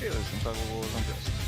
credo che sia un gioco fantastico.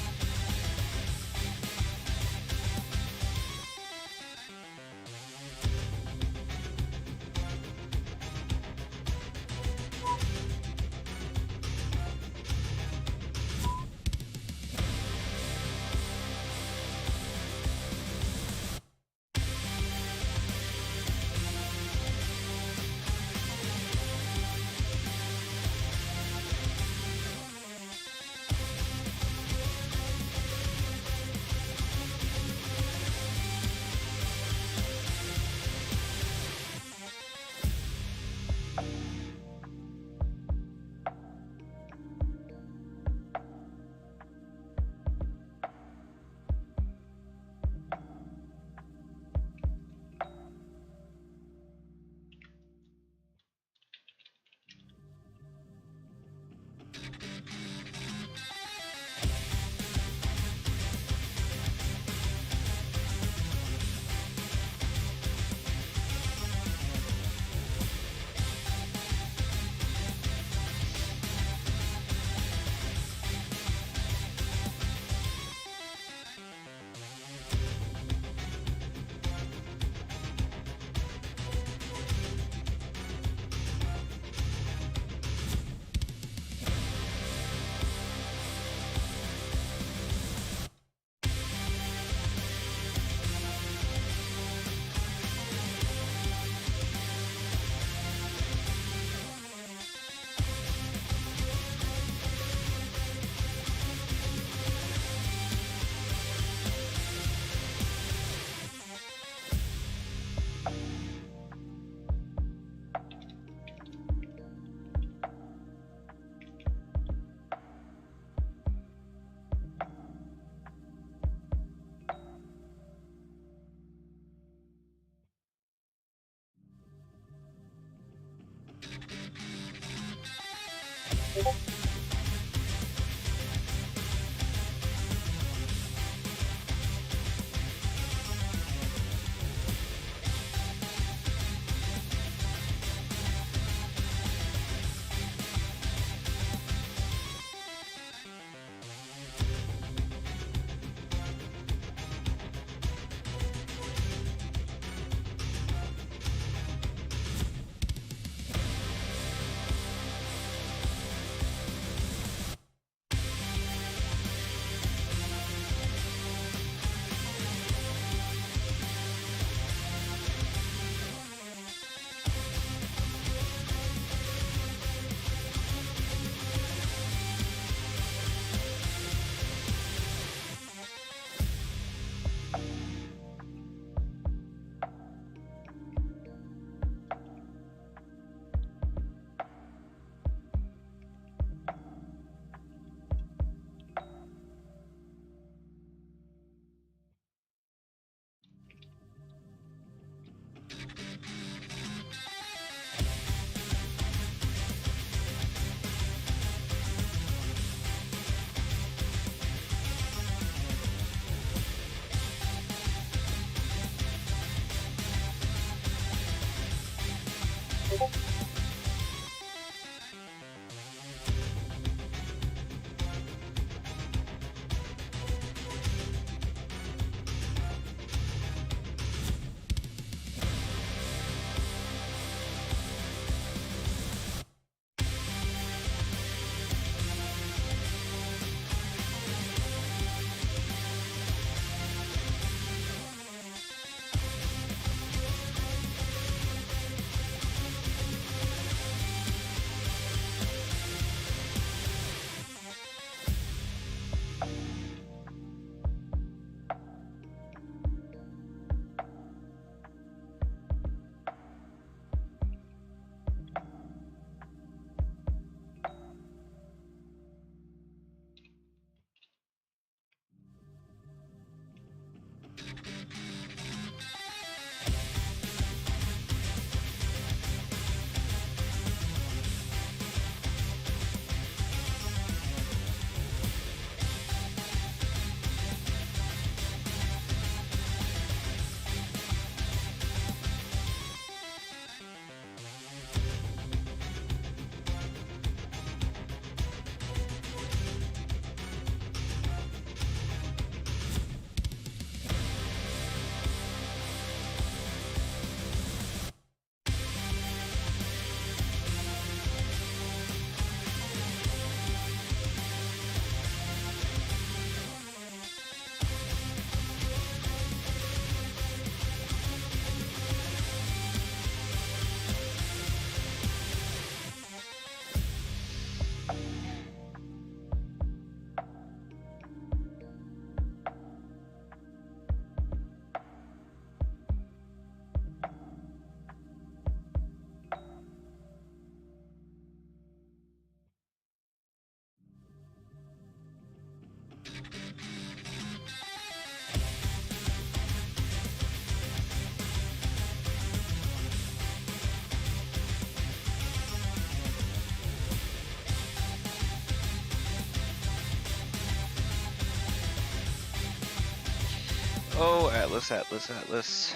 Oh, Atlas.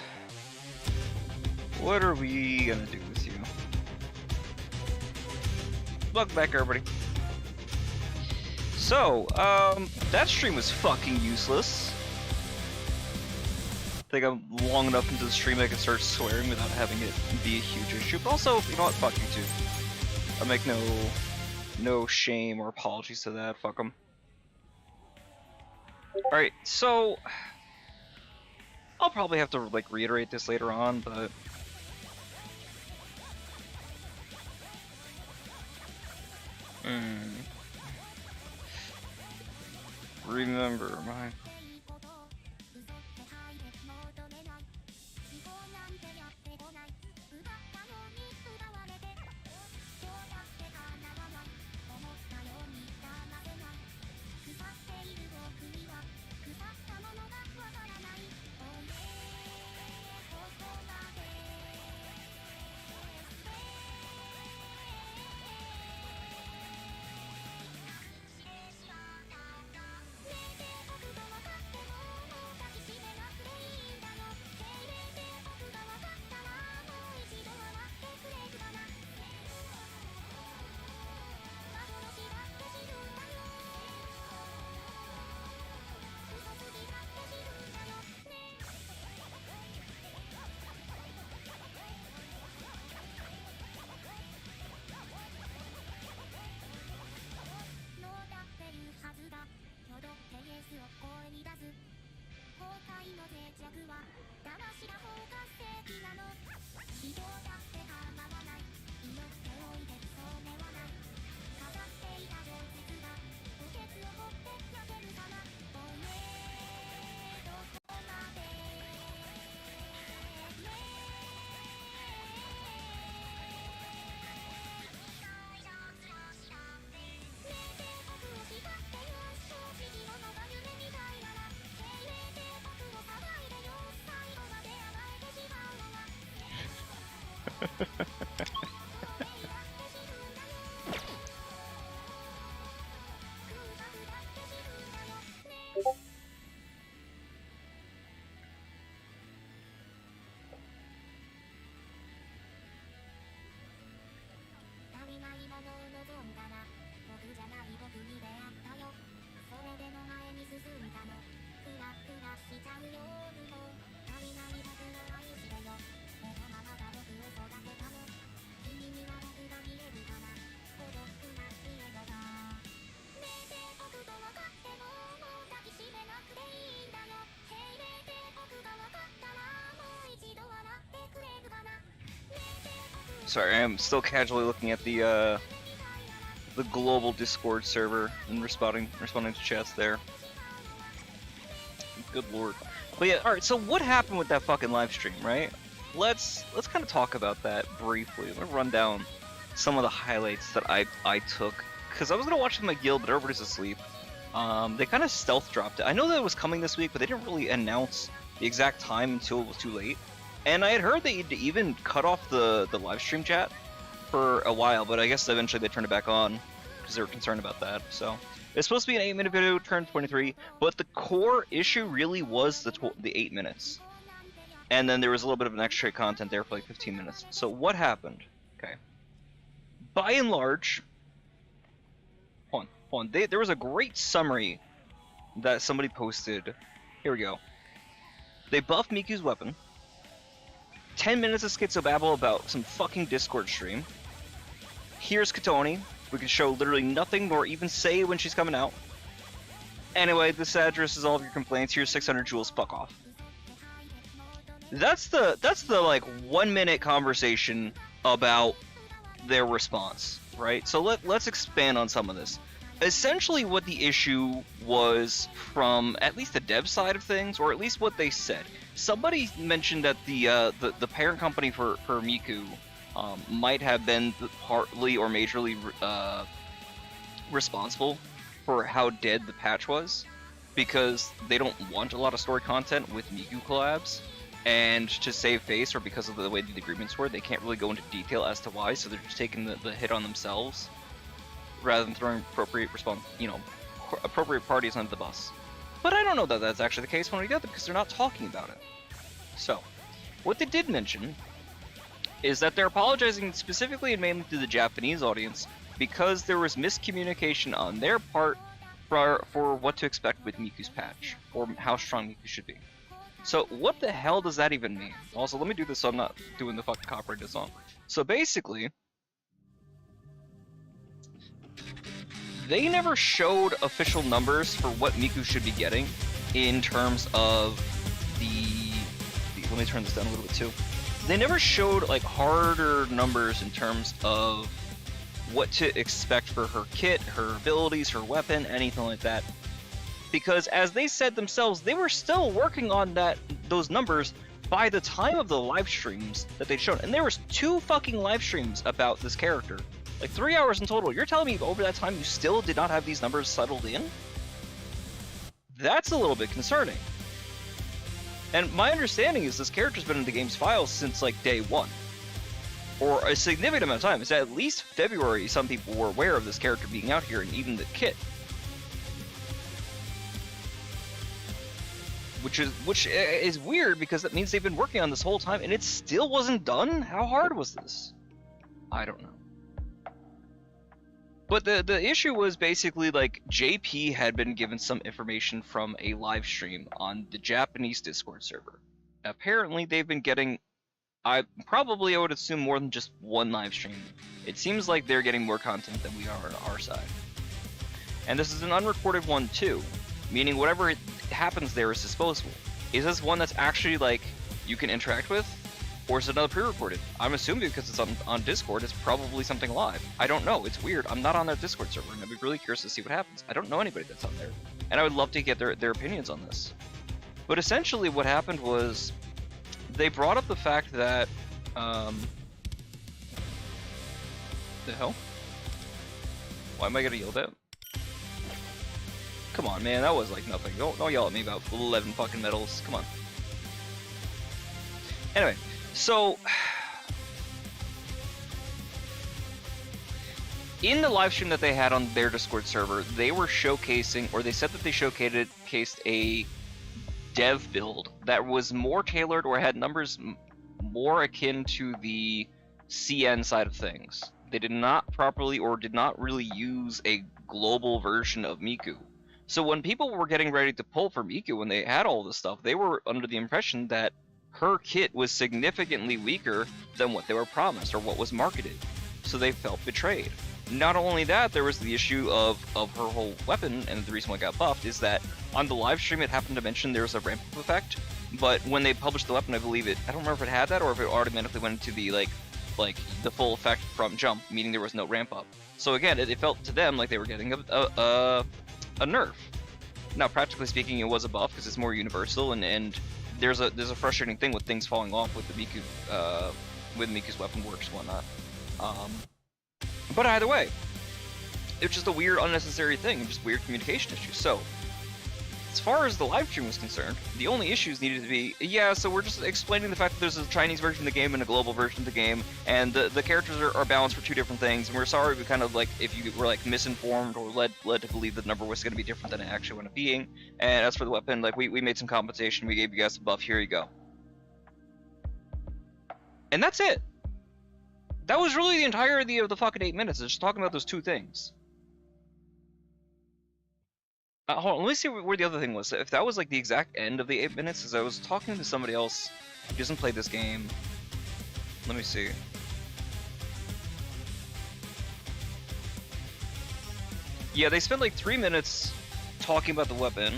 What are we gonna do with you? Welcome back, everybody. So, that stream was fucking useless. I think I'm long enough into the stream I can start swearing without having it be a huge issue. But also, you know what? Fuck you too. I make no shame or apologies to that. Fuck them. Alright, so I'll probably have to like reiterate this later on, but remember my Sorry, I'm still casually looking at the global Discord server and responding to chats there. Good lord. But yeah, all right. So what happened with that fucking live stream, right? Let's kind of talk about that briefly. Let me run down some of the highlights that I took because I was gonna watch it in my guild, but everybody's asleep. They kind of stealth dropped it. I know that it was coming this week, but they didn't really announce the exact time until it was too late. And I had heard they even cut off the live stream chat for a while, but I guess eventually they turned it back on because they were concerned about that. So it's supposed to be an 8-minute video, turned 23, but the core issue really was the 8 minutes. And then there was a little bit of an extra content there for like 15 minutes. So what happened? Okay. By and large, hold on. There was a great summary that somebody posted. Here we go. They buffed Miku's weapon. 10 minutes of schizobabble about some fucking Discord stream. Here's Kotone. We can show literally nothing nor even say when she's coming out. Anyway, this addresses all of your complaints. Here's 600 jewels. Fuck off. That's the like 1 minute conversation about their response, right? So let's expand on some of this. Essentially, what the issue was from at least the dev side of things, or at least what they said. Somebody mentioned that the parent company for Miku might have been partly or majorly responsible for how dead the patch was. because they don't want a lot of story content with Miku collabs, and to save face or because of the way the agreements were, they can't really go into detail as to why, so they're just taking the hit on themselves rather than throwing appropriate parties under the bus. But I don't know that that's actually the case one way or the other because they're not talking about it. So, what they did mention is that they're apologizing specifically and mainly to the Japanese audience because there was miscommunication on their part for what to expect with Miku's patch, or how strong Miku should be. So what the hell does that even mean? Also, let me do this so I'm not doing the fucking copyrighted song. So basically, they never showed official numbers for what Miku should be getting in terms of let me turn this down a little bit too. They never showed like harder numbers in terms of what to expect for her kit, her abilities, her weapon, anything like that. Because as they said themselves, they were still working on those numbers by the time of the live streams that they'd shown. And there was 2 fucking live streams about this character. Like 3 hours in total. You're telling me over that time you still did not have these numbers settled in? That's a little bit concerning. And my understanding is this character's been in the game's files since like day 1. Or a significant amount of time. It's at least February some people were aware of this character being out here and even the kit. Which is weird because that means they've been working on this whole time and it still wasn't done? How hard was this? I don't know. But the issue was basically like JP had been given some information from a live stream on the Japanese Discord server. Apparently they've been getting, I would assume more than just one live stream. It seems like they're getting more content than we are on our side. And this is an unrecorded one too, meaning whatever happens there is disposable. Is this one that's actually like you can interact with? Or is it another pre-recorded? I'm assuming because it's on Discord, it's probably something live. I don't know. It's weird. I'm not on their Discord server, and I'd be really curious to see what happens. I don't know anybody that's on there, and I would love to get their opinions on this. But essentially what happened was they brought up the fact that... the hell? Why am I getting yelled at? Come on, man. That was like nothing. Don't yell at me about 11 fucking medals. Come on. Anyway. So, in the live stream that they had on their Discord server, they were showcasing, or they said that they showcased a dev build that was more tailored or had numbers more akin to the CN side of things. They did not properly or did not really use a global version of Miku. So when people were getting ready to pull for Miku when they had all this stuff, they were under the impression that her kit was significantly weaker than what they were promised or what was marketed, so they felt betrayed. Not only that, there was the issue of her whole weapon, and the reason why it got buffed is that on the live stream it happened to mention there was a ramp-up effect, but when they published the weapon, I believe I don't remember if it had that or if it automatically went into the like the full effect from jump, meaning there was no ramp-up. So again, it felt to them like they were getting a nerf. Now, practically speaking, it was a buff because it's more universal, and there's a frustrating thing with things falling off with the Miku, with Miku's weapon works and whatnot. But either way, it's just a weird, unnecessary thing, and just weird communication issues. So, as far as the live stream was concerned, the only issues needed to be, so we're just explaining the fact that there's a Chinese version of the game and a global version of the game, and the characters are balanced for 2 different things, and we're sorry we kind of like, if you were like misinformed or led to believe the number was going to be different than it actually wound up being. And as for the weapon, like we made some compensation, we gave you guys a buff, here you go. And that's it. That was really the entirety of the fucking 8 minutes, it's just talking about those 2 things. Hold on, let me see where the other thing was. If that was like the exact end of the 8 minutes, as I was talking to somebody else who doesn't play this game. Let me see. Yeah, they spent like 3 minutes talking about the weapon.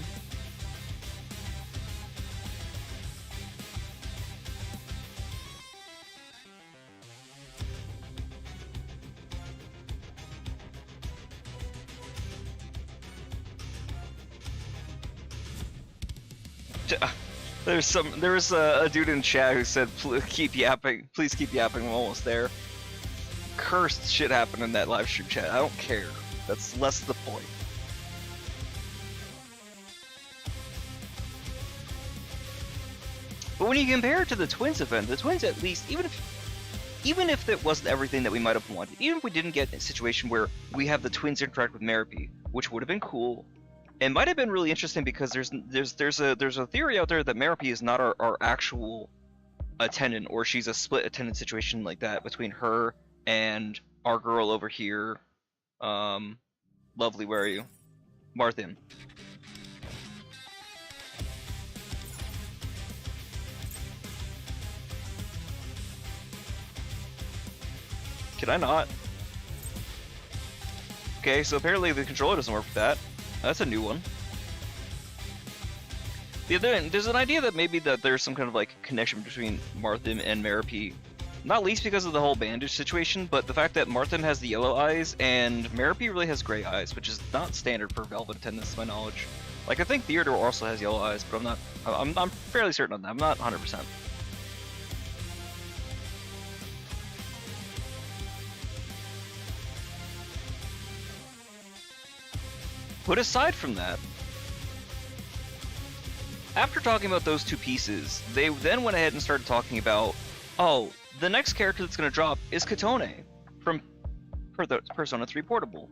There was a dude in chat who said, please keep yapping, I'm almost there. Cursed shit happened in that live stream chat. I don't care. That's less the point. But when you compare it to the Twins event, the Twins at least, even if it wasn't everything that we might have wanted, even if we didn't get a situation where we have the Twins interact with Merope, which would have been cool, it might have been really interesting because there's a theory out there that Merope is not our actual attendant, or she's a split attendant situation like that between her and our girl over here. Lovely, where are you? Marthin. Can I not? Okay, so apparently the controller doesn't work with that. That's a new one. Yeah, there's an idea that maybe that there's some kind of like connection between Marthin and Merope. Not least because of the whole bandage situation, but the fact that Marthin has the yellow eyes and Merope really has gray eyes, which is not standard for Velvet attendants to my knowledge. Like, I think Theodore also has yellow eyes, but I'm fairly certain on that. I'm not 100%. But aside from that, after talking about those two pieces, they then went ahead and started talking about, oh, the next character that's going to drop is Kotone from Persona 3 Portable.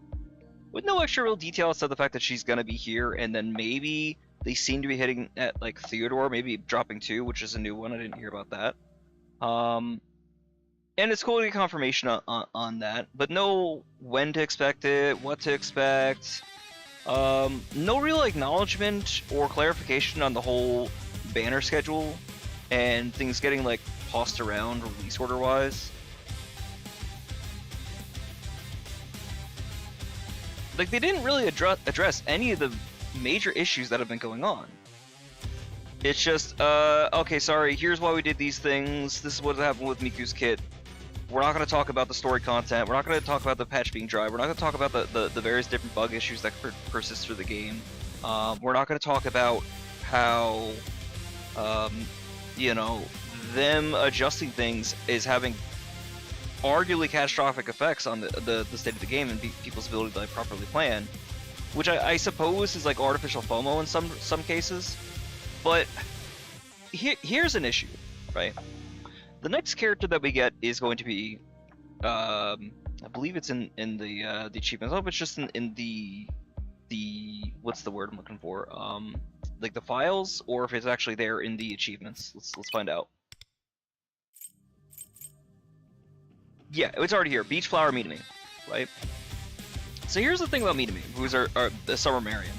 With no extra real detail outside the fact that she's going to be here, and then maybe they seem to be hitting at like Theodore, maybe dropping 2, which is a new one. I didn't hear about that. And it's cool to get confirmation on that, but no when to expect it, what to expect. No real acknowledgement or clarification on the whole banner schedule and things getting like tossed around release order wise. Like, they didn't really address any of the major issues that have been going on. It's just, okay, sorry, here's why we did these things, this is what happened with Miku's kit. We're not going to talk about the story content, we're not going to talk about the patch being dry, we're not going to talk about the various different bug issues that persist through the game. We're not going to talk about how, you know, them adjusting things is having arguably catastrophic effects on the state of the game and people's ability to like properly plan, which I suppose is like artificial FOMO in some cases. But here's an issue, right? The next character that we get is going to be, I believe it's in the achievements. I hope it's just in the what's the word I'm looking for? Like the files, or if it's actually there in the achievements. Let's find out. Yeah, it's already here. Beach Flower Minami, right? So here's the thing about Minami, who's our Summer Marion.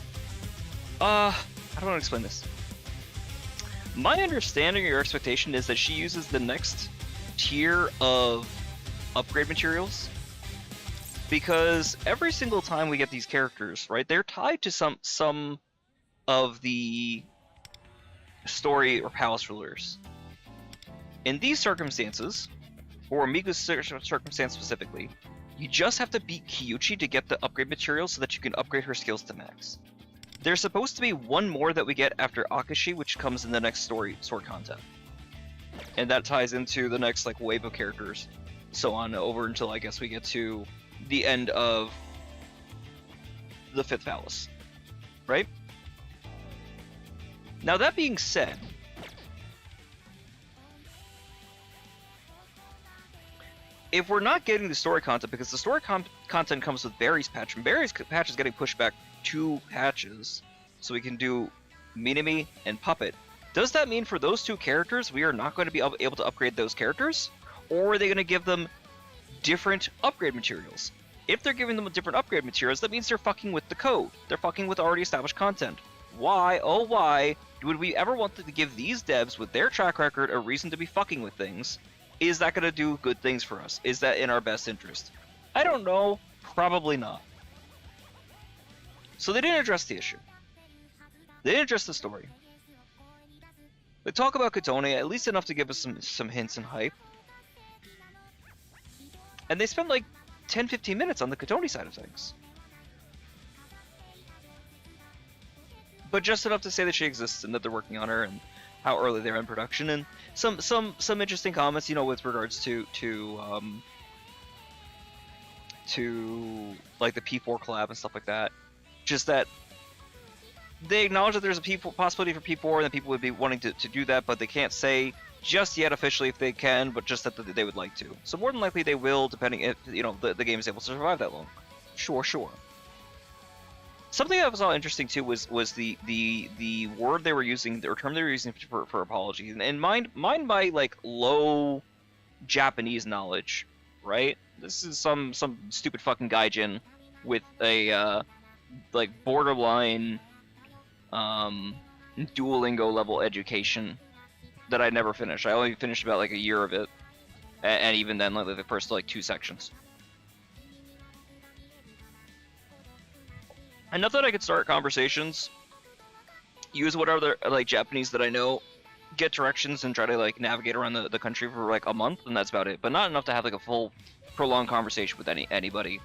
How do I explain this? My understanding or expectation is that she uses the next tier of upgrade materials, because every single time we get these characters, right, they're tied to some of the story or palace rulers. In these circumstances, or Miku's circumstance specifically, you just have to beat Kyuchi to get the upgrade materials so that you can upgrade her skills to max. There's supposed to be one more that we get after Akashi, which comes in the next story content. And that ties into the next like wave of characters, so on over until I guess we get to the end of the 5th palace, right? Now that being said, if we're not getting the story content, because the story content comes with Barry's patch, and Barry's patch is getting pushed back 2 patches, so we can do Minami and Puppet. Does that mean for those 2 characters we are not going to be able to upgrade those characters? Or are they going to give them different upgrade materials? If they're giving them different upgrade materials, that means they're fucking with the code. They're fucking with already established content. Why, oh why, would we ever want to give these devs with their track record a reason to be fucking with things? Is that going to do good things for us? Is that in our best interest? I don't know. Probably not. So they didn't address the issue. They didn't address the story. They talk about Kotone, at least enough to give us some hints and hype. And they spent like 10-15 minutes on the Kotone side of things. But just enough to say that she exists and that they're working on her and how early they're in production, and some interesting comments, you know, with regards to like the P4 collab and stuff like that. Just that they acknowledge that there's a possibility for P4 and that people would be wanting to do that, but they can't say just yet officially if they can, but just that they would like to. So more than likely they will, depending if the game is able to survive that long. Sure. Something that was all interesting too was the word they were using, or term they were using for apology, and mind my like low Japanese knowledge, right? This is some stupid fucking gaijin with a like borderline Duolingo level education that I never finished. I only finished about like a year of it, and even then, like the first like 2 sections. Enough that I could start conversations, use whatever like Japanese that I know, get directions, and try to like navigate around the country for like a month, and that's about it. But not enough to have like a full, prolonged conversation with anybody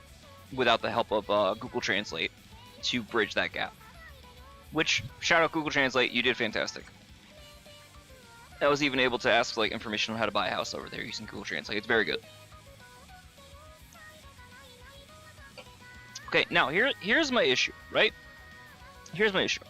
without the help of Google Translate to bridge that gap. Which, shout out Google Translate, you did fantastic. I was even able to ask like information on how to buy a house over there using Google Translate. It's very good. Okay, now here's my issue, right? Here's my issue.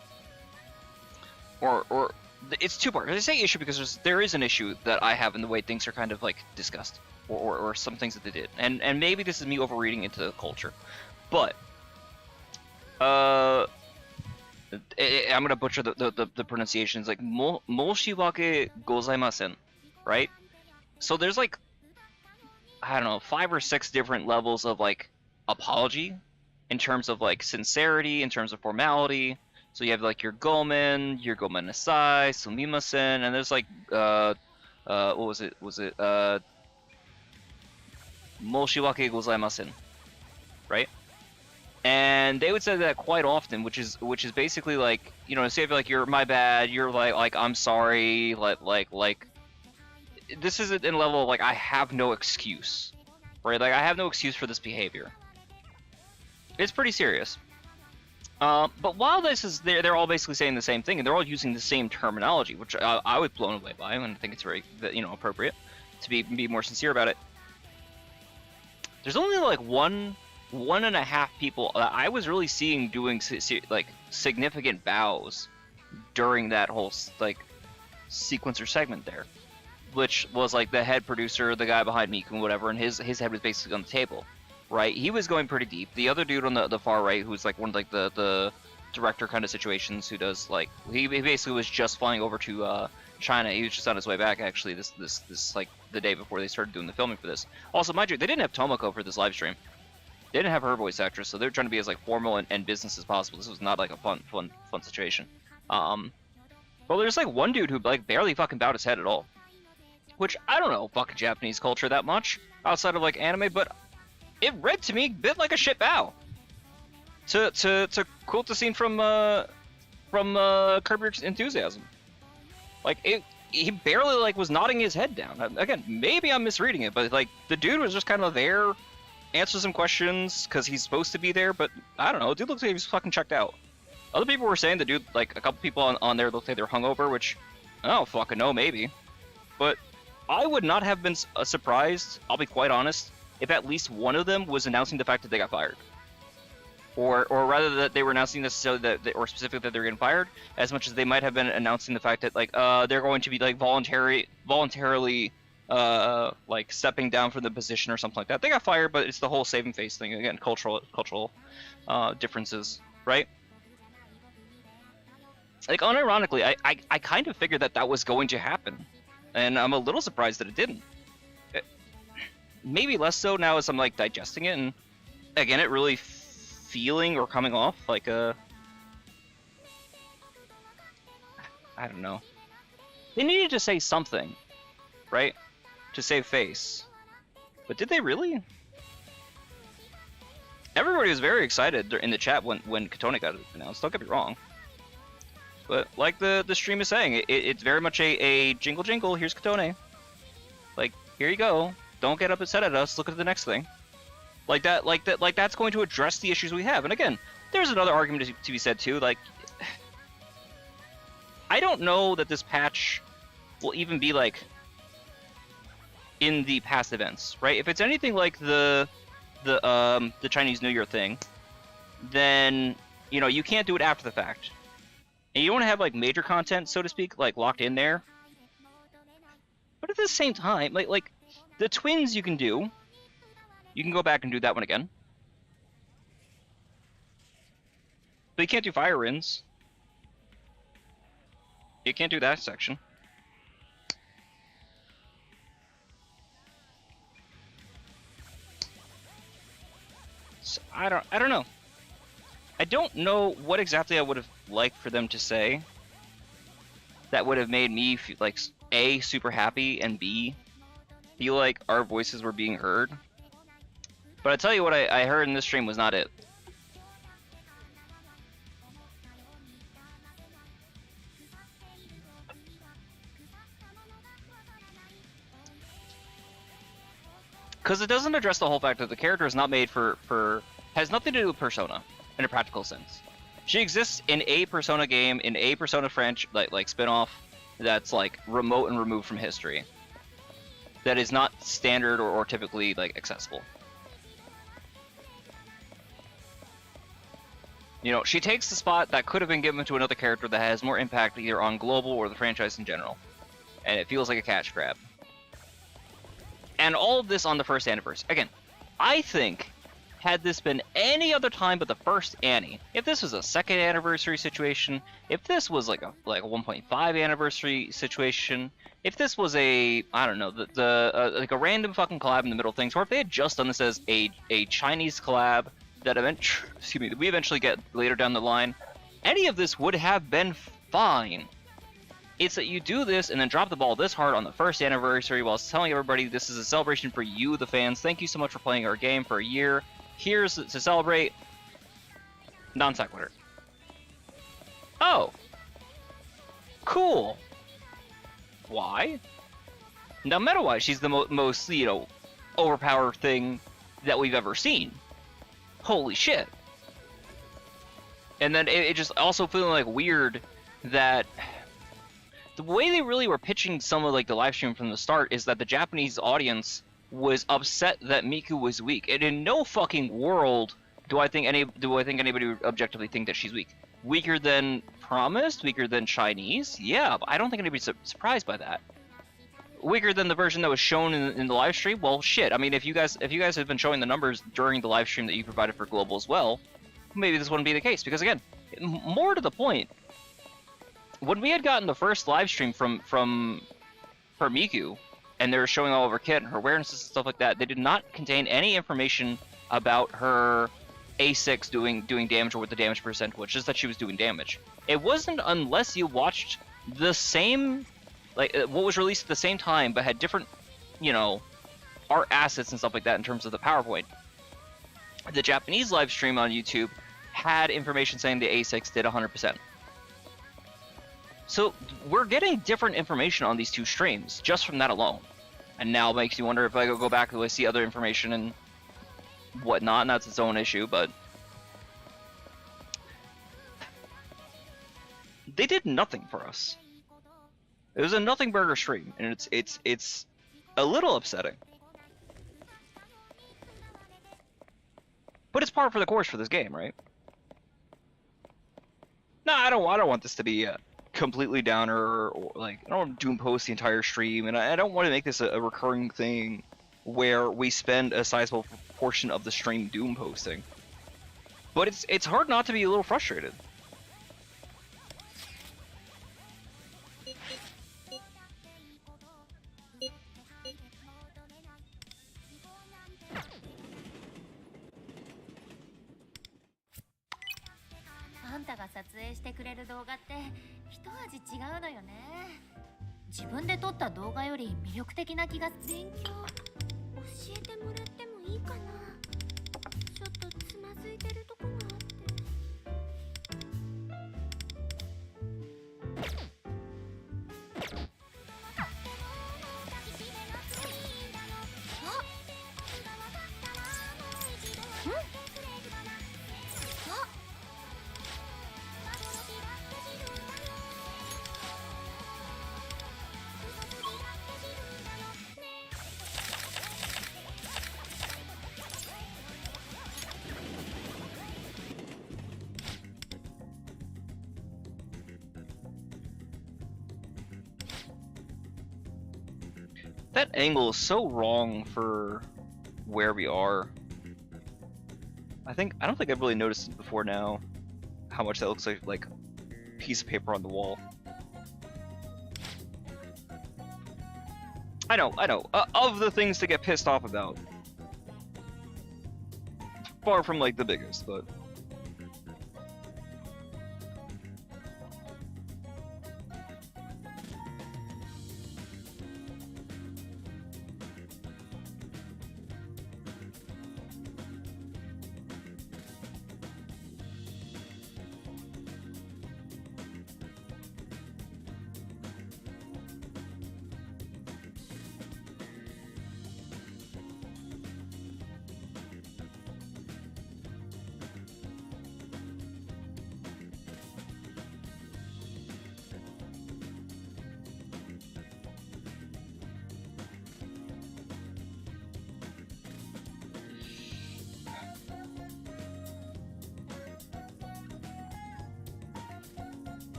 Or it's 2 parts. I say issue because there is an issue that I have in the way things are kind of like discussed, or some things that they did, and maybe this is me overreading into the culture, but I'm gonna butcher the pronunciations, like moshiwake gozaimasen, right? So there's like, I don't know, 5 or 6 different levels of like apology in terms of like sincerity, in terms of formality. So you have like your gomen nasai, sumimasen, and there's like what was it? Moshiwake gozaimasen, right? And they would say that quite often, which is basically like, say if like you're my bad, you're like I'm sorry, like this is in a level of like I have no excuse, right? Like I have no excuse for this behavior. It's pretty serious. But while this is they're all basically saying the same thing, and they're all using the same terminology, which I was blown away by, and I think it's very appropriate to be more sincere about it. There's only like one and a half people that I was really seeing doing like significant bows during that whole like sequence or segment there, which was like the head producer, the guy behind Miku and whatever, and his head was basically on the table. Right, he was going pretty deep. The other dude on the far right, who's like one of like the director kind of situations, who does like he basically was just flying over to China. He was just on his way back actually. This like the day before they started doing the filming for this. Also, mind you, they didn't have Tomoko for this live stream. They didn't have her voice actress, so they're trying to be as like formal and business as possible. This was not like a fun situation. But there's like one dude who like barely fucking bowed his head at all, which I don't know fucking Japanese culture that much outside of like anime, but it read to me a bit like a shit bow. To quote the scene from Curb Your Enthusiasm. Like he barely like was nodding his head down. Again, maybe I'm misreading it, but like the dude was just kind of there, answer some questions because he's supposed to be there, but I don't know. Dude looks like he was fucking checked out. Other people were saying the dude, like a couple people on there looked like they're hungover, which I don't fucking know, maybe. But I would not have been surprised, I'll be quite honest, if at least one of them was announcing the fact that they got fired, or rather that they were announcing necessarily or specifically that they're getting fired, as much as they might have been announcing the fact that like they're going to be like voluntarily like stepping down from the position or something like that. They got fired, but it's the whole saving face thing again, cultural differences, right? Like unironically, I kind of figured that was going to happen, and I'm a little surprised that it didn't. Maybe less so now as I'm like digesting it, and again it really feeling or coming off like I don't know. They needed to say something, right, to save face, but did they really? Everybody was very excited in the chat when Kotone got announced, don't get me wrong, but like the stream is saying, it's very much a jingle, here's Kotone, like here you go. Don't get upset at us. Look at the next thing. Like that's going to address the issues we have. And again, there's another argument to be said too. Like, I don't know that this patch will even be like in the past events, right? If it's anything like the Chinese New Year thing, then you can't do it after the fact, And you don't have like major content, so to speak, like locked in there. But at the same time, like the twins you can do. You can go back and do that one again. But you can't do fire rinse. You can't do that section. So I don't know. I don't know what exactly I would have liked for them to say that would have made me feel like A, super happy, and B, feel like our voices were being heard. But I tell you what I heard in this stream was not it. Because it doesn't address the whole fact that the character is not made has nothing to do with Persona in a practical sense. She exists in a Persona game, in a Persona like spin-off that's like remote and removed from history. That is not standard or typically like accessible. You know, she takes the spot that could have been given to another character that has more impact either on global or the franchise in general. And it feels like a cash grab. And all of this on the first anniversary. Again, I think had this been any other time but the first Annie, if this was a second anniversary situation, if this was like a 1.5 anniversary situation, if this was a, I don't know, like a random fucking collab in the middle of things, or if they had just done this as a Chinese collab that we eventually get later down the line, any of this would have been fine. It's that you do this and then drop the ball this hard on the first anniversary while telling everybody this is a celebration for you, the fans. Thank you so much for playing our game for a year. Here's to celebrate. Non sequitur. Oh. Cool. Why? Now, meta-wise, she's the most, you know, overpowered thing that we've ever seen. Holy shit. And then it just also feeling like weird that the way they really were pitching some of like the live stream from the start is that the Japanese audience was upset that Miku was weak. And in no fucking world do I think anybody would objectively think that she's weak. Weaker than promised, weaker than Chinese, yeah, but I don't think anybody's surprised by that. Weaker than the version that was shown in the live stream, well, shit. I mean, if you guys have been showing the numbers during the live stream that you provided for global as well, maybe this wouldn't be the case. Because again, more to the point, when we had gotten the first live stream from her Miku, and they were showing all of her kit and her awarenesses and stuff like that, they did not contain any information about her A6 doing damage or what the damage percent was, just that she was doing damage. It wasn't unless you watched the same, like, what was released at the same time, but had different, you know, art assets and stuff like that in terms of the PowerPoint. The Japanese live stream on YouTube had information saying the A6 did 100%. So we're getting different information on these two streams just from that alone. And now it makes you wonder if I go back and see other information and whatnot, and that's its own issue, but they did nothing for us. It was a nothing burger stream, and it's a little upsetting. But it's par for the course for this game, right? No, I don't want this to be completely downer, or like, I don't want to doom post the entire stream, and I don't want to make this a recurring thing where we spend a sizable portion of the stream doom posting. But it's hard not to be a little frustrated. That angle is so wrong for where we are. I don't think I've really noticed it before now, how much that looks like a piece of paper on the wall. I know. Of the things to get pissed off about, far from like the biggest, but.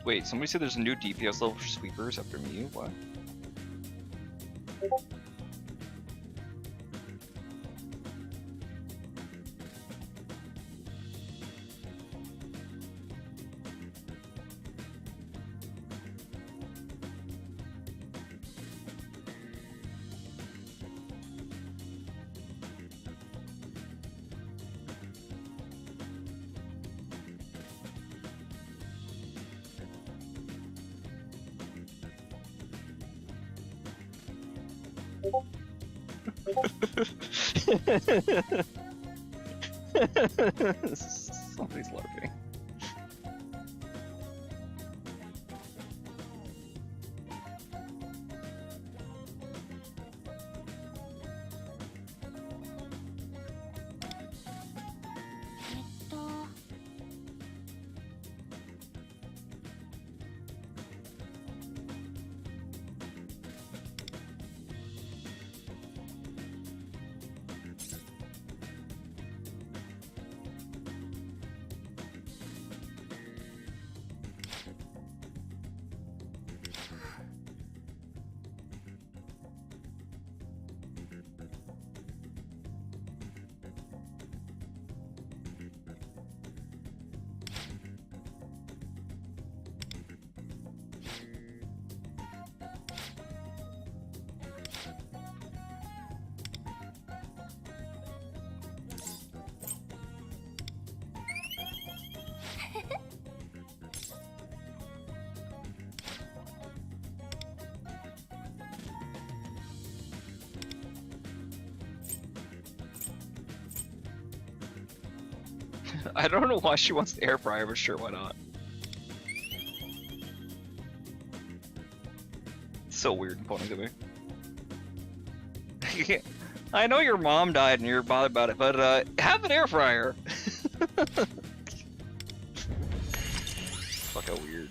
Wait, somebody said there's a new DPS level for sweepers after me? What? Somebody's LARPing. I don't know why she wants the air fryer, but sure, why not? It's so weird and funny to me. I know your mom died and you're bothered about it, but have an air fryer. Fuck, how weird.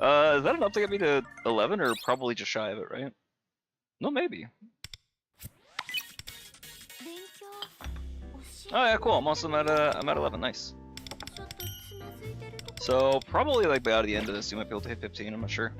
Is that enough to get me to 11, or probably just shy of it, right? No, maybe. Oh yeah, cool. I'm at 11. Nice. So probably like by the end of this, you might be able to hit 15. I'm not sure.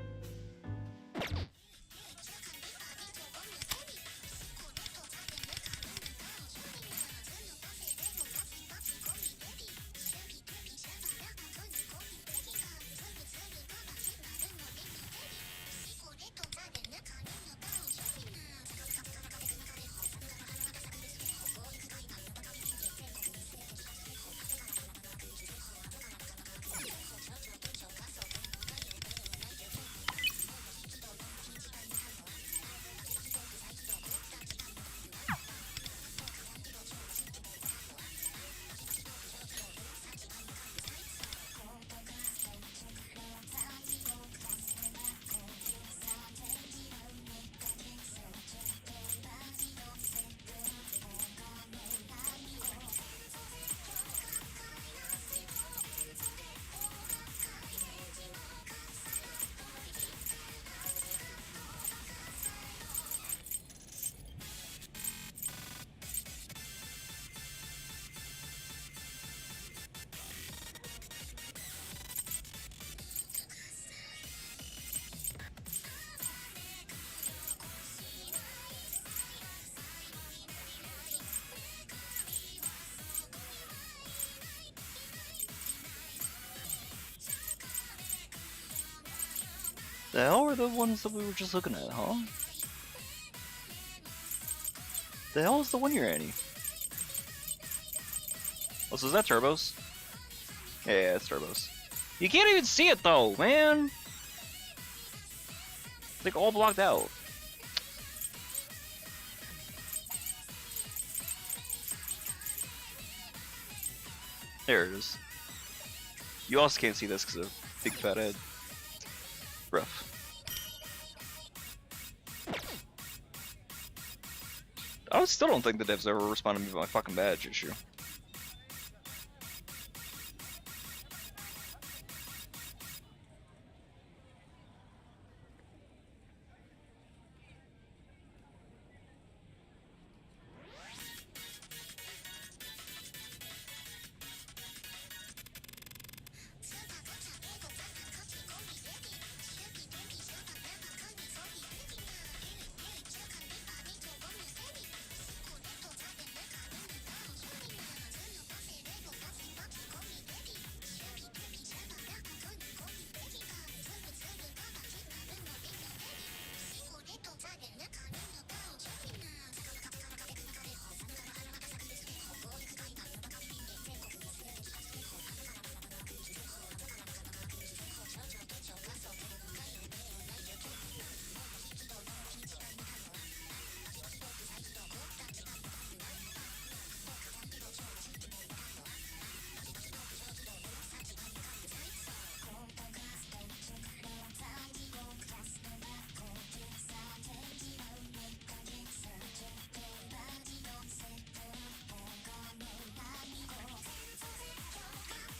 The hell are the ones that we were just looking at, huh? The hell is the 1 year Annie? Oh, so is that Turbos? Yeah, it's Turbos. You can't even see it though, man! It's like all blocked out. There it is. You also can't see this because of big fat head. Rough. I still don't think the devs ever responded to me about my fucking badge issue.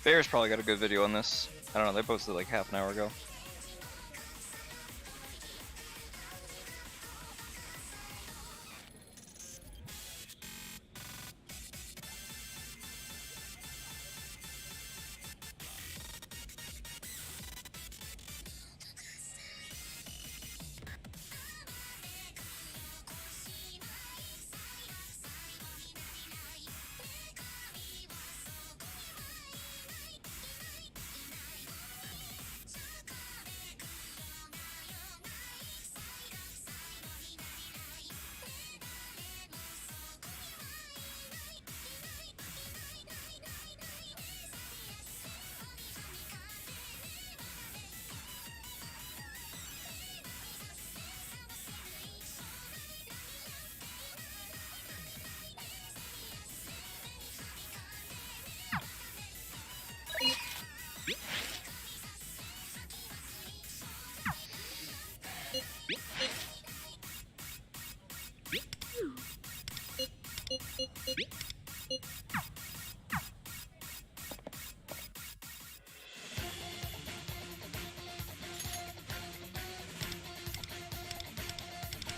Bear's probably got a good video on this. I don't know, they posted like half an hour ago.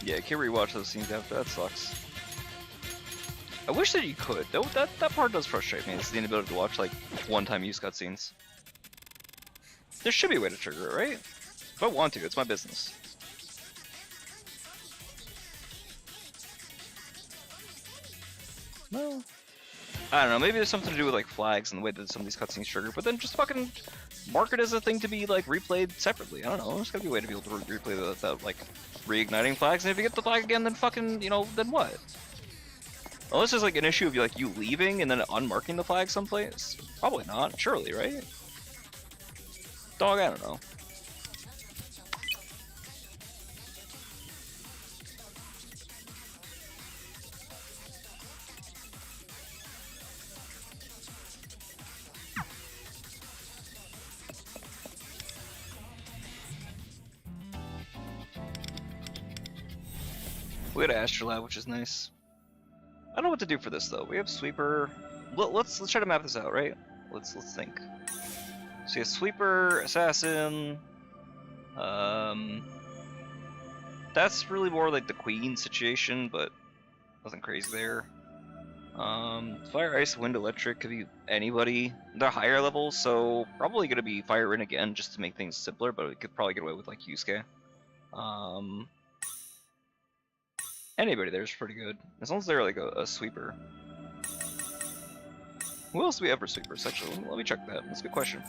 Yeah, I can't rewatch those scenes after, that sucks. I wish that you could. That part does frustrate me, it's the inability to watch like one-time use cutscenes. There should be a way to trigger it, right? If I want to, it's my business. No. I don't know, maybe there's something to do with like flags and the way that some of these cutscenes trigger, but then just fucking mark it as a thing to be like replayed separately. I don't know, there's gotta be a way to be able to replay that without like reigniting flags, and if you get the flag again, then fucking, you know, then what? Unless there's like an issue of like you leaving and then unmarking the flag someplace? Probably not, surely, right? Dog, I don't know. We had Astrolab, which is nice. I don't know what to do for this though. We have Sweeper. Let's try to map this out, right? Let's think. So you have Sweeper, Assassin. That's really more like the Queen situation, but nothing crazy there. Fire, Ice, Wind, Electric could be anybody. They're higher levels, so probably gonna be Fire in again just to make things simpler, but we could probably get away with like Yusuke. Anybody there is pretty good, as long as they're like a sweeper. Who else do we have for sweepers? Actually, let me check that. That's a good question.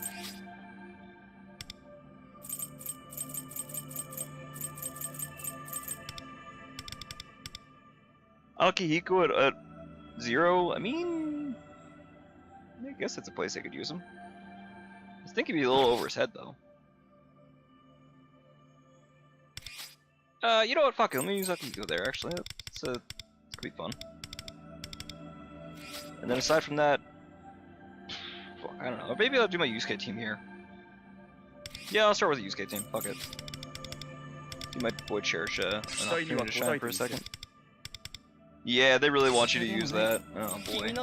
Akihiko at 0. I mean, I guess that's a place I could use him. I think he'd be a little over his head though. You know what? Fuck it. Let me use Akihiko there. Actually, it's could be fun. And then aside from that, fuck, I don't know. Maybe I'll do my Yusuke team here. Yeah, I'll start with the Yusuke team. Fuck it. Do my boy Cherish an opportunity to shine for a second. Yeah, they really want you to use that. Oh boy.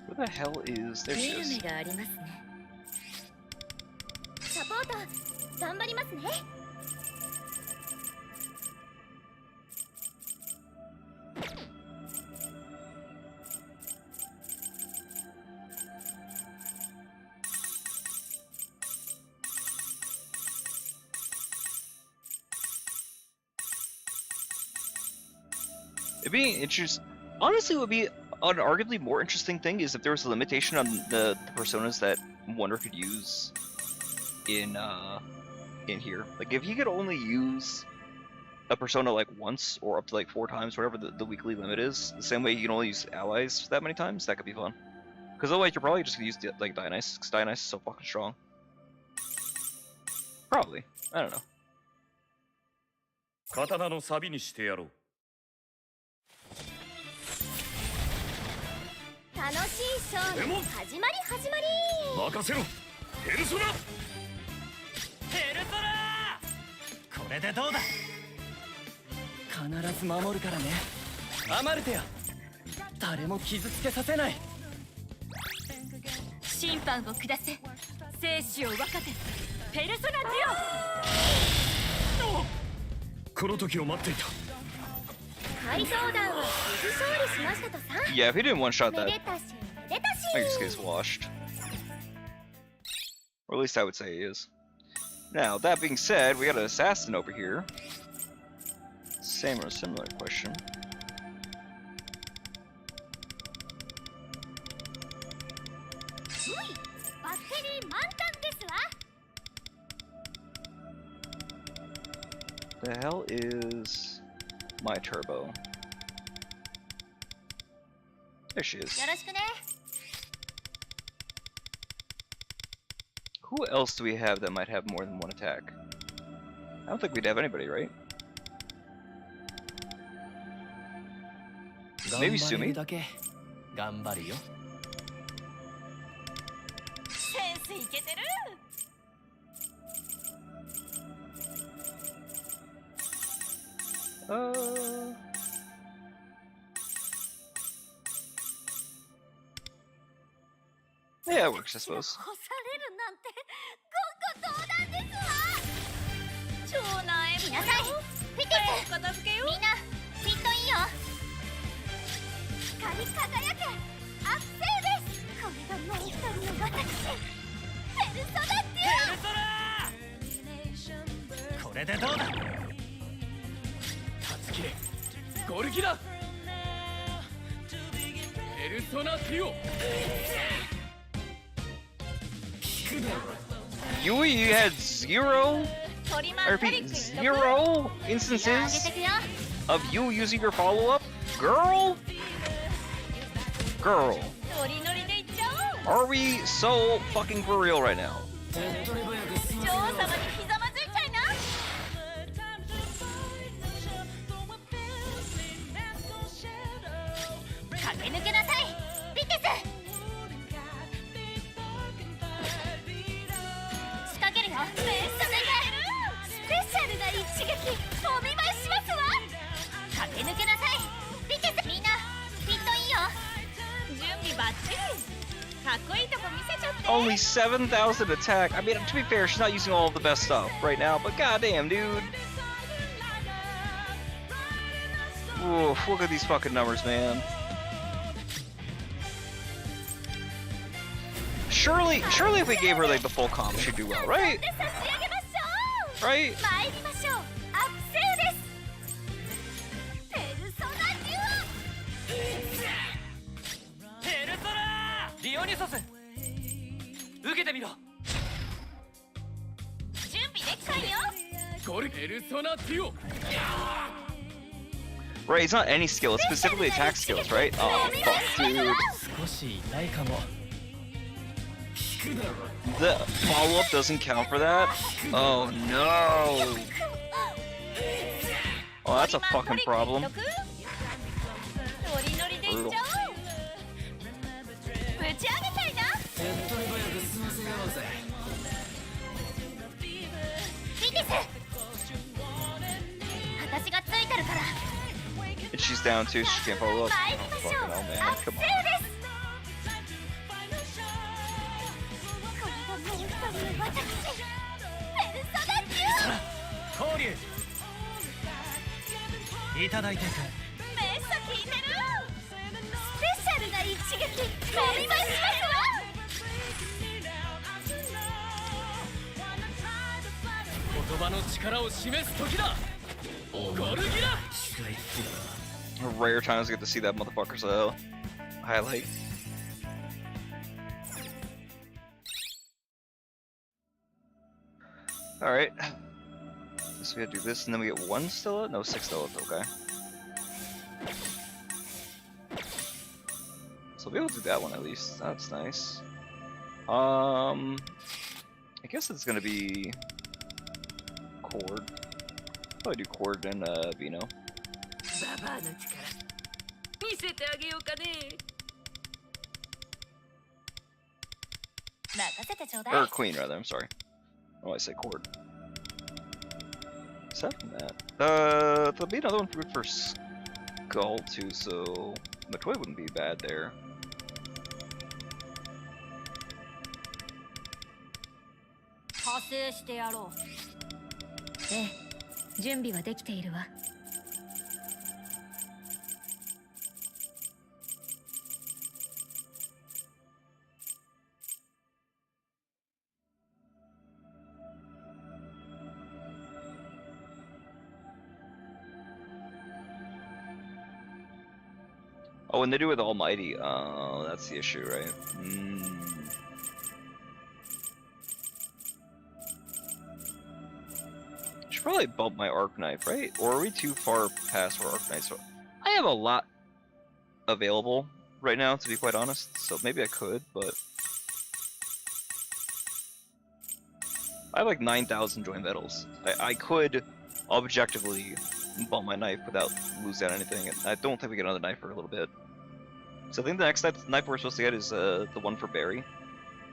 Where the hell is... There she is. It'd be interesting. Honestly, it would be an arguably more interesting thing is if there was a limitation on the personas that Wonder could use in here. Like if he could only use a persona like once or up to like 4 times, whatever the weekly limit is, the same way you can only use allies that many times, that could be fun. Because otherwise you're probably just gonna use like Dionysus, because Dionysus is so fucking strong. Probably. I don't know. 刀の錆にしてやろう。楽しいショーの始まり始まり。任せろ。ペルソナ。ペルソナ。これでどうだ。必ず守るからね。アマルテや。誰も傷つけさせない。審判を下せ。生死を分かて。ペルソナディオ。この時を待っていた。 Yeah, if he didn't one-shot that, I just gets washed. Or at least I would say he is. Now, that being said, we got an assassin over here. Same or similar question. The hell is my turbo? There she is. Who else do we have that might have more than one attack? I don't think we'd have anybody, right? Maybe Sumi? Yeah, it works, I suppose. Yui had zero, I repeat, 0 instances of you using your follow-up? Girl? Girl. Are we so fucking for real right now? Only 7,000 attack. I mean, to be fair, she's not using all of the best stuff right now, but goddamn, dude. Oof, look at these fucking numbers, man. Surely if we gave her like the full comp, she'd do well, right? Right? げさせ受けてみろ準備できたよゴルペルソナデュオ Right, it's not any skill, it's specifically attack skills, right? Oh, fuck, dude. 少し痛いかも The follow-up doesn't count for that? Oh, no. Oh, that's a fucking problem. ノリノリでいっちゃおうぶち上げたいな手っ取り早く済ませようぜいいです私がついてるから And she's down too, so she can't follow up. 参 Oh, りまし fucking ょう hell, ア man. クセ Come ル on. です体もう私ペルソナデュオ交流いただいていくめっさ効いてるスペシャルな一撃お見舞いし言葉の力を示す時だゴルギラ Rare times I get to see that motherfucker's highlight. Alright. So we gotta do this and then we get 1 Stella? No, 6 Stella, okay. So we'll be able to do that one at least. That's nice. I guess it's gonna be Cord. Probably do Cord and Vino. ババアの力見せてあげようかね任せてちょうだい Or Queen rather, I'm sorry. Oh, I say Cord. Aside from that, there'll be another one for Skull too, so Matoy wouldn't be bad there. 派生してやろうええ準備はできているわ Oh, and they do with Almighty. Oh, that's the issue, right? Should probably bump my Arc Knife, right? Or are we too far past for Arc Knife? So I have a lot available right now, to be quite honest. So maybe I could, but I have like 9,000 joint medals. I could objectively bump my knife without losing out anything. And I don't think we get another knife for a little bit. So I think the next knife we're supposed to get is the one for Barry.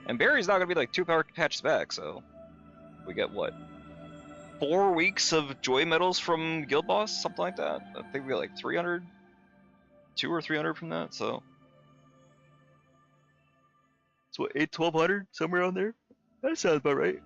And Barry's not gonna be like 2 power patches back, so we get what? 4 weeks of joy medals from Guild Boss, something like that. I think we got like 300, 200 or 300 from that. So it's what 1200 somewhere on there. That sounds about right.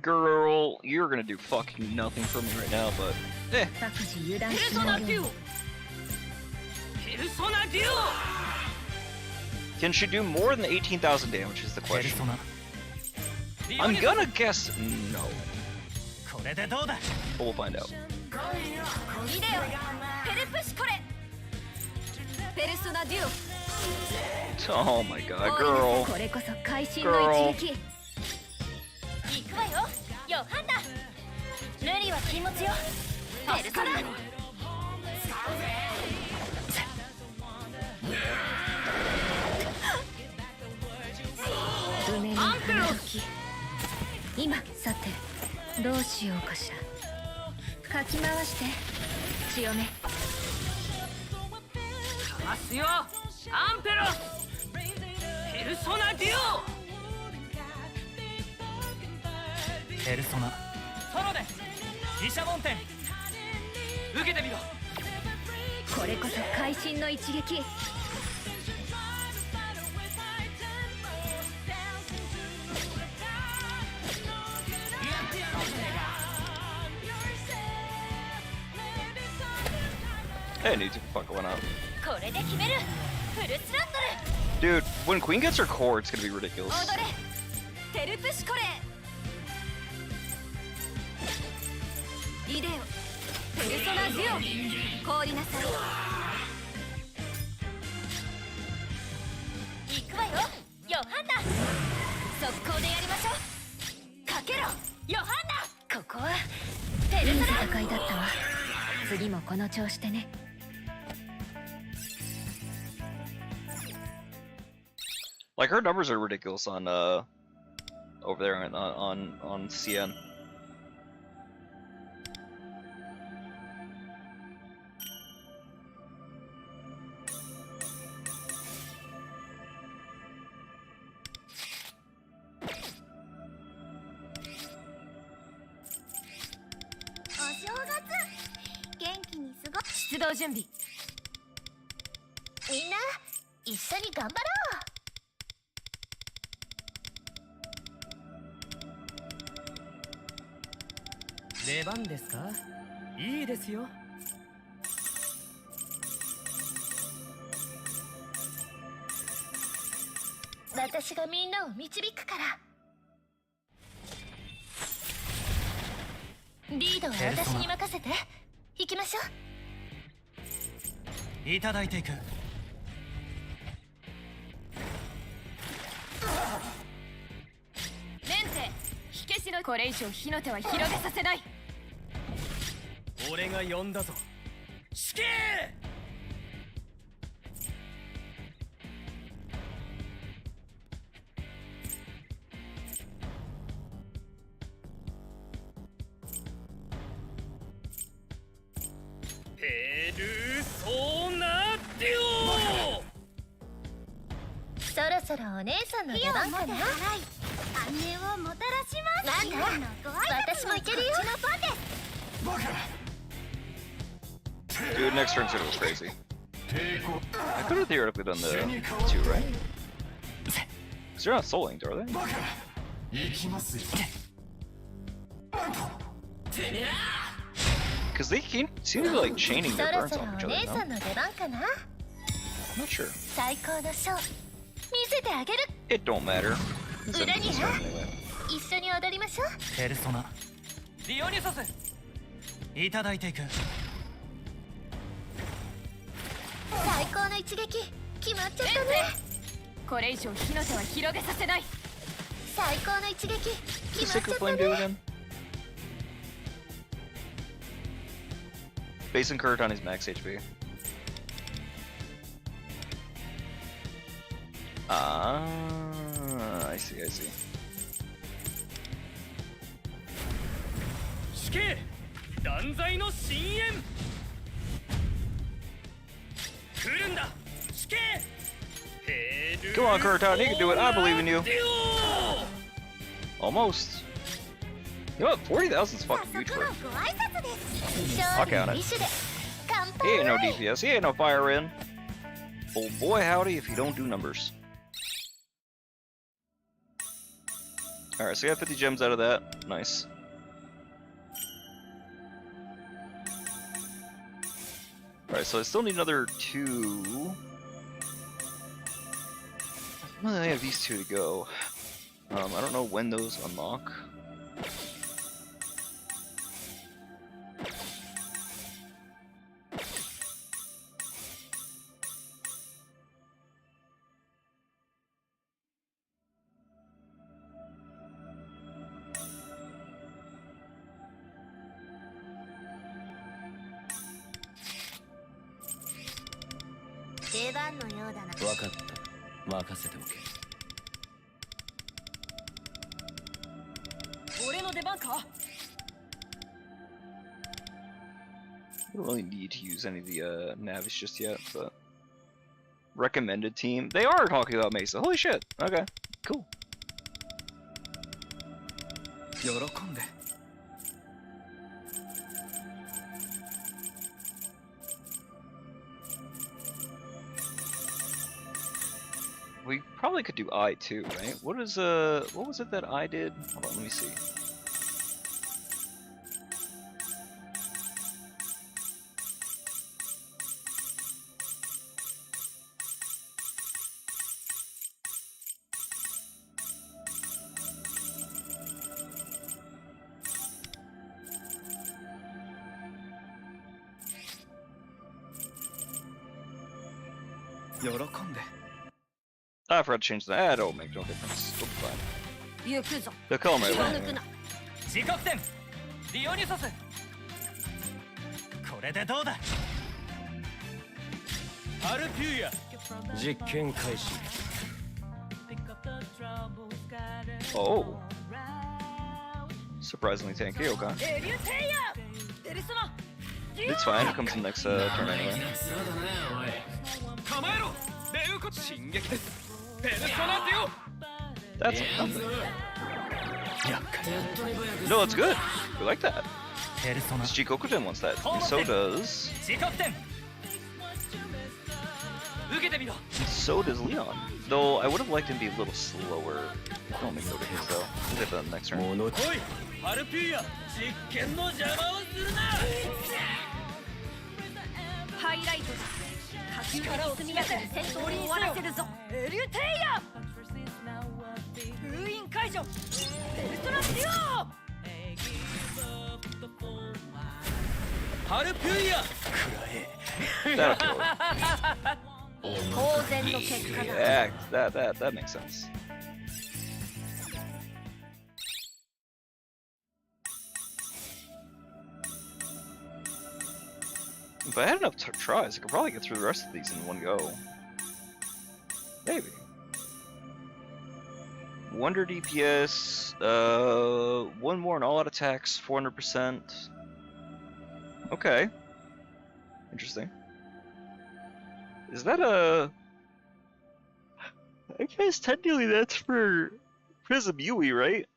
Girl, you're gonna do fucking nothing for me right now, but eh. ペルソナデュオペルソナデュオ Can she do more than 18,000 damage is the question. I'm gonna guess no. これでどうだ But we'll find out. イデオペルプシコレペルソナデュオ Oh my god, girl. これこそ会心の一撃行くわよヨハンナルリは禁物よペルソナアンペロス今さてどうしようかしらかき回して強めかますよアンペロスペルソナデュオペルソナソロで毘沙門天受けてみろこれこそ会心の一撃 Hey, need to fuck one out. これで決めるフルスロット Dude, when Queen gets her core, it's gonna be ル ridiculous. 踊れテルプシコレイデオペルソナデュオ凍りなさい行くわよヨハンナ速攻でやりましょうかけろヨハンナここはペルソナいい戦いだったわ次もこの調子でね Like her numbers are ridiculous on over there on CN. Oh, 出動準備みんな一緒に頑張ろう 出番ですかいいですよ私がみんなを導くからリードは私に任せて行きましょういただいていくレンテ火消しのこれ以上火の手は広げさせない俺が呼んだぞ死刑ペルソナデュオそろそろお姉さんの出番かな安寧をもたらしますなんだ私もいけるよ Dude, next turn's gonna go crazy. I could have theoretically done the 2, right? Because they're not soul linked, are they? Because they seem to be like chaining そ their ろ burns そろ off お each 姉 other, さん no? の出番かな I'm not sure. 最高のショー見せてあげる It don't matter. It's 裏 in に this な one anyway. 一緒に踊りましょうペルソナディオニュソスいただいていく最高の一撃決まっちゃったねこれ以上火の手は広げさせない最高の一撃 You 決まっ sick ちゃ of った playing Duo ね again? Base and Kurt on his max HP. Ah, I see, I see. 死刑断罪の深淵来るんだ死刑 Come on, Kurtan, you can do it. I believe in you. Almost. You know what? 40,000 is fucking huge for him. ご挨拶です Fuck out 勝 it. 利の意志で乾 He 杯 ain't no DPS. He ain't no fire in. Oh boy, howdy if you don't do numbers. Alright, so we got 50 gems out of that. Nice. Alright, so I still need another 2. I only have these 2 to go. I don't know when those unlock. Devan のようだな分かった任せておけ俺の出番か I don't really need to use any of the Navis just yet, but recommended team. They are talking about Mesa. Holy shit. Okay, cool. 喜んで We probably could do I too, right? What was it that I did? Hold on, let me see. I forgot to change that. That'll make no difference. It'll be fine. 行くぞ They'll kill him right 気を away. 抜くな 時刻点ディオニュソスこれでどうだハルピューヤ実験開始 Oh. Surprisingly tanky, okay. エリュテイヤペルソナ It's fine, it comes in next turn anyway. 構えろレウコ進撃ですペルソナデュオ That's nothing. No, it's good. We like that. ペルソナ This Kotone wants that. And so does. 時刻点受けてみろ And so does Leon. Though I would have liked him to be a little slower. I don't make no difference though. We'll get that next turn. おいハルピューヤ実験の邪魔をするなハイライトだ力を速やかに戦闘を終わらせるぞエリュテイヤ封印解除ペルソナデュオハルピューヤ That'll kill it. 当然の結果だ Yeah, that makes sense. If I had enough tries, I could probably get through the rest of these in one go. Maybe. Wonder DPS, one more in all-out attacks, 400%. Okay. Interesting. Is that a... I guess technically that's for Prism Yui, right?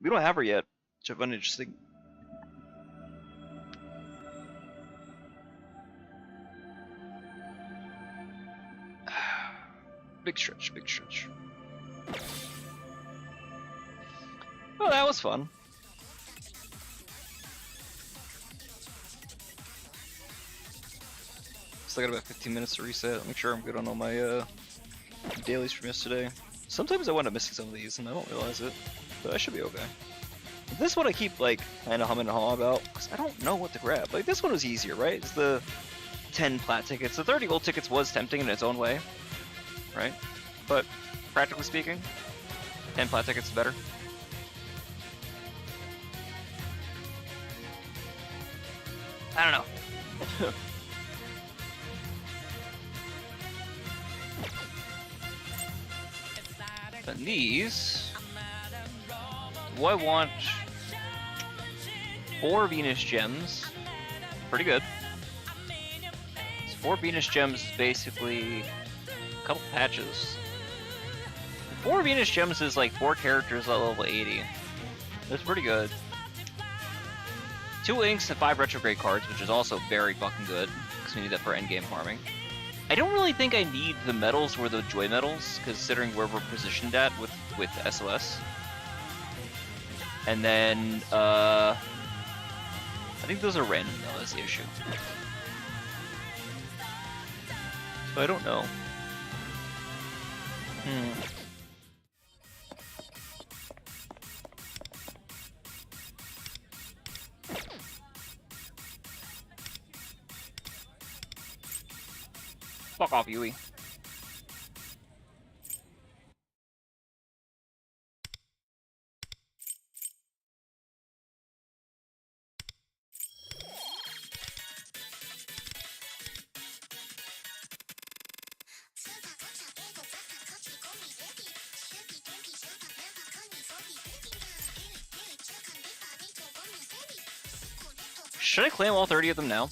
We don't have her yet, which I find interesting. Big stretch, big stretch. Well, that was fun. Still got about 15 minutes to reset. Make sure I'm good on all my dailies from yesterday. Sometimes I wind up missing some of these and I don't realize it, but I should be okay. This one I keep like kind of humming and hawing about because I don't know what to grab. Like this one was easier, right? It's the 10 plat tickets. The 30 gold tickets was tempting in its own way, right? But practically speaking, 10 plat tickets is better. I don't know. And these, do I want 4 Venus gems? Pretty good. So 4 Venus gems is basically a couple patches. 4 Venus gems is like 4 characters at level 80. That's pretty good. 2 inks and 5 retrograde cards, which is also very fucking good, because we need that for endgame farming. I don't really think I need the medals or the joy medals, considering where we're positioned at with SOS. And then, I think those are random though, that's the issue. So I don't know. Fuck off, Yui. Should I claim all 30 of them now?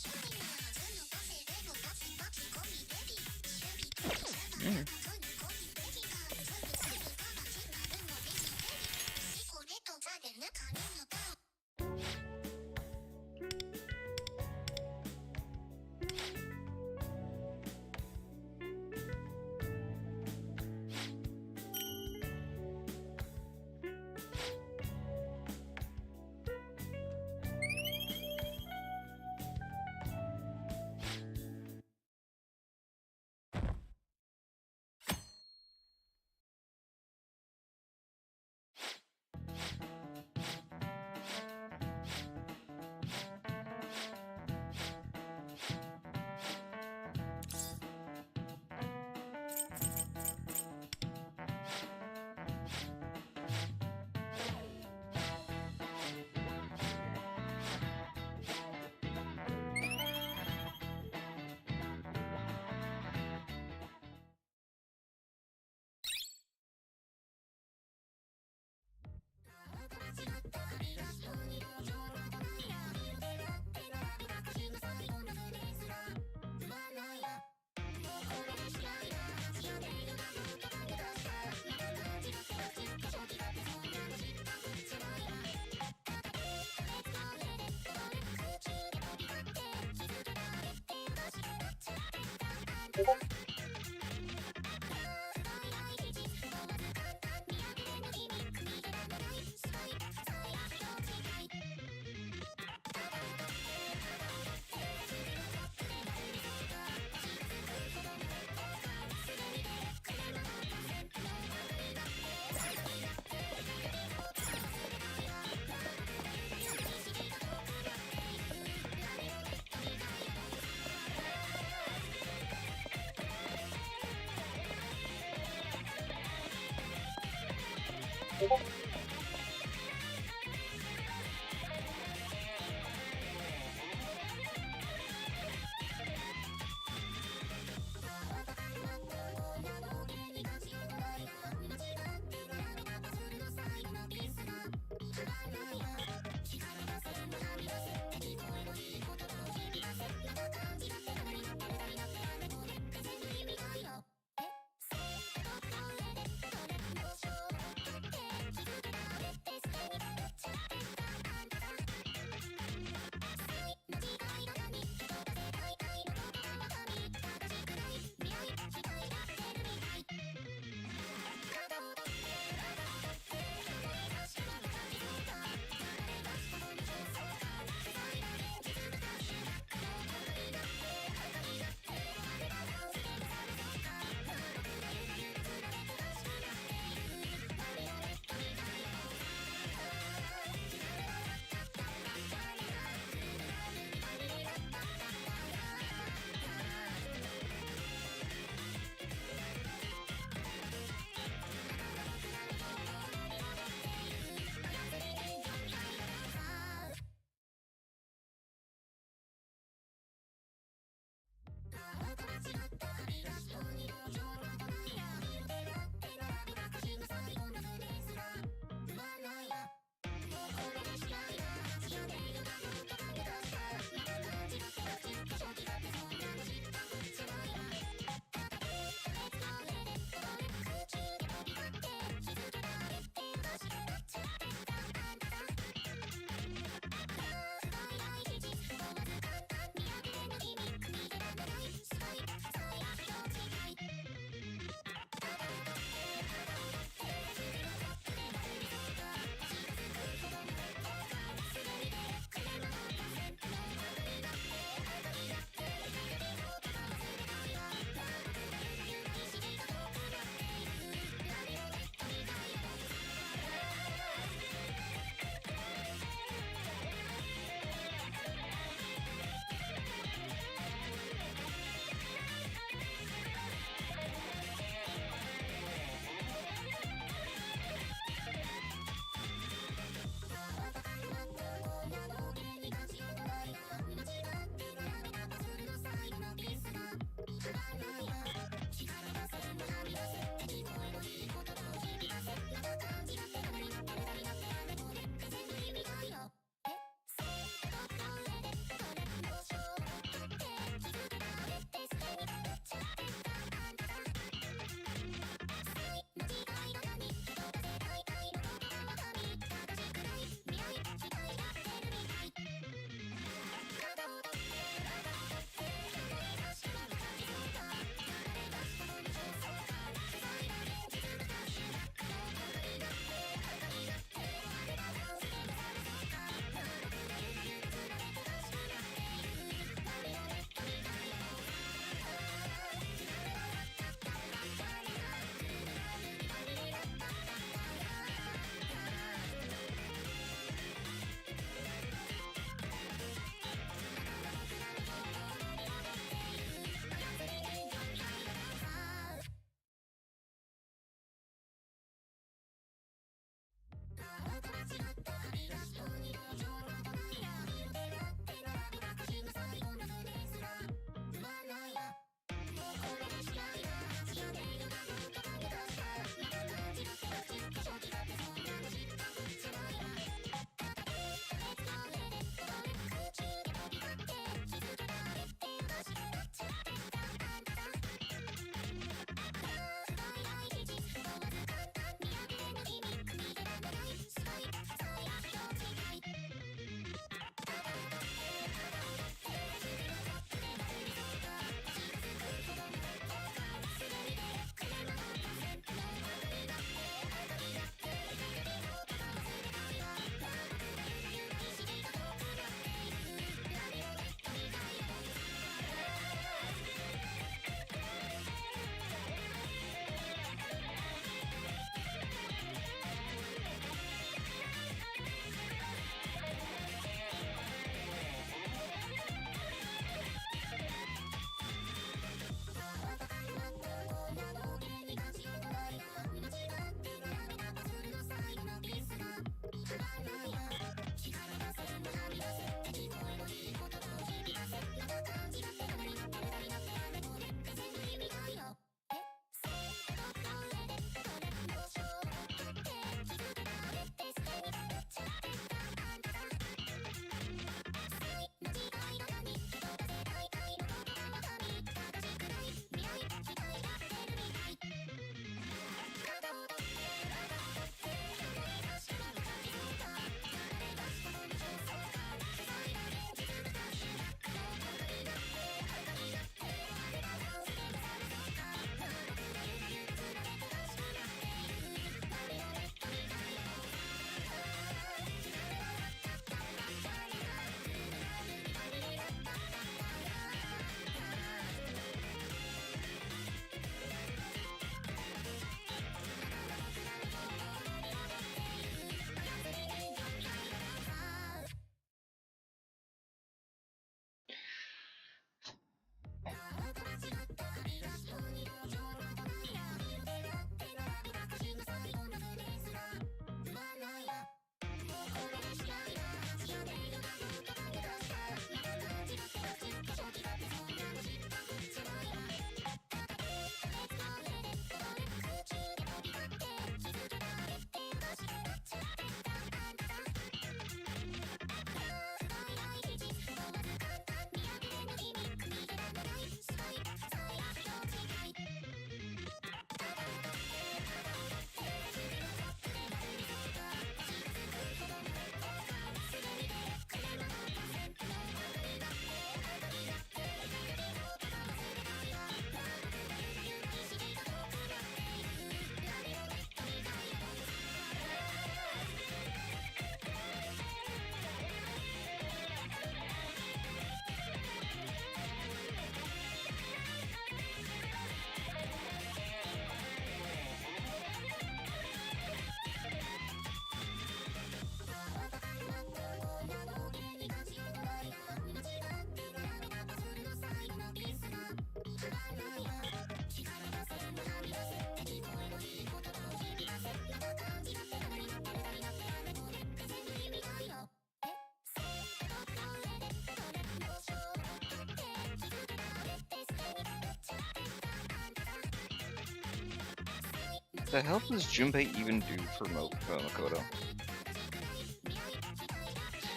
The hell does Junpei even do for Makoto?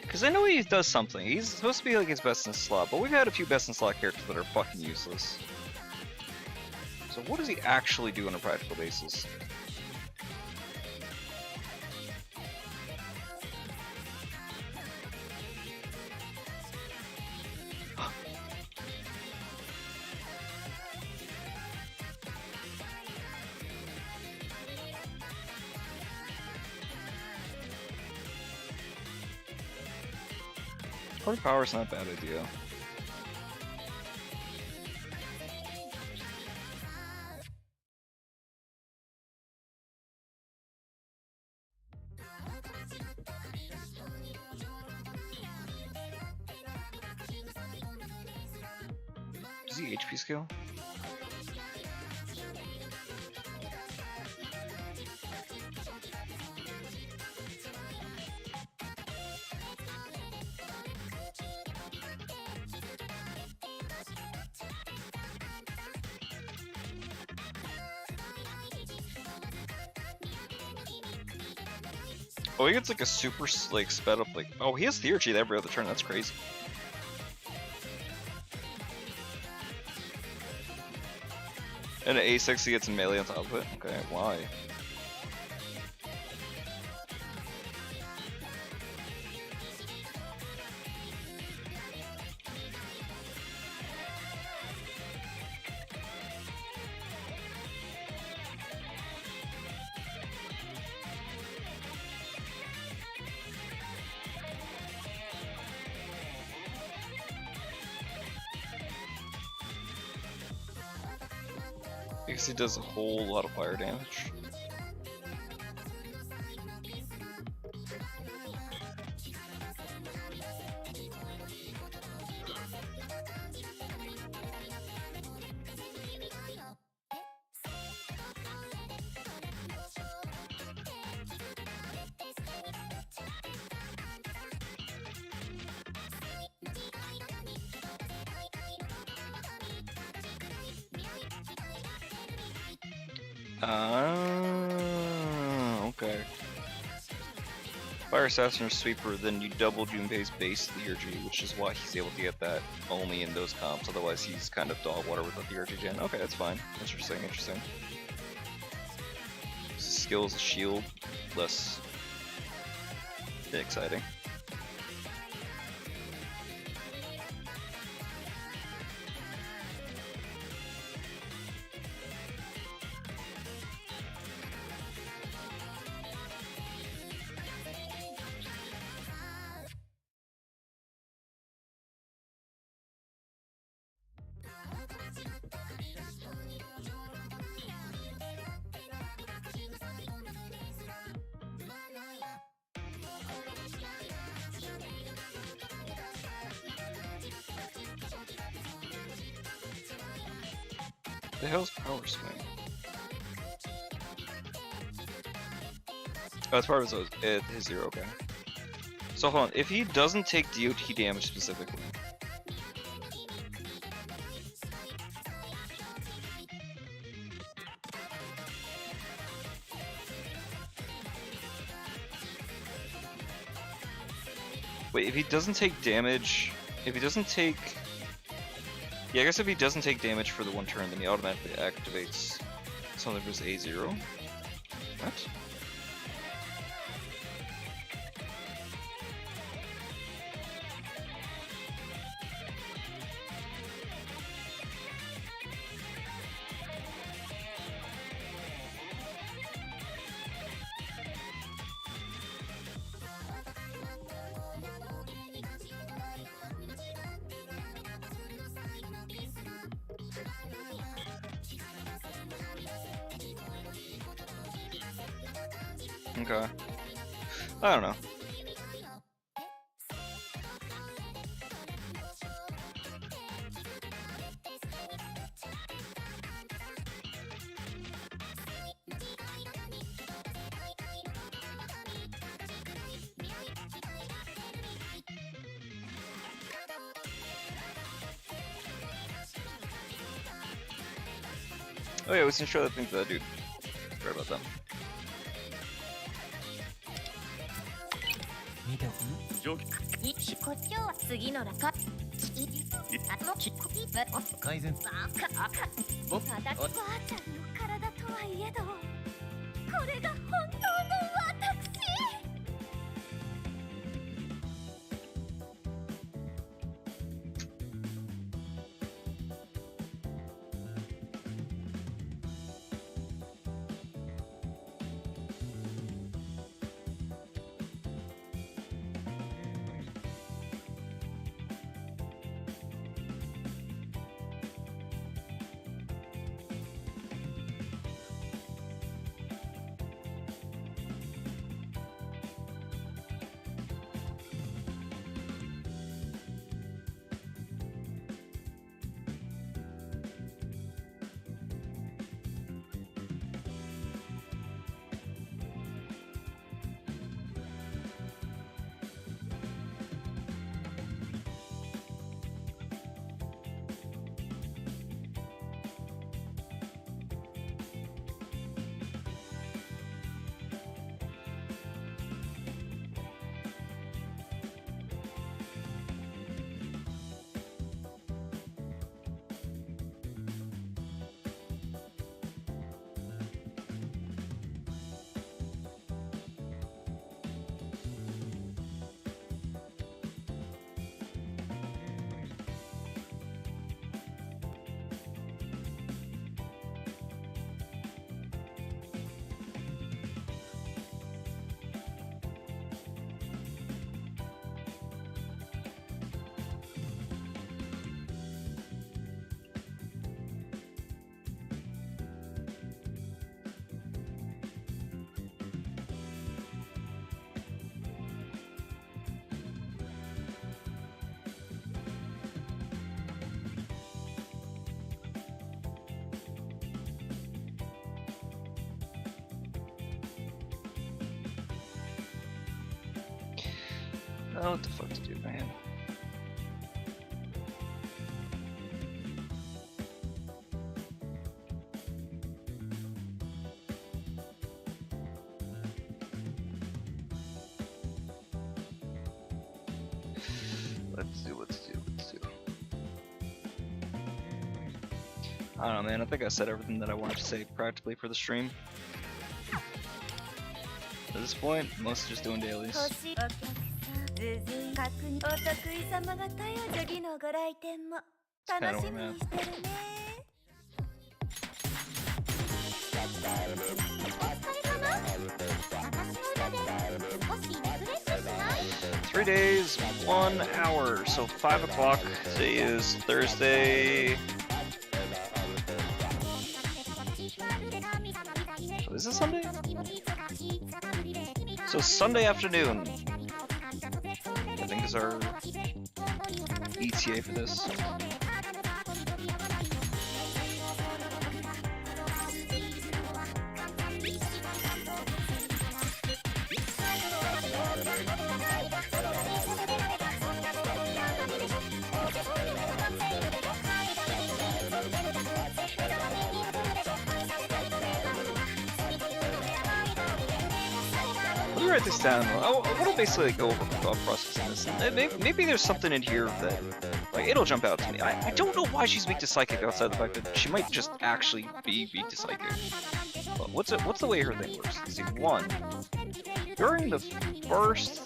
Because I know he does something. He's supposed to be like his best in slot, but we've had a few best in slot characters that are fucking useless. So what does he actually do on a practical basis? Party power's not a bad idea. Does he HP scale? Oh, he gets like a super like sped up like. Oh, he has theurgy every other turn. That's crazy. And an A6 he gets a melee on top of it. Okay, why? Because he does a whole lot of fire damage. Okay. Fire Assassin or Sweeper, then you double Junpei's base theurgy, which is why he's able to get that only in those comps. Otherwise, he's kind of dog water with the theurgy gen. Okay, that's fine. Interesting, interesting. Skill is a shield, less exciting. The hell's power swing? Oh, that's part of his zero, okay. So hold on, if he doesn't take DOT damage specifically. Wait, if he doesn't take damage, if he doesn't take... Yeah, I guess if he doesn't take damage for the one turn, then he automatically activates something for his A0. What? Okay. I don't know. Oh yeah, we can show that thing to that dude. Sorry about that. 見て上記こっちは次のラカ改善私ばあちゃんの体とはいえどこれが本当の私。Oh, what the fuck to do, man? Let's do. I don't know, man. I think I said everything that I wanted to say practically for the stream. At this point, mostly just doing dailies. お得意様方よ、次のご来店も楽しみにしてるね。お疲れ様。私の裏で少しリフレッシュしない？ 3 days, 1 hour, so 5 o'clock. Today is Thursday. Oh, is it Sunday? So Sunday afternoon, I think is our ETA for this. Let me write this down. I want to basically go over the thought process in this. And maybe there's something in here that, like, it'll jump out to me. I don't know why she's weak to psychic outside the fact that she might just actually be weak to psychic. But what's the way her thing works? Let's see, 1. During the first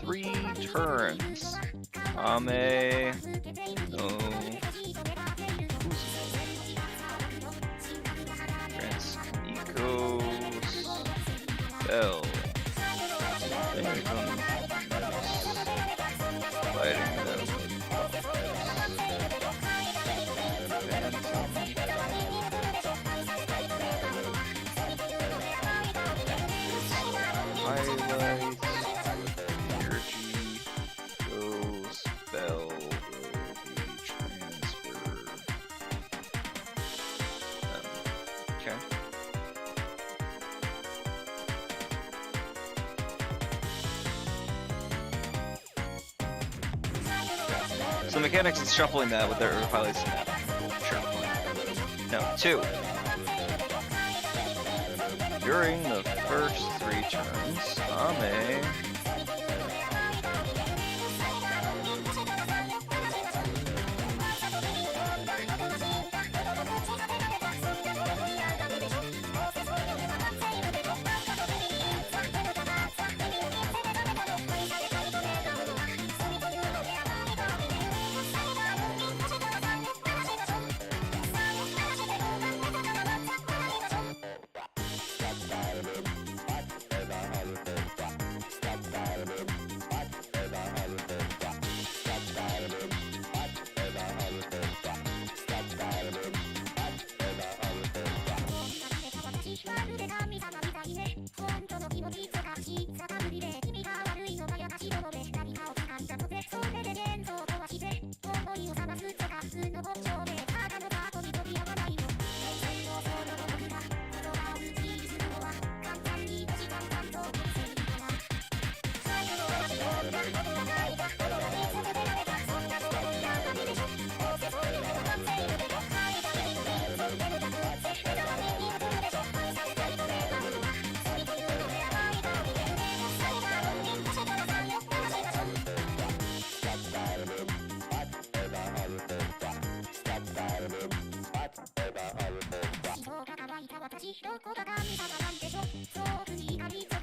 3 turns, Ame, no, grants Miko's spell. Fighting them highlight energy goes spell will be transferred. Okay. So the mechanics is shuffling that with their highlights in that. Sure. No, 2. During the first 3 turns, Ame.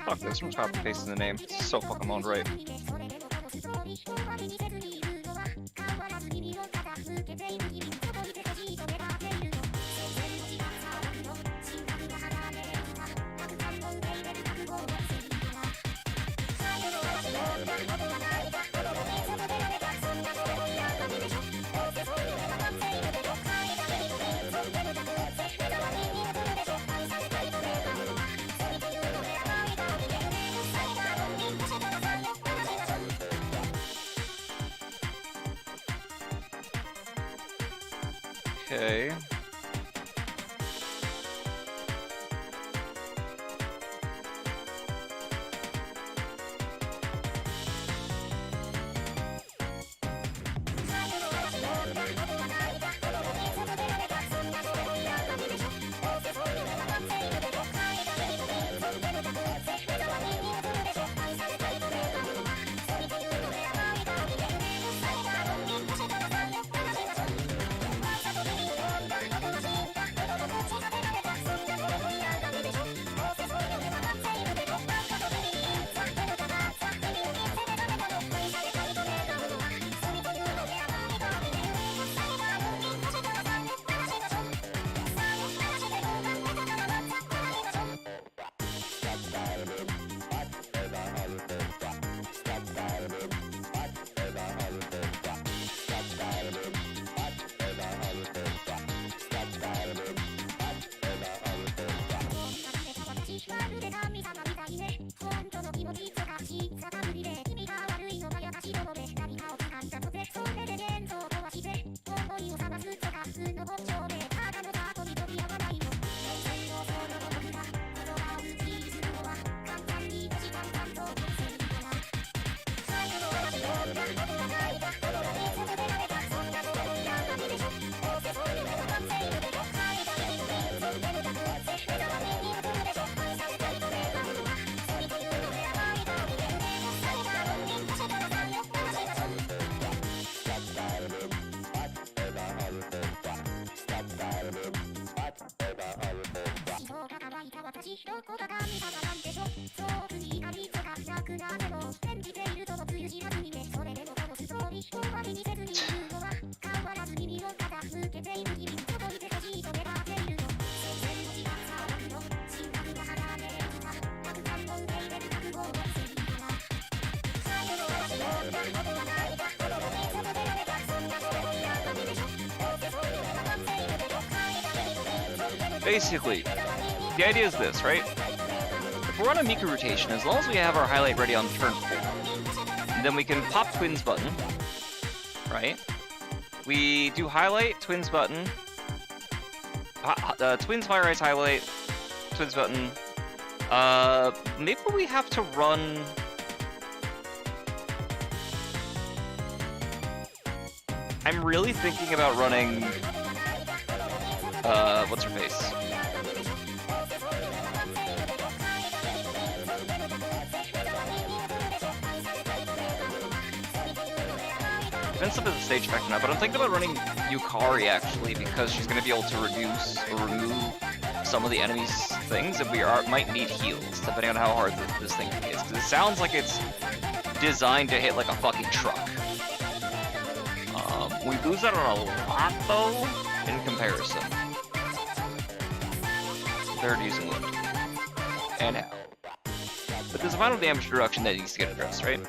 Fuck this, from top to paste in the name. It's so fucking on right. Okay. Basically, the idea is this, right? If we're on a Miku rotation, as long as we have our highlight ready on turn 4, then we can pop Twins button, right? We do highlight, Twins button, Twins Fire Ice highlight, Twins button. Maybe we have to run... I'm really thinking about running... what's her face? Depends if it's a stage effect or not, but I'm thinking about running Yukari actually because she's going to be able to reduce or remove some of the enemy's things, and might need heals depending on how hard this thing is. Because it sounds like it's designed to hit like a fucking truck. We lose out on a lot though in comparison. They're using wound and how. But there's a final damage reduction that needs to get addressed, right?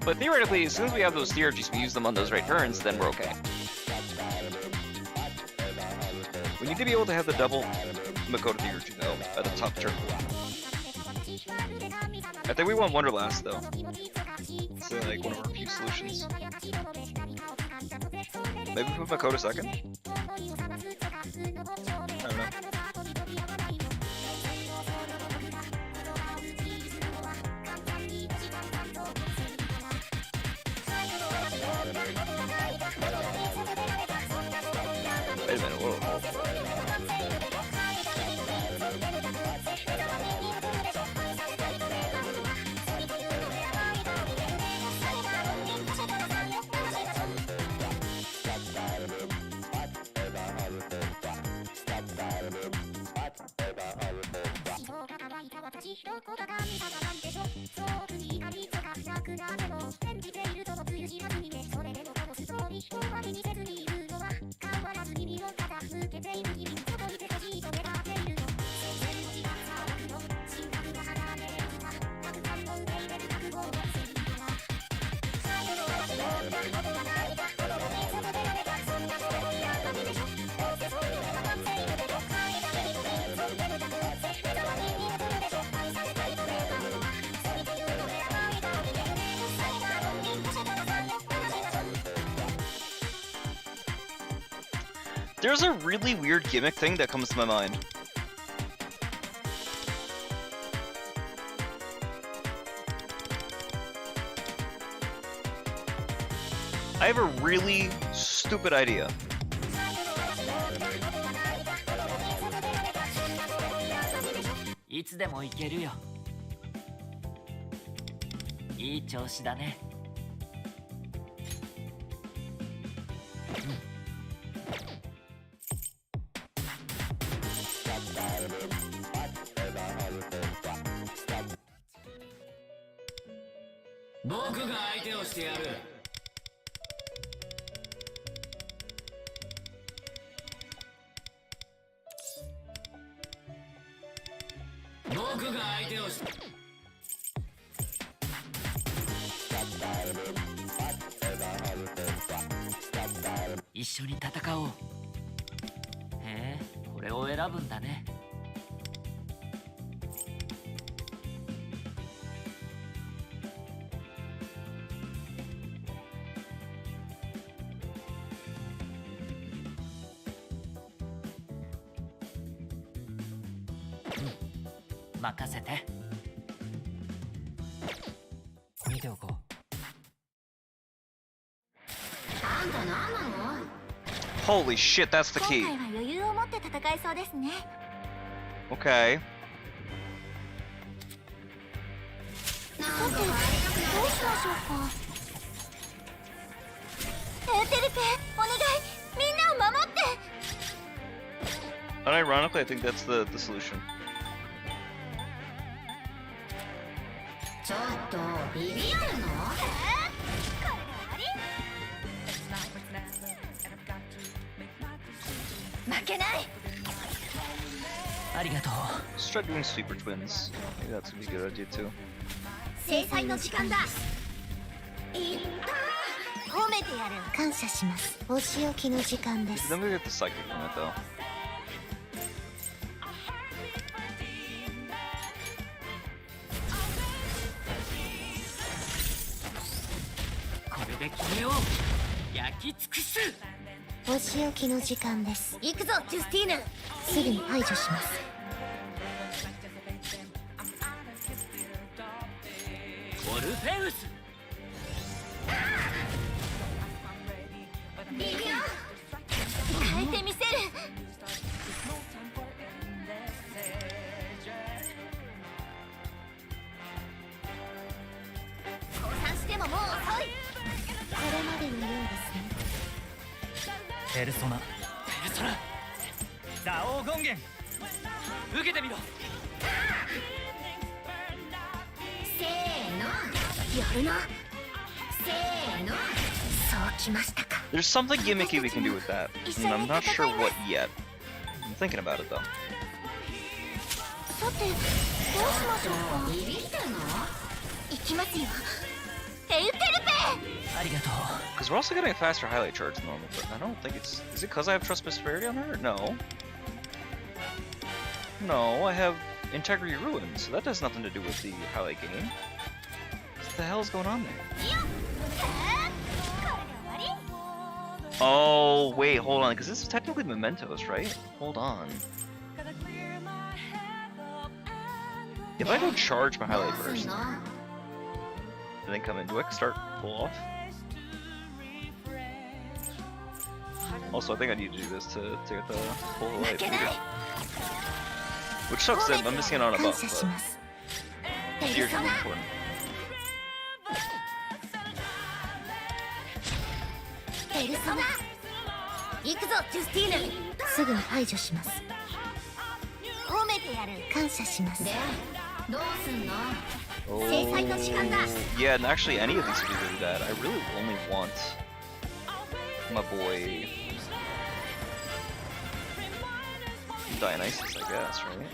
But theoretically, as soon as we have those theurgies, we use them on those right turns, then we're okay. We need to be able to have the double Makoto theurgy though, at the top turn. I think we want Wonderlast though. So like one of our few solutions. Maybe put Makoto second? I don't know. Wait a minute, whoa. There's a really weird gimmick thing that comes to my mind. I have a really stupid idea. Holy shit, that's the key. Okay. Unironically, I think that's the solution. Let's try doing Sweeper Twins. Maybe that's gonna be a good idea too. Then we get the Psychic from it though. ペルソナ打王権限受けてみろ。せーのやるな。せーのそうきましたか。 There's something gimmicky we can do with that, and I'm not sure what yet. I'm thinking about it though. さてどうしましょうか。ビビったの？行きますよ。ヘウテルペ。ありがとう。 Because we're also getting a faster highlight charge than normal, but I don't think it's... Is it because I have Trust Prosperity on her? No. No, I have Integrity Ruin, so that has nothing to do with the highlight gain. What the hell is going on there? Oh, wait, hold on, because this is technically mementos, right? Hold on. If I go charge my highlight first, and then come in, do I start pull off? Also, I think I need to do this to get the full light. Which sucks that I'm missing out on a buff, but it's usually important. ペルソナ行くぞジュスティーヌ。すぐ排除します。褒めてやる。感謝します。でどうすんの。 Oh, yeah, and actually any of these would be really bad. I really only want my boy Dionysus, I guess, right?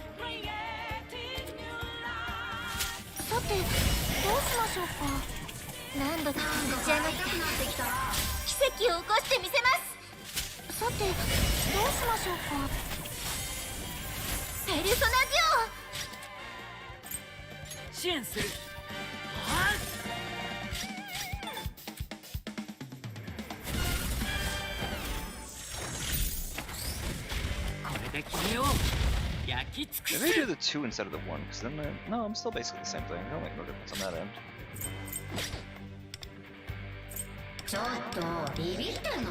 さてどうしましょうか。何度だって立ち上がって奇跡を起こしてみせます。さてどうしましょうか。ペルソナ支援する。これで決めよう。焼き尽くす。 Maybe do the 2 instead of the 1, because then no, I'm still basically the same thing. There don't make no difference on that end. ちょっとビビってんの。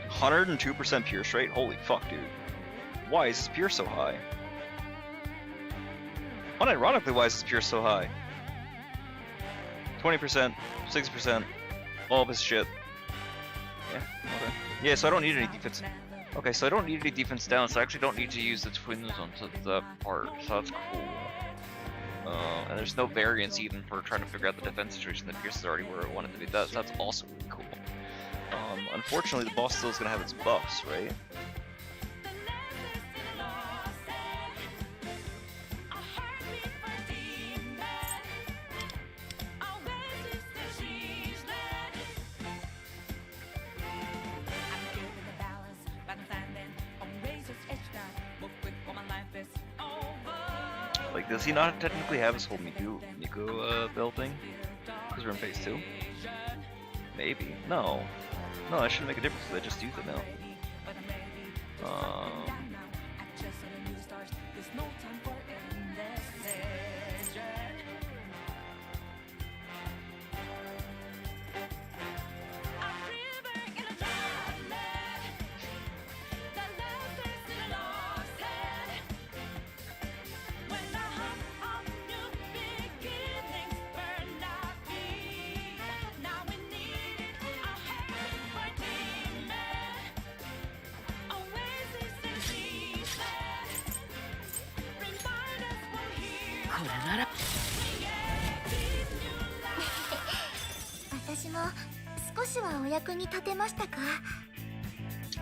102% pierce rate? Holy fuck, dude. Why is this pierce so high? Unironically, why is this pierce so high? 20%, 60%, all this shit. Yeah, okay. Yeah, so I don't need any defense. Okay, so I don't need any defense down, so I actually don't need to use the twins onto that part, so that's cool. And there's no variance even for trying to figure out the defense situation. The pierce is already where I want it to be. That's also really cool. Unfortunately, the boss still is going to have its buffs, right? Like, does he not technically have his whole Miku build thing? Because we're in phase 2? Maybe. No. No, that shouldn't make a difference because I just use it now.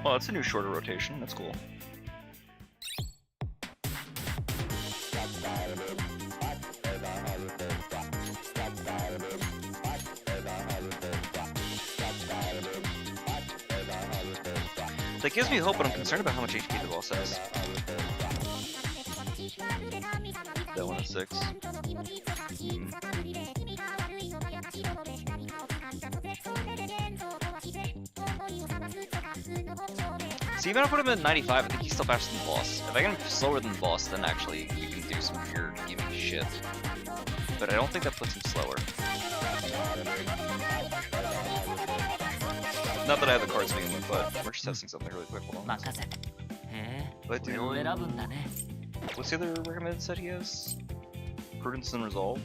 Oh, that's a new shorter rotation. That's cool. That gives me hope, but I'm concerned about how much HP the boss has. That one is 6. So even if I put him at 95, I think he's still faster than the boss. If I get him slower than the boss, then actually we can do some weird gimmick shit. But I don't think that puts him slower. Not that I have the cards being with, but we're just testing something really quick. Hold on. What's the other recommended set he has? Prudence and Resolve.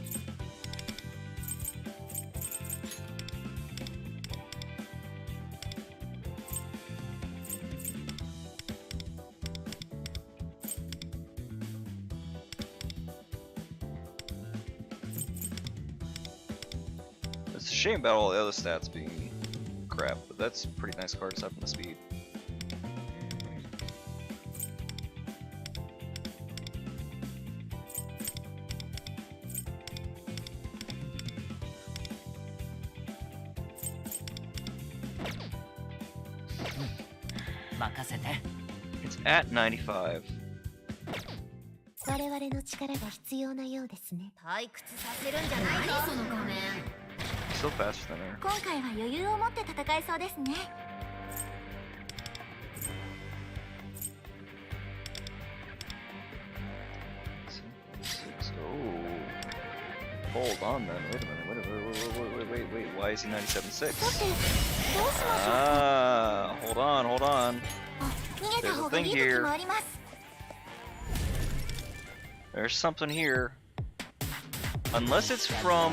It's a shame about all the other stats being crap, but that's a pretty nice card aside from the speed. It's at 95. 我々の力が必要なようですね。退屈させるんじゃないぞ。その仮面。 Still faster than her. 今回は余裕を持って戦えそうですね。 Oh. Hold on then. Wait a minute. Wait. Why is he 97.6? さて、どうしましょうか。 Ah, hold on. あ、逃げた方がいい時もあります。 There's something here. Unless it's from...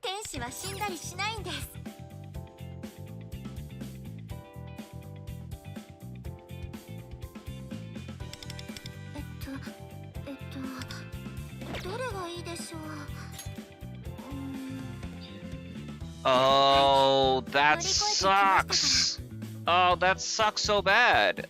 天使は死んだりしないんです。どれがいいでしょう。Oh, that sucks. Oh, that sucks so bad.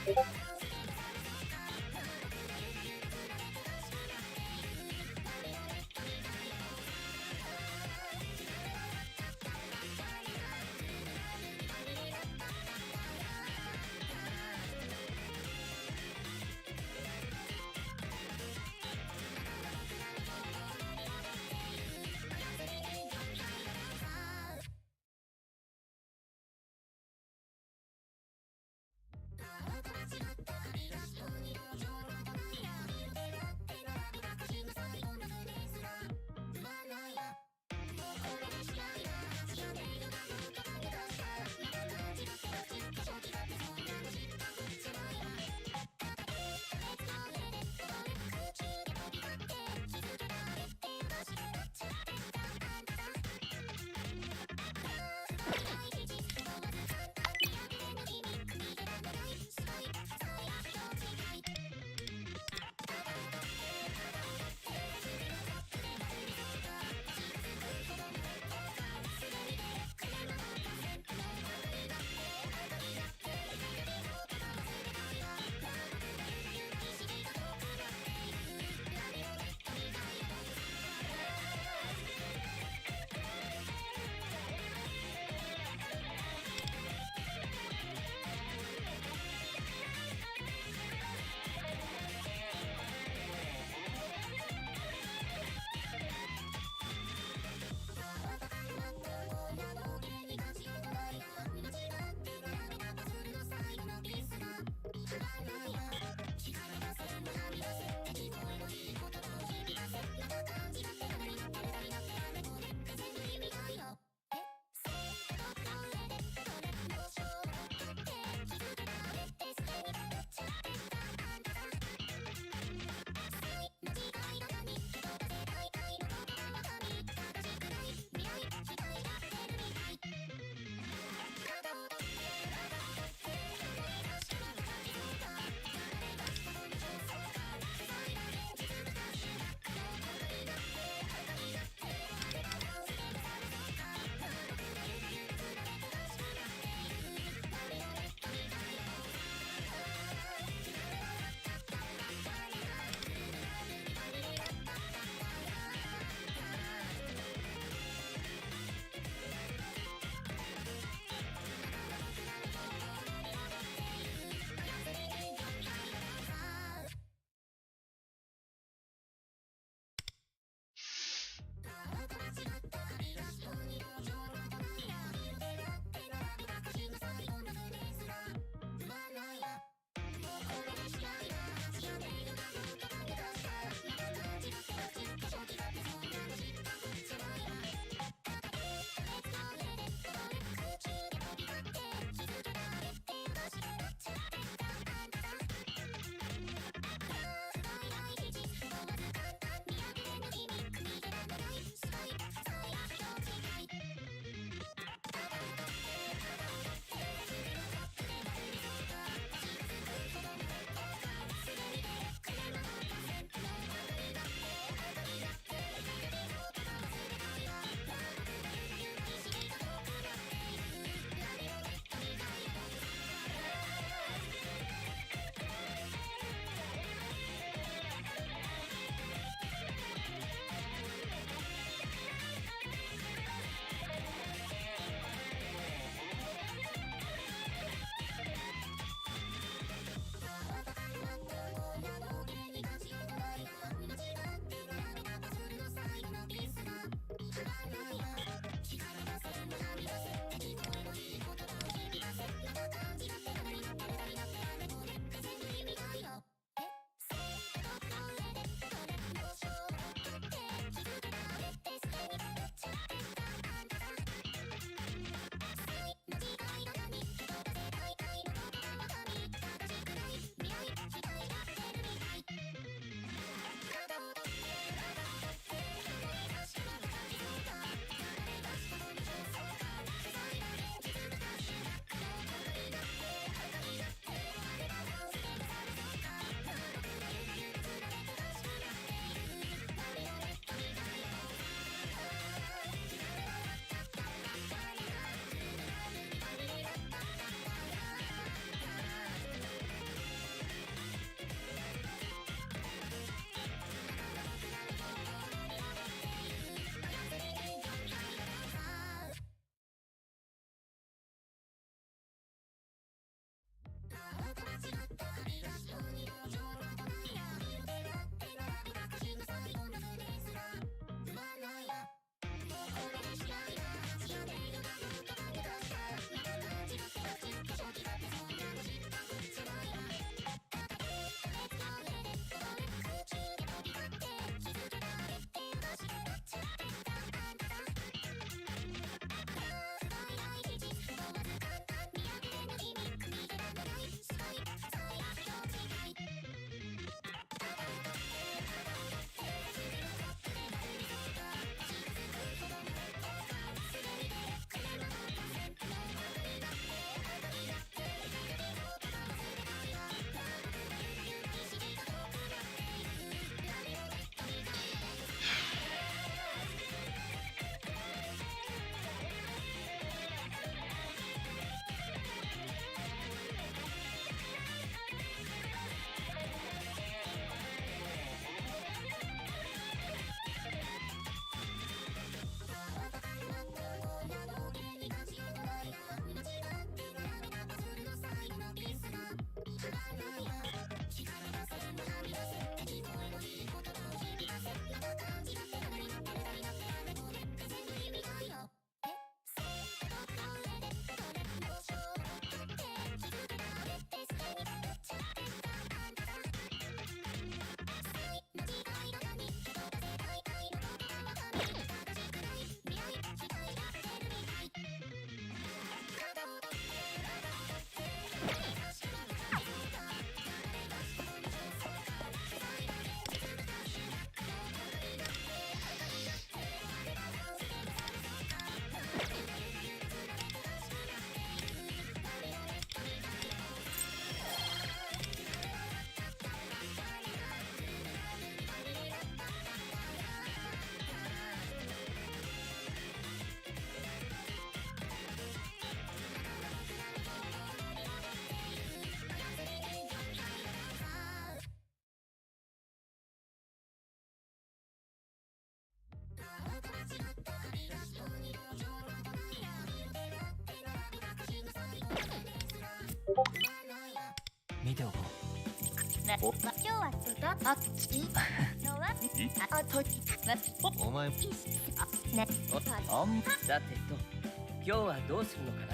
「見ておこ今日は歌あいいのはあとう。お前ねさてと今日はどうするのかな。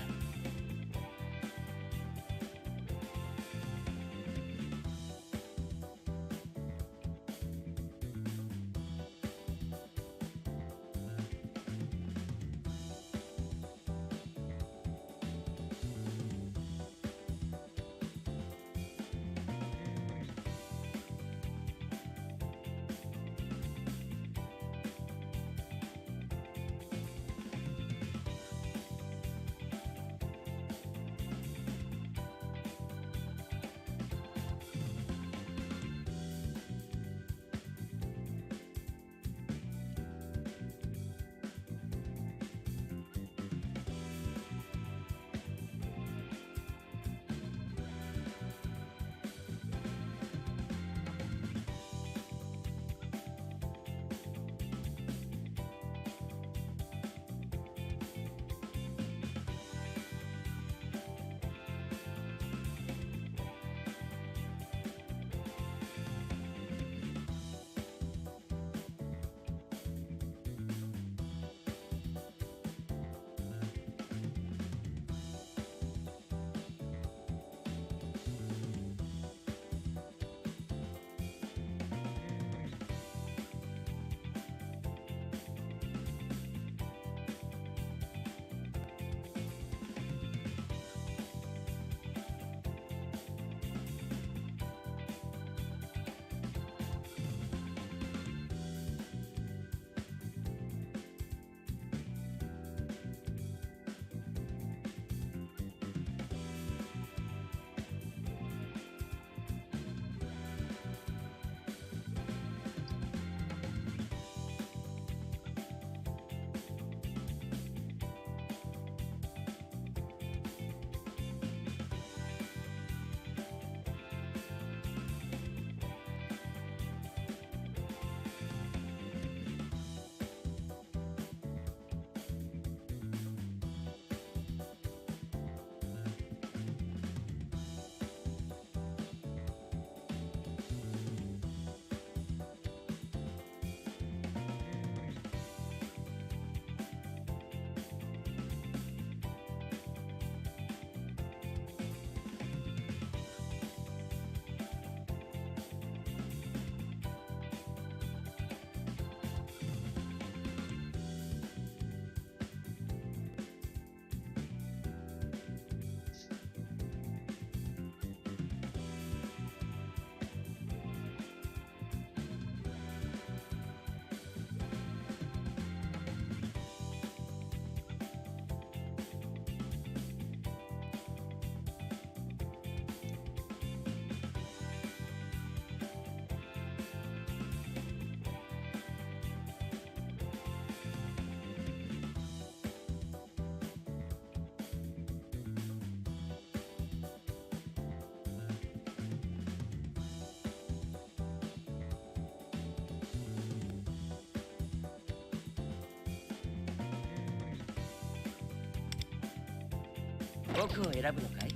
僕を選ぶのかい。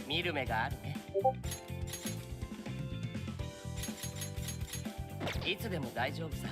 見る目があるね。いつでも大丈夫さ。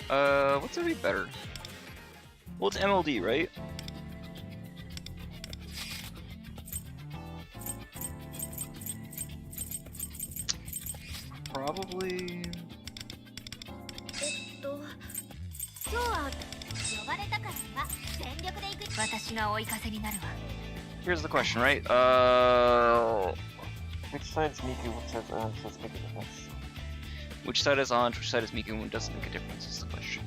What's gonna be better? Well, it's MLD, right? Probably. 今日は呼ばれたからには全力で行く。私が追い風になるわ。 Here's the question, right? Which side's Miku? Which side's does make a difference? Which side is on? Which side is Miku? And doesn't make a difference is the question.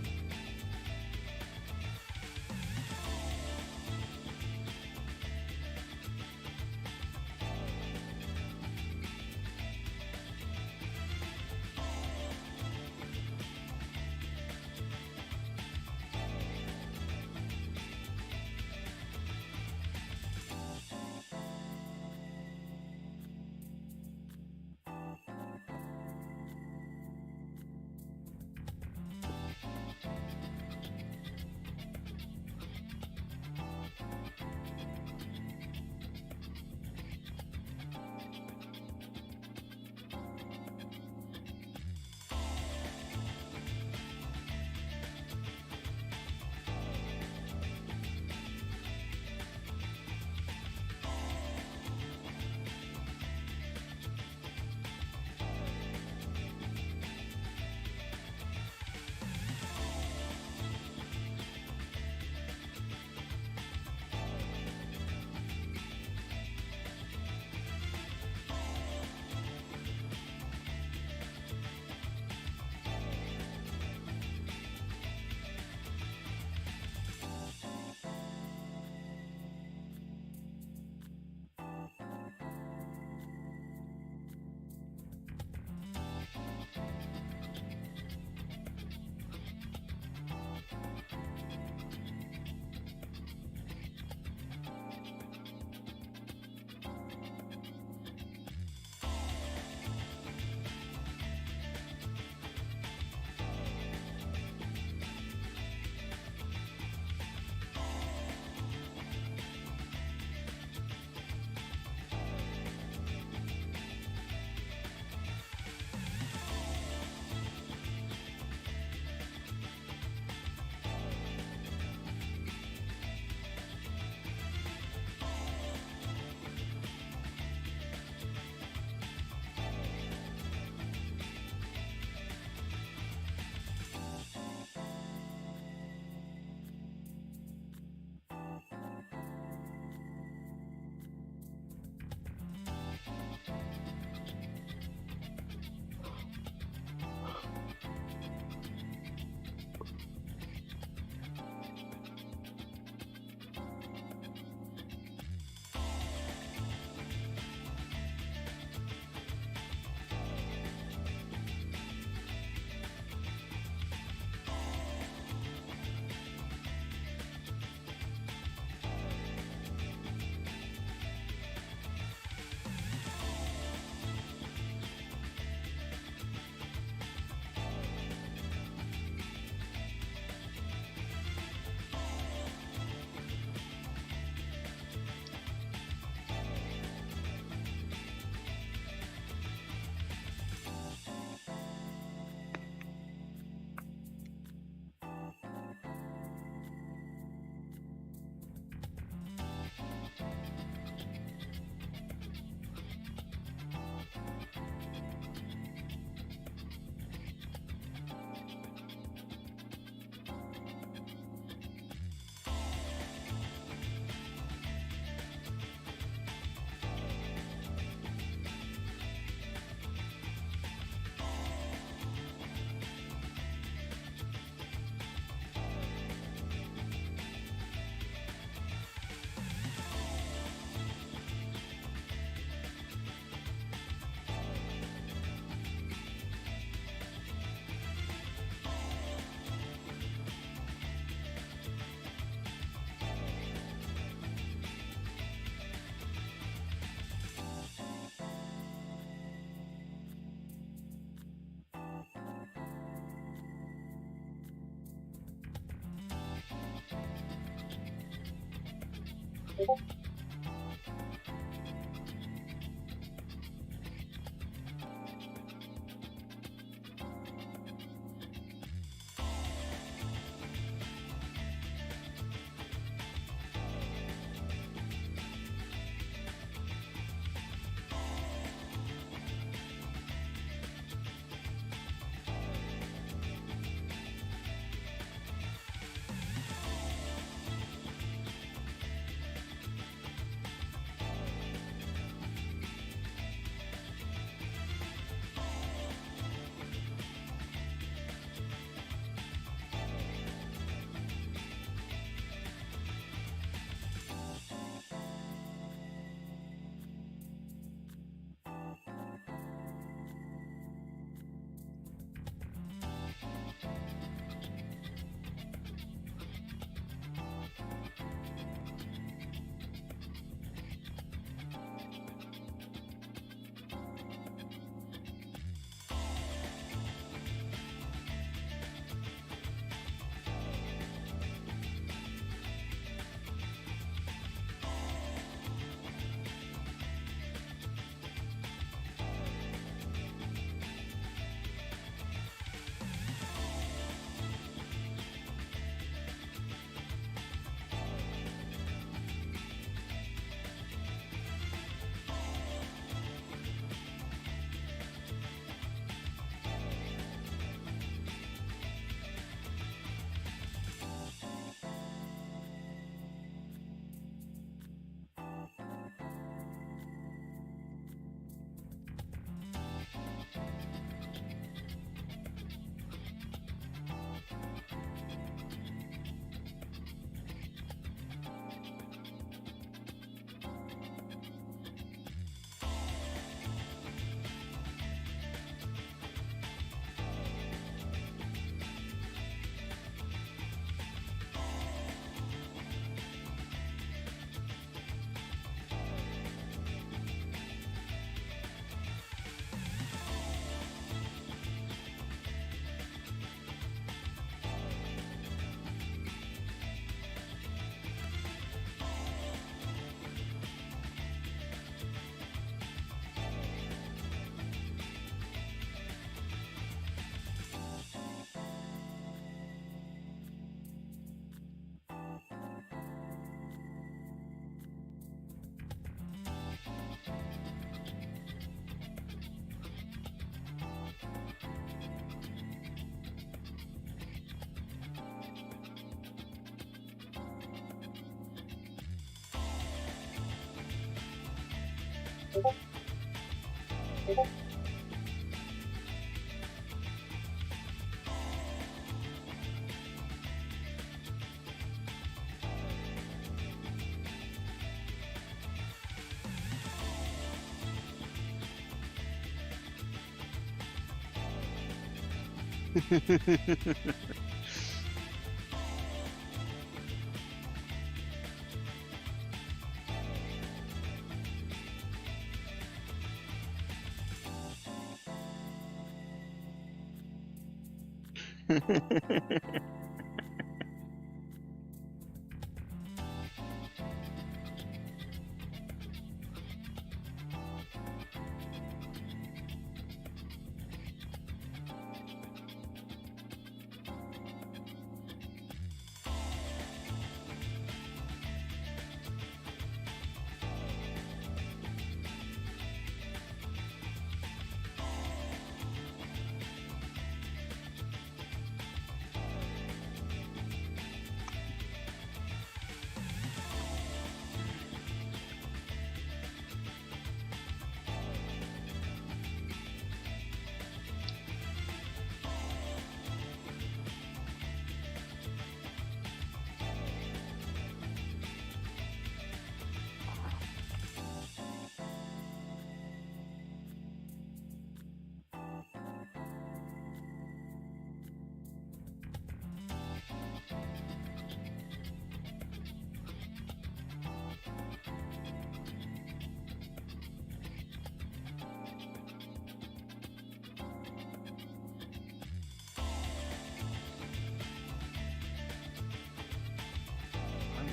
I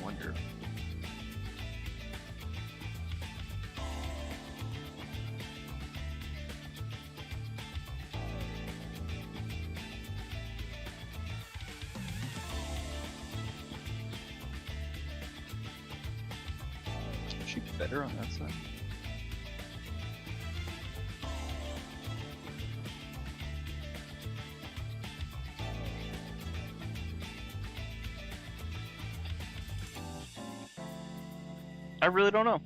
wonder. Is she better on that side? I really don't know.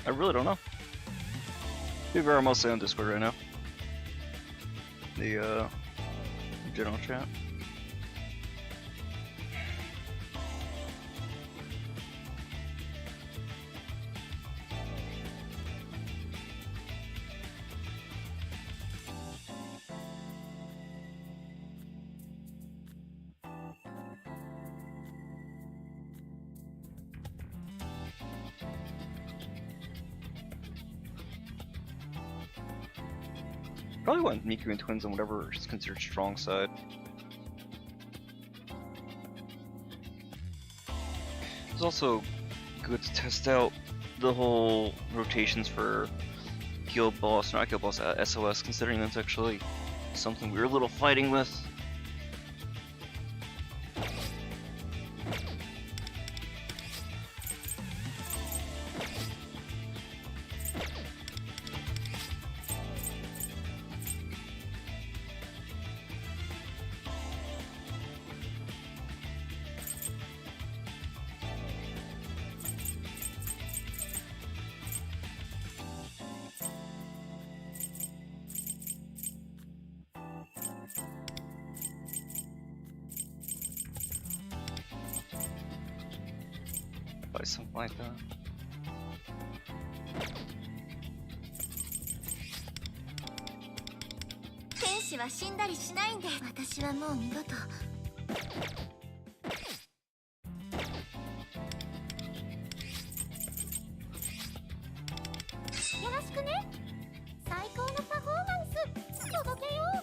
I really don't know. People are mostly on Discord right now. The general chat. Probably want Miku and Twins on whatever is considered strong side. It's also good to test out the whole rotations for Guild Boss, not Guild Boss, SOS, considering that's actually something we were a little fighting with. Probably something like that. 天使は死んだりしないんで、私はもう二度と。よろしくね。最高のパフォーマンス届けよう。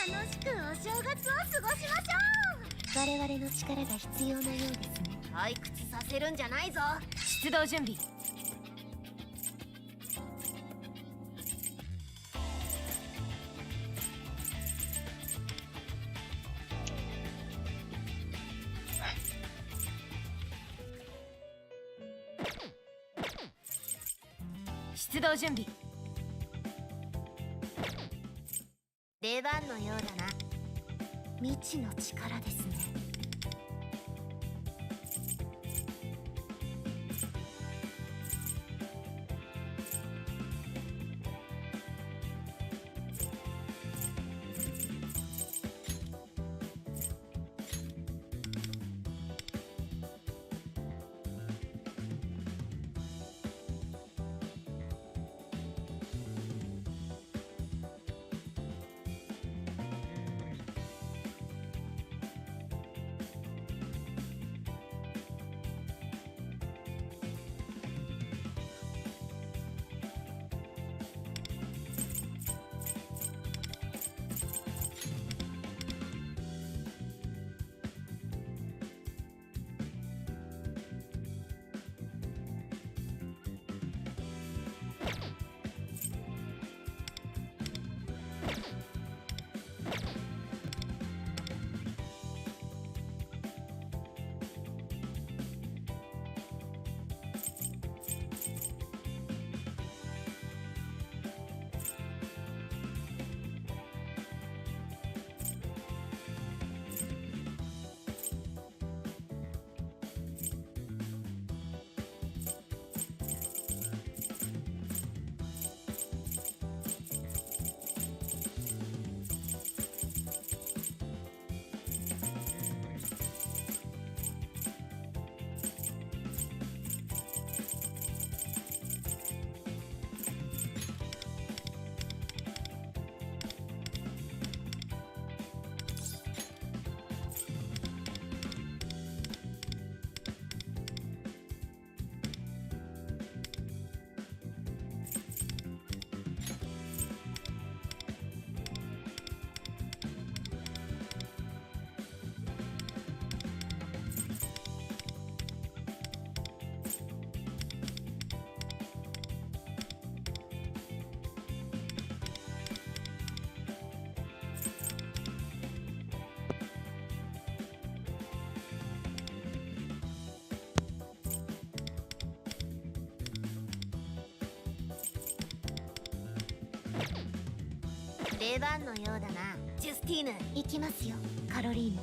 楽しくお正月を過ごしましょう。我々の力が必要なようですね。退屈させるんじゃないぞ。出動準備。出動準備。出番のようだな。未知の力ですね。出番のようだな。ジュスティーヌ、行きますよ。カロリーヌ。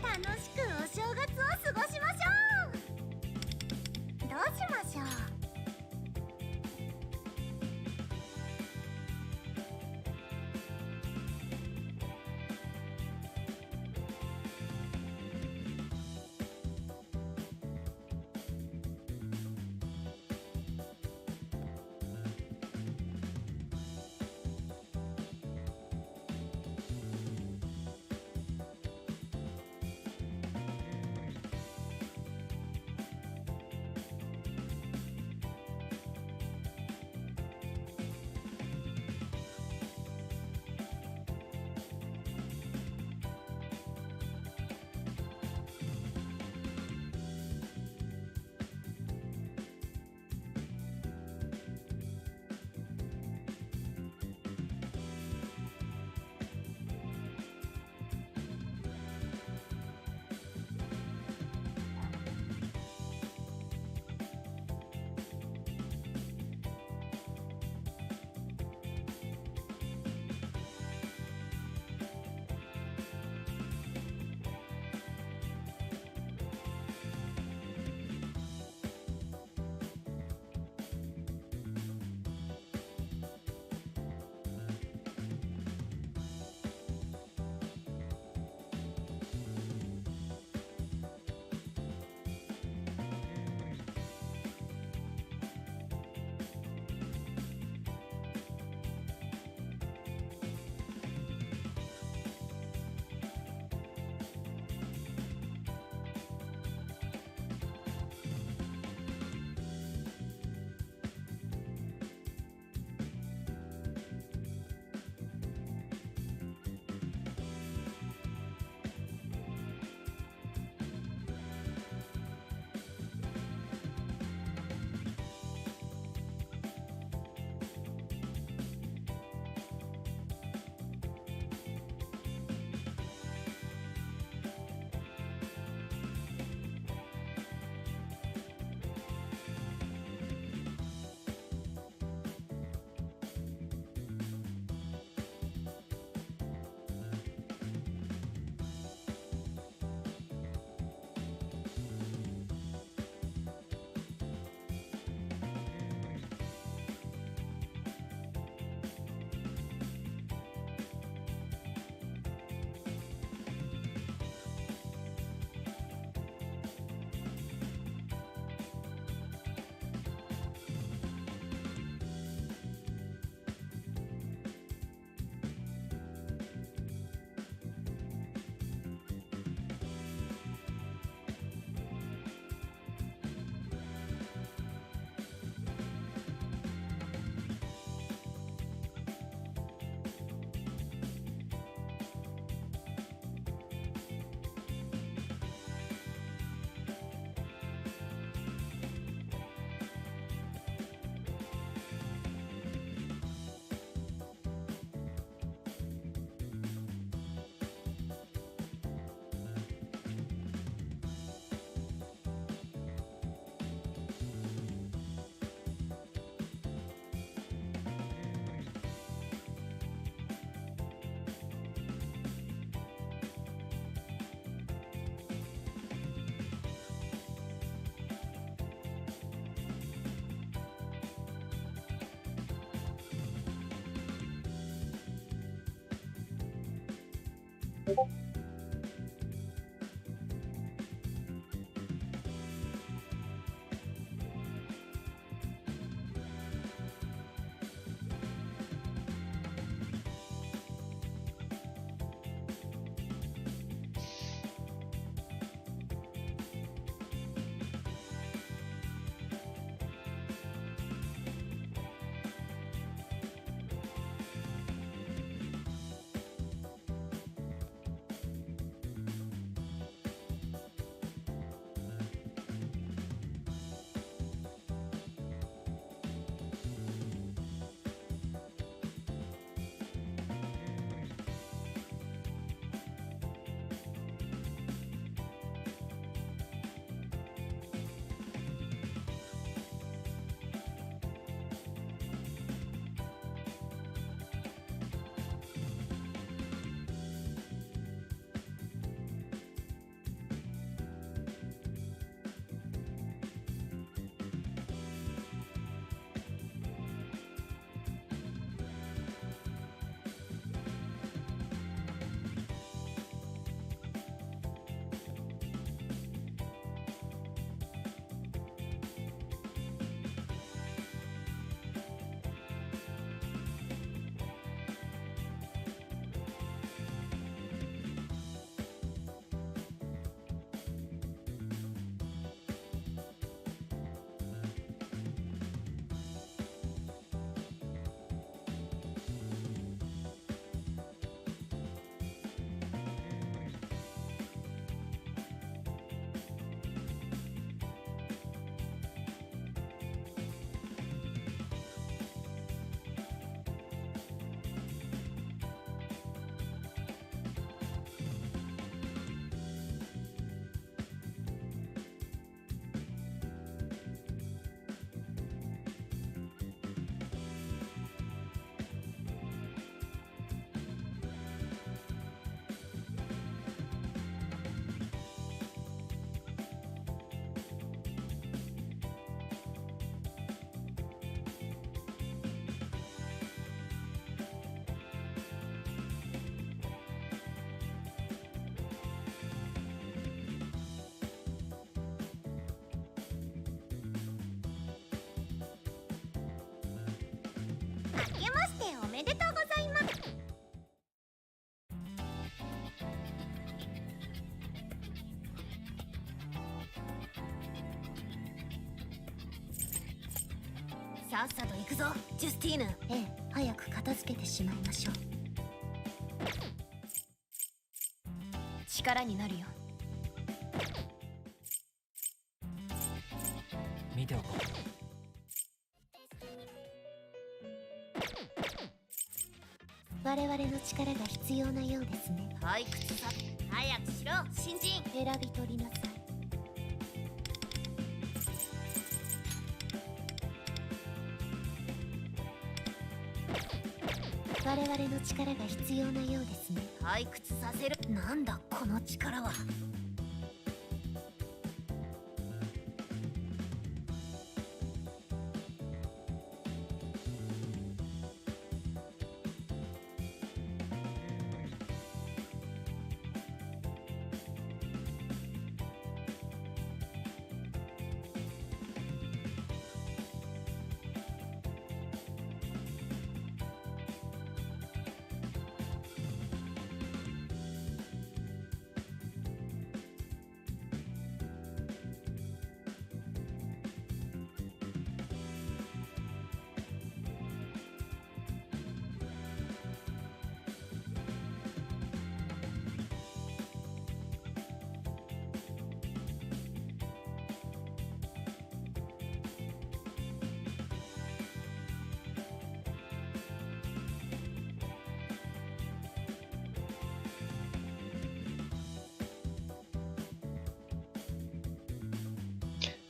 楽しくお正月を過ごしましょう。どうしましょう。明けましておめでとうございます。さっさと行くぞ、ジュスティーヌ。ええ、早く片付けてしまいましょう。力になるよ。見ておこう。我々の力が必要なようですね。退屈さ、早くしろ、新人。選び取りなさい。我々の力が必要なようですね。退屈させる。なんだこの力は。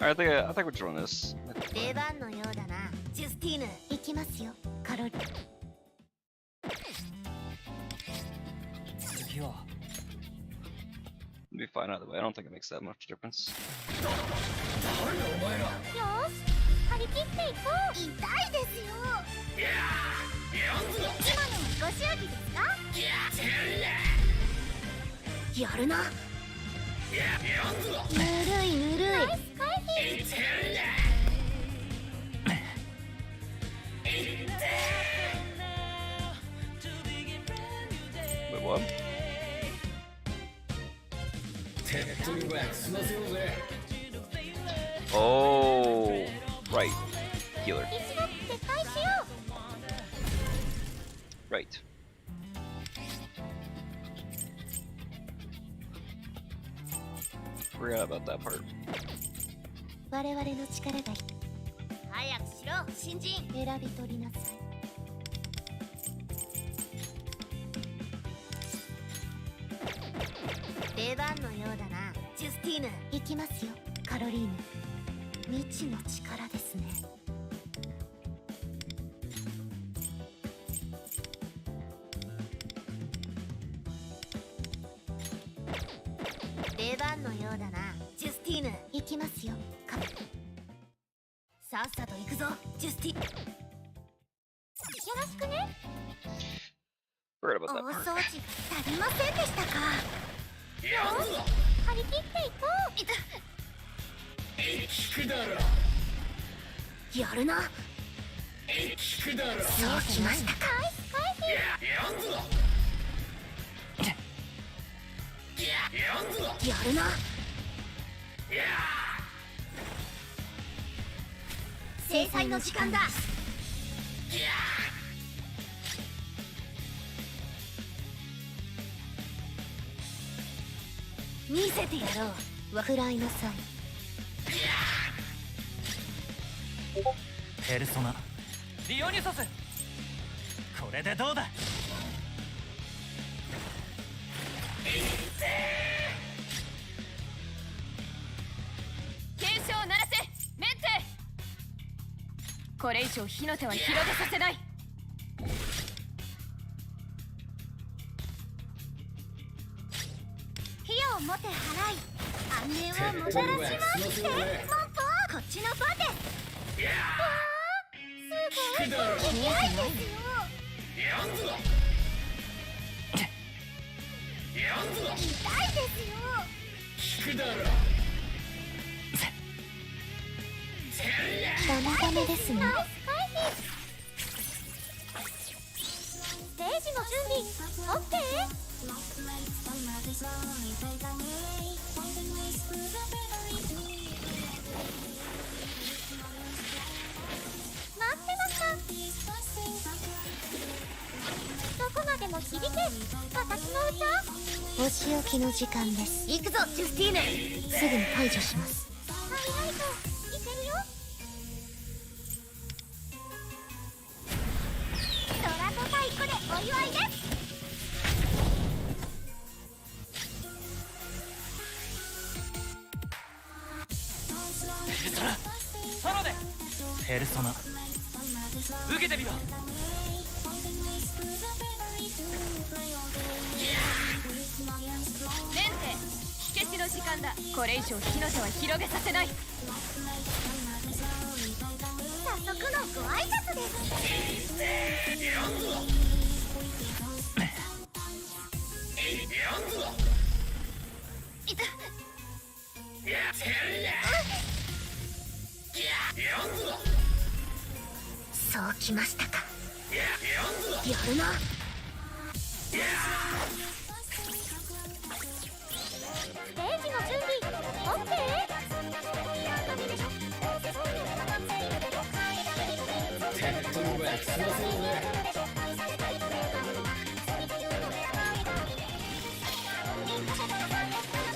Alright, I think we're doing this. 出番のようだな、ジュスティーヌ。行きますよ、カロリー。続きは It'll be fine either way. I don't think it makes that much difference. よーし、張り切っていこう。痛いですよ。今のご祝儀ですか？やるな。ぬるいぬるい。ナイス回避。Wait, what? Oh, right. Healer. 一度撤退しよう。 Right. Forgot about that part. 我々の力が早くしろ新人。選び取りなさい。出番のようだなジュスティーヌ。行きますよカロリーヌ。未知の力ですね。出番のようだなジュスティーヌ。行きますよカロ。さっさと行くぞジュスティ。よろしくね。 Forgot 大 about 掃 that 除が part. 足りませんでしたか。よし張り切っていこう。いたやるな。そうきましたか。ナイス回避。やるな。制裁の時間だ。見せてやろう。食らいなさい。ペルソナディオニュソス、これでどうだ。警鐘を鳴らせメンテ。これ以上火の手は広げさせない。火をもて払い安寧をもたらしますって。ポンポこっちの番です。すごい速いですよ。痛いですよ。ダメダメですね。ナイス回避。ステージの準備オッケー。待ってました。どこまでも響け私の歌。お仕置きの時間です。行くぞジュスティーヌ。すぐに排除します。早いぞいけるよ。ドラと太鼓でお祝いです。ペルソナソロでペルソナ受けてみろ。メンテ火消しの時間だ。これ以上火の手は広げさせない。早速のご挨拶です。いた。そうきましたか。やるな。ステージの準備オッケー。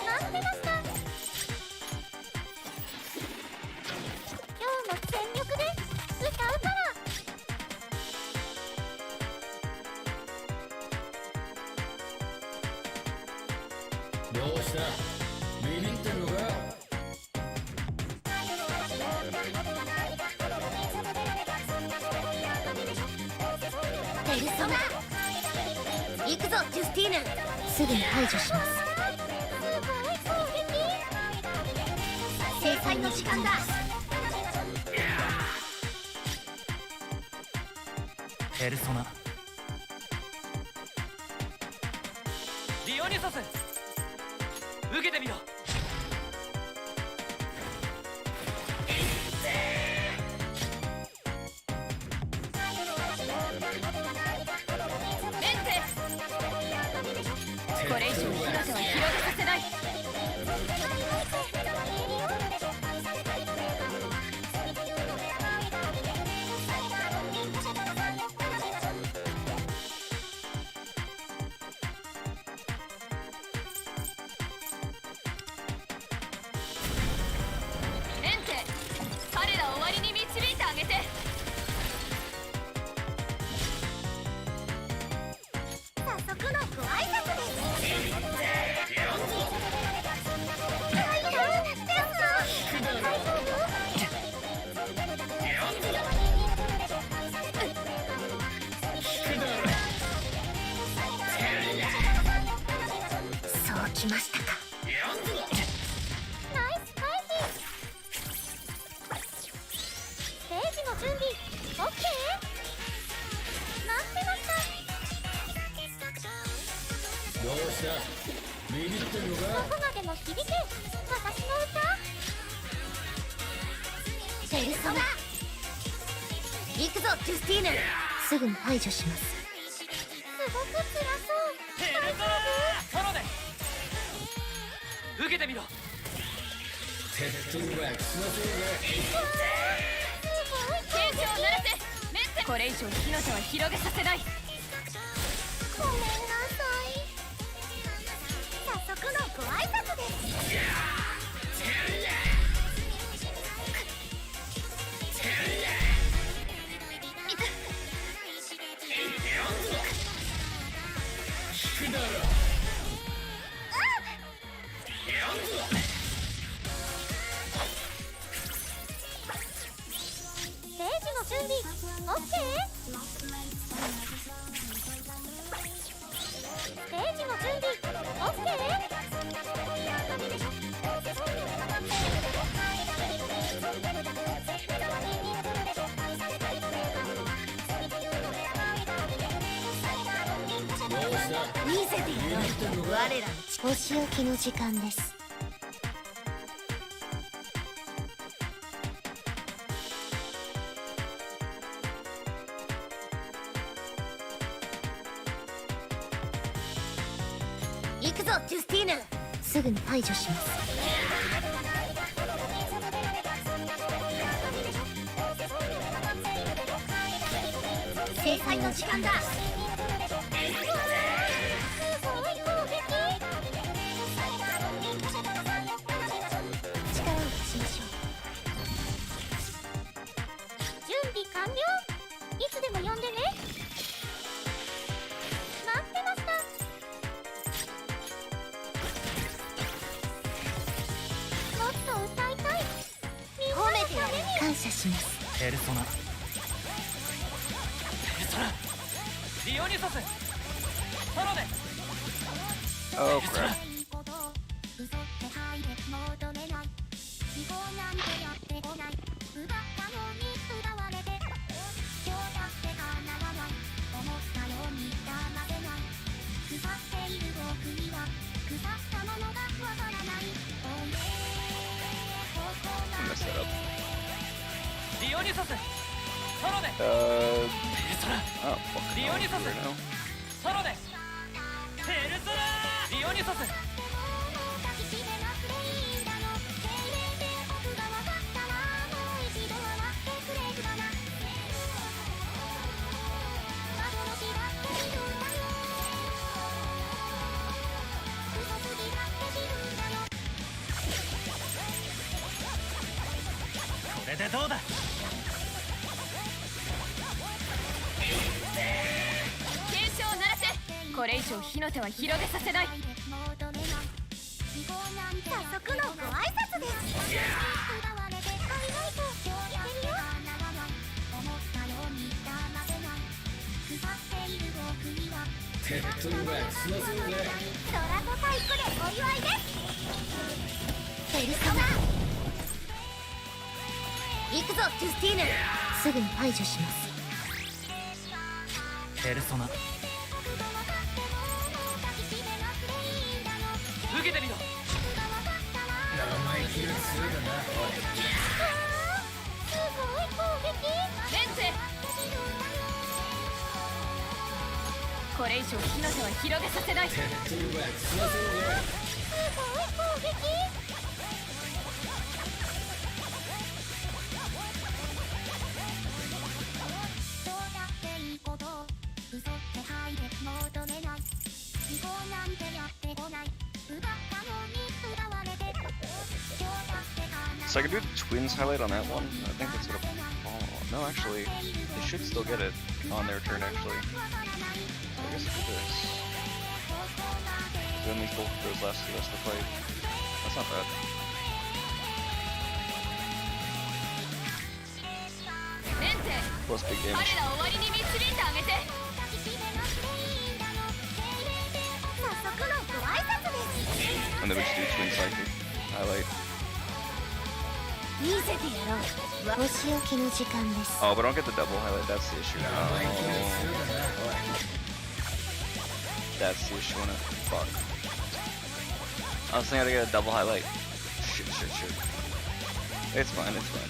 待ってました。今日も全力で歌うから。どうしたビビってんのか。ペルソナ行くぞジュスティーヌ。すぐに排除します。すごい攻撃。制裁の時間だ。ペルソナディオニュソスみろ。メンテ、これ以上火の手は広げさせない。メンテ、彼らを終わりに導いてあげて。早速のご挨拶です。大丈夫ですか？大丈夫？そうきましたか。ナイス回避。ステージの準備 OK？ 待ってました。どうしたビビってるのか。どこまでも響け、私の歌。ペルソナ行くぞジュスティーヌ。すぐに排除します。すごく辛そう。ペルソナソロで受けてみろ。手っ取り早く済ませよ警鐘を鳴らせ。メンテ、これ以上火の手は広げさせない。ごめんなさい。早速のご挨拶です。くだろ。ステージの準備 OK？ ステージの準備 OK？ 見せてやろう。我らのお仕置きの時間です。行くぞジュスティーヌ。すぐに排除します。制裁の時間だ。感謝します。ペルソナ、ペルソナ、リオニュソスソロで。 Oh crap. リオニュソスソロで。ペルソナ、リオニュソスソロで。ペルソナ、リオニュソス。これでどうだ。警鐘を鳴らせ。これ以上火の手は広げさせない。早速のご挨拶です。手っ取り早く済ませようぜ。ドラゴタイプでお祝いです。ペルソナ行くぞジュスティーヌ。すぐに排除します。ペルソナ、受けてみろ。メンテこれ以上火の手は広げさせない。So I could do the twins highlight on that one. I think that's gonna. Oh no, actually, they should still get it on their turn. Actually, so I guess I do this. Then these both goes last to the rest of the fight. That's not bad. メンテ Plus big 彼 damage. らを終わりに導いてあげて。 And then we just do twin psychic highlight. 見せてやろう。お仕置きの時間です。 Oh, but I don't get the double highlight. That's the issue. That's the issue. Fuck. I was thinking I gotta get a double highlight. Shit. It's fine. It's fine.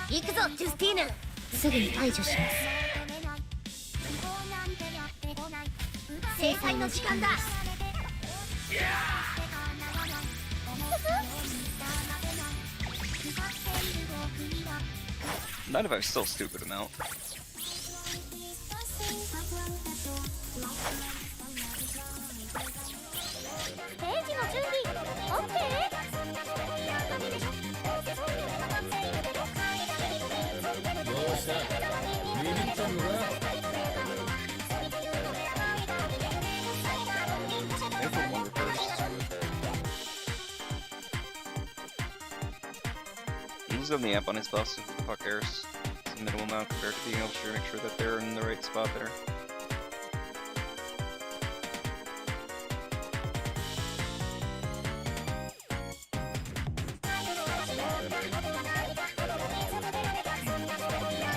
行くぞジュスティーヌ。すぐに排除します。制裁の時間だ。 Not if I was still stupid amount. ステージの準備 OK？ どうしたビビったのか If we one reverse. He's on the amp on his bus. Who the fuck cares? It's a minimal amount compared to being able to make sure that they're in the right spot there.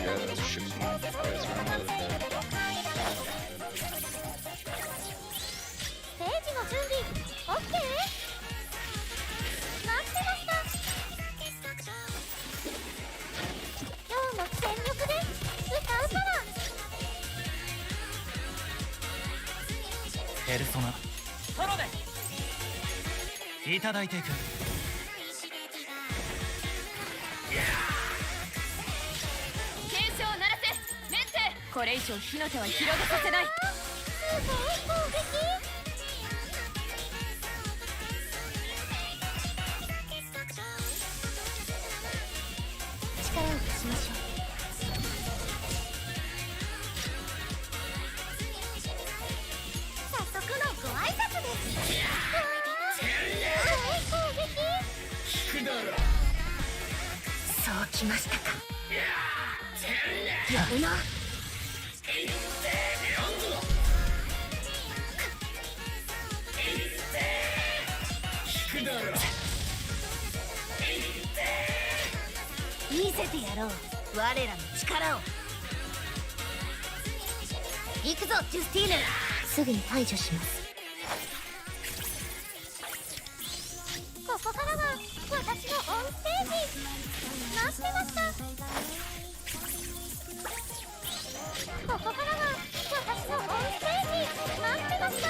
Yeah, let's shift some guys around that. ステージの準備 OK？ 待ってました。今日も全力で歌うから。ペルソナソロでいただいていく。警鐘を鳴らせメンテ。これ以上火の手は広げさせない。すごい攻撃。 力を貸しましょう。早速のご挨拶です。攻撃。聞くだろそうきましたか。やるな。聞くだろ見せてやろう。我らの力を。行くぞジュスティーヌ。すぐに排除します。ここからは私のオンステージ。待ってました。ここからは私のオンステージ。待ってました。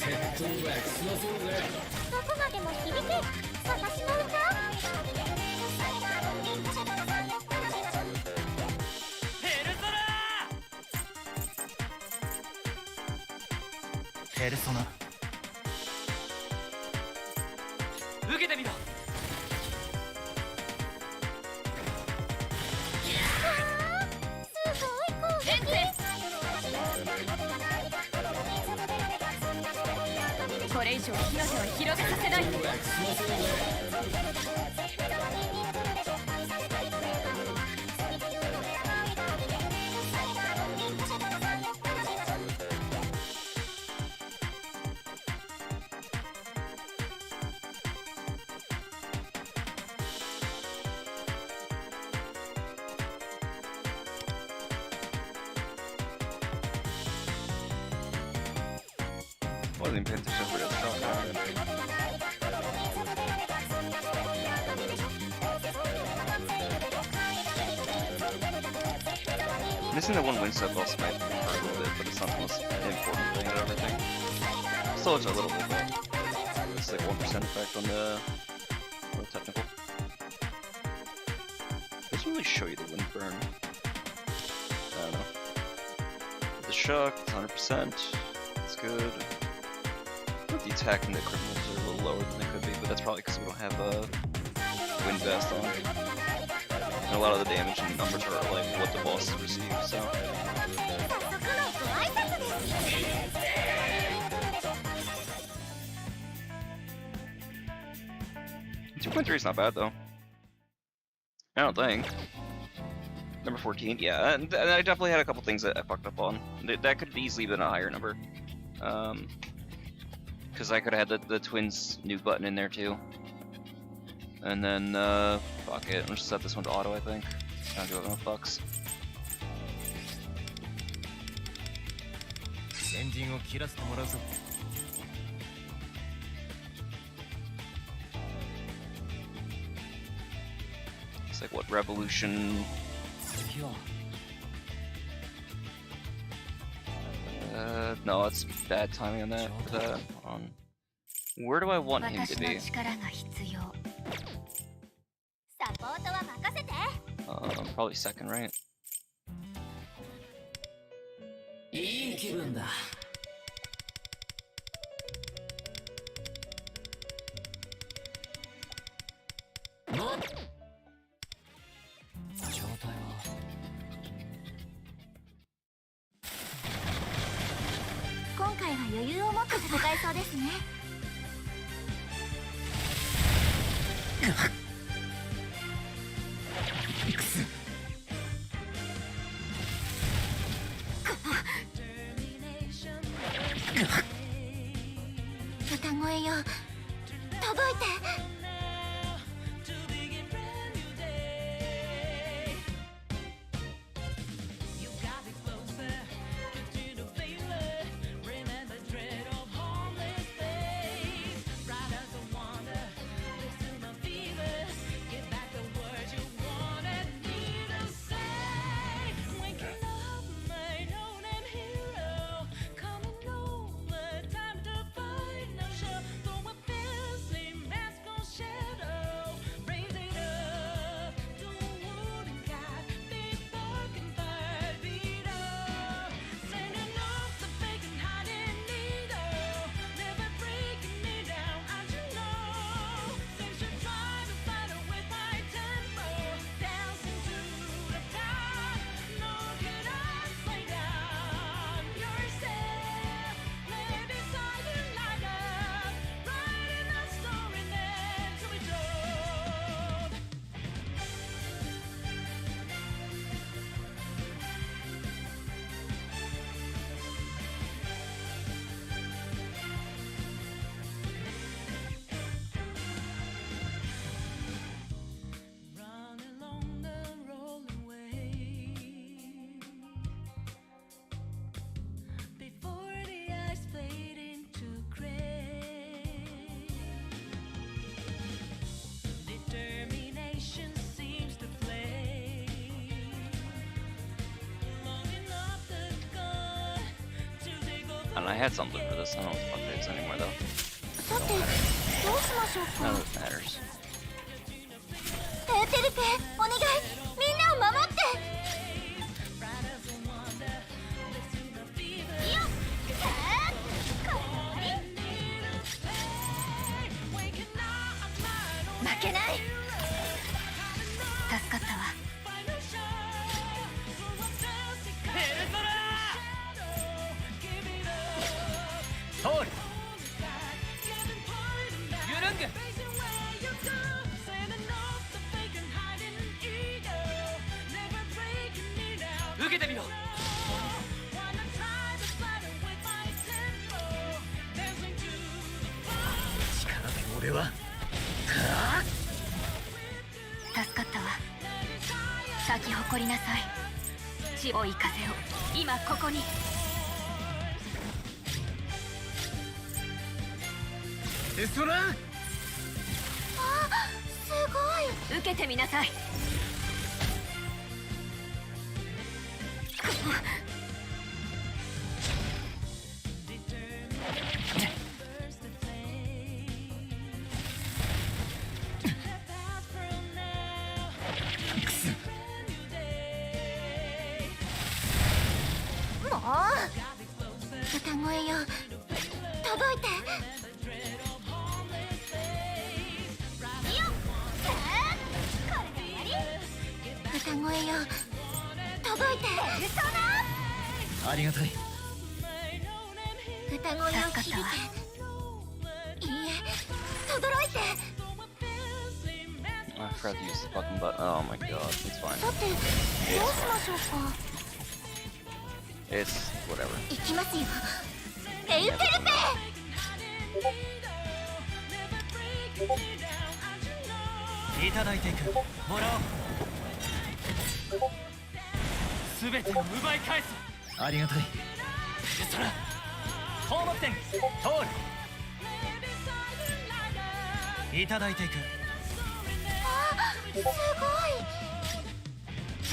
鉄塔はクソそうぜどこまでも響け私の歌。ペルソナペルソナ受けてみろ。すごい攻撃。メンテこれ以上火の手は広げさせない。鉄塔はクソそうぜ Wasn't even paying attention to the top. Missing the one win step also might hurt a little bit, but it's not the most important thing out of everything. Still, it's a little bit, but it's like 1% effect on the technical. It doesn't really show you the wind burn. I don't know. The shock, it's 100%. It's good. The attack and the criminals are a little lower than they could be, but that's probably because we don't have a wind vest on. And a lot of the damage and numbers are like what the bosses receive, so. 2.3 is not bad though. I don't think. Number 14, yeah, and I definitely had a couple things that I fucked up on. That could have easily been a higher number. Because I could have had the twins new button in there too. And then, fuck it, I'll just set this one to auto, I think. I don't give it no fucks. It's like, what, Revolution? No, it's bad timing on that. Where do I want him to be? Probably second, right? いい気分だ。もっ状態は今回は余裕を持って戦えそうですね。歌声よ、届いて。And I had something for this. I don't know what the fuck it is anymore though. さて、どうしましょうか。 None of it matters. テルペ、お願い、みんなを守って。よっ、負けない。助かったわ。通りユルング受けてみろ。力で俺は助かったわ。咲き誇りなさい。血追い風を今ここに。ルソナあ、すごい。受けてみなさい。もう歌声よ、届いて。いいよ、これで終わり。歌声よ、届いて。ペルソナ。ありがたい。歌声を響け。いいえ、轟いて。 I forgot to use the fucking button. Oh my god, it's fine. さて、どうしましょうか。 It's whatever. 行きますよ、エウテルペ。いただいていく。もらおう。全てを奪い返す。ありがたい。そら項目点通る。いただいていく。あ、すご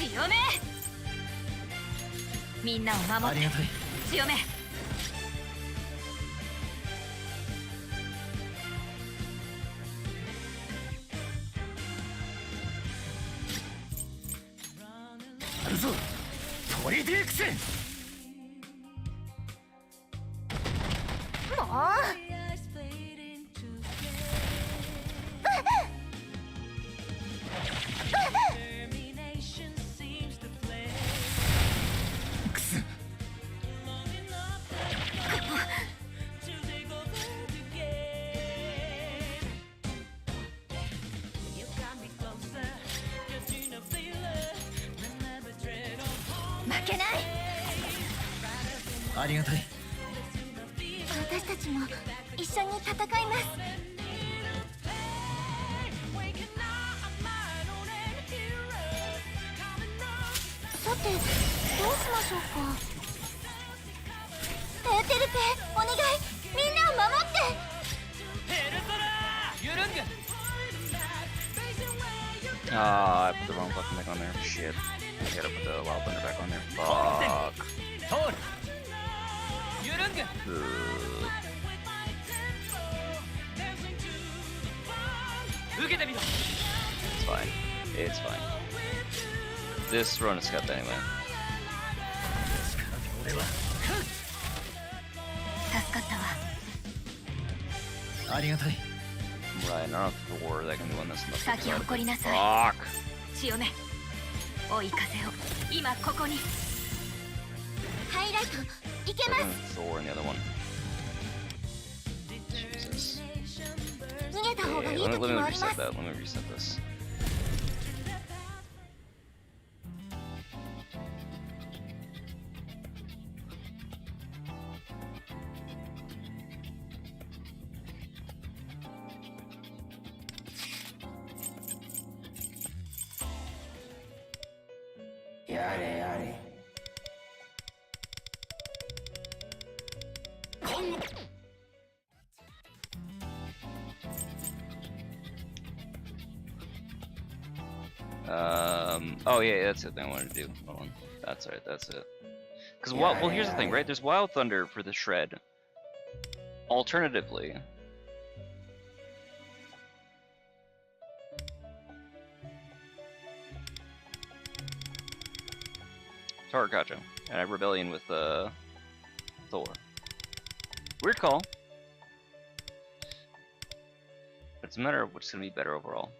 い。強め。みんなをあ守ってりがたい。強め。あるぞトリディクス。もうクス。負けない。ありがたい。私たちも一緒に戦います。さて、どうしましょうか。エウテルペ、お願い、みんなを守って。ペルソナユルング。 Ah, I put the wrong fucking thing on there. Shit. I gotta put the wild thunder back on there. Fuck. 通る。ユルング。 受けてみろ。 It's fine. It's fine. This run is got that anyway. 俺は助かったわ。ありがたい。 Right, I don't know if the war that can do on this enough. 咲き誇りなさい。 Fuck! 強め。追い風を今ここに。ハイライト、いけます。 It's the war in the other one. Jesus. 逃げた方がい Okay, い let 時 me もありま reset す。 that. Let me reset this. Oh yeah, that's the thing I wanted to do. Hold on. That's right, that's it. Because, well, here's the thing, right? There's Wild Thunder for the Shred. Alternatively... Tarakacho. And I have Rebellion with, Thor. Weird call. It's a matter of what's going to be better overall.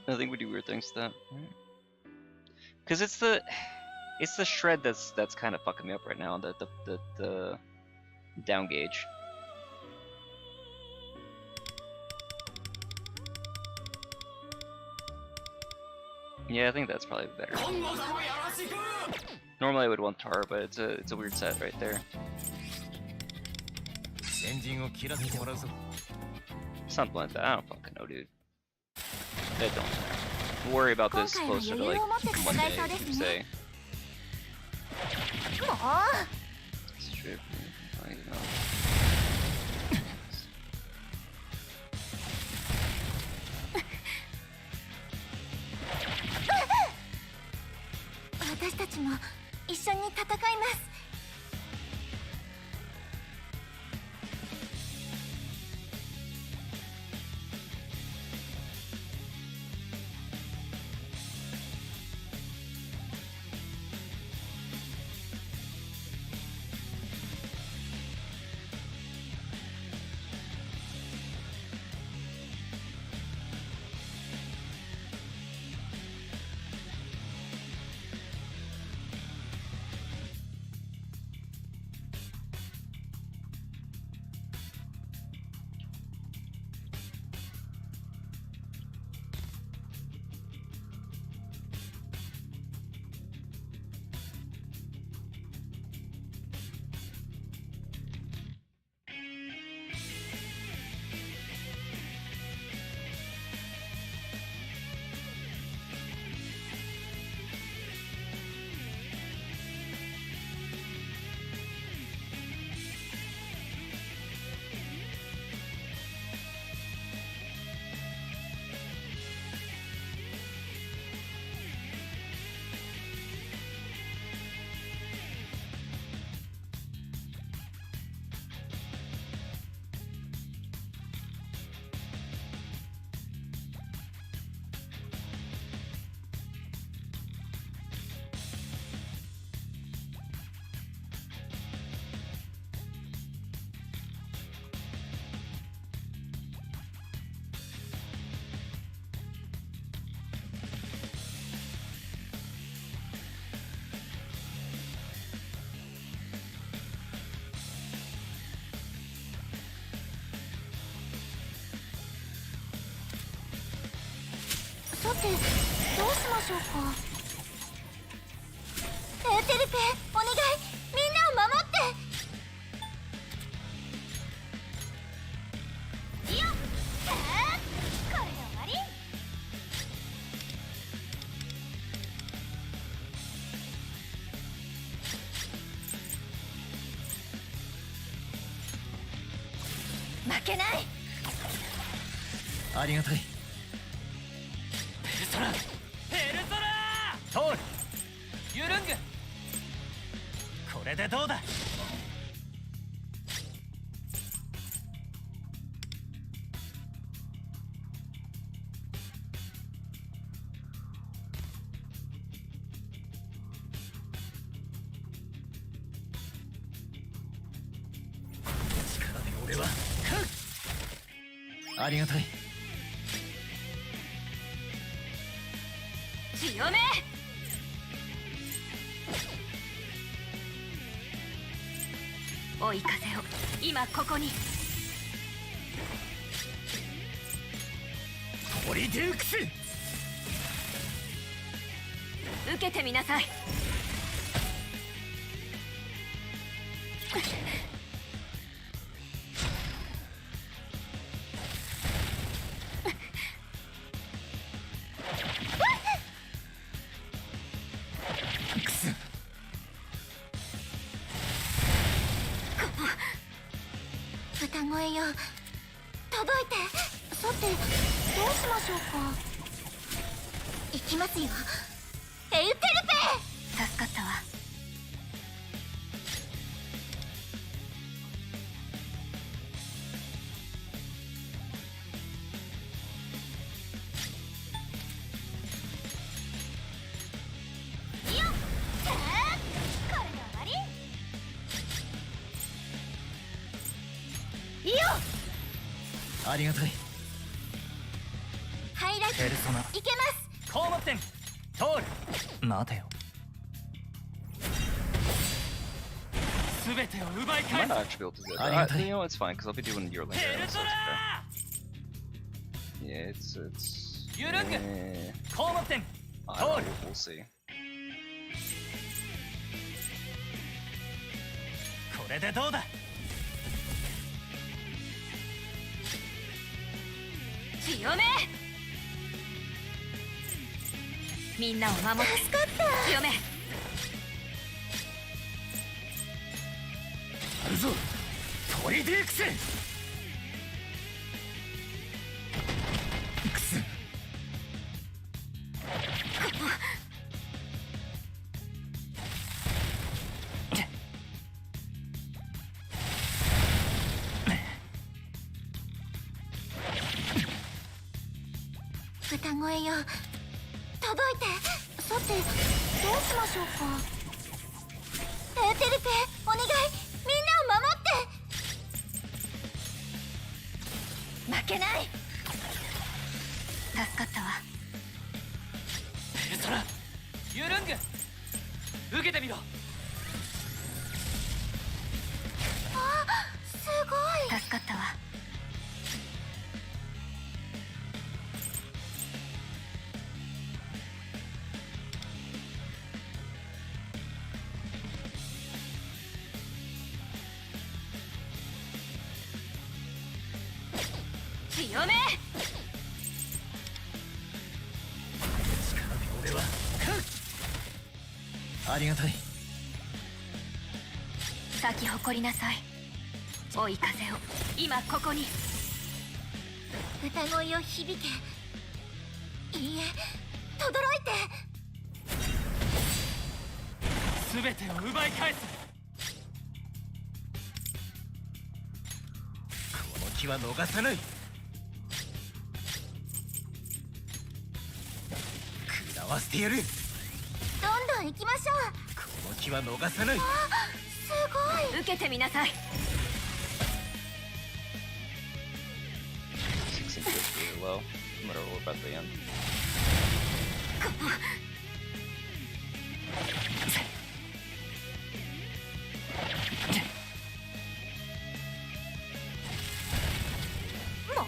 I think we do weird things to that, because it's the shred that's kind of fucking me up right now. The down gauge. Yeah, I think that's probably better. Normally I would want Tar, but it's a weird set right there. 先陣を切らせてもらうぞ。 Something like that. I don't fucking know, dude. It don't matter. worry about this closer to like Monday, Tuesday. もう Strip, I know. 私たちも一緒に戦います。さてどうしましょうか。エーテルペ、お願い、みんなを守って。いや、これで終わり。負けない。ありがたい。ペルソナ通る。ユルング、これでどうだ。力で俺はありがたい。強め。追い風を今ここに。ポリデュークス、受けてみなさい。歌声よ、届いて。さてどうしましょうか。行きますよ、エウテルペ。助かったわ。いいよ、これで終わり。いいよ、ありがたい。ハイライトペルソナいけます。高木点通る。待てよ。すべてを奪い I 返 might す。 not actually be able to do that. Arigato. You know, it's fine because I'll be doing your link ペ later, ル so ソ it's ナ okay. Yeah, it's. ユルング、 eh, 高木点 I 通 don't る。 know, we'll see. これでどうだ。強め。みんなを守って助かった強め。あるぞトリディクス。クス。歌声よ届いて。さてどうしましょうか。エーテルペお願い、みんなを守って。負けない。助かったわ。ペルソナユルング受けてみろ。あ、すごい。助かったわ。強め。俺はありがたい。咲き誇りなさい。追い風を今ここに。歌声よ響け。いいえ、轟いて。全てを奪い返す。この気は逃さない。食らわせてやる。どんどん行きましょう。この気は逃さない。あ、すごい。受けてみなさい。 Seems really low. I'm gonna roll about the end. もう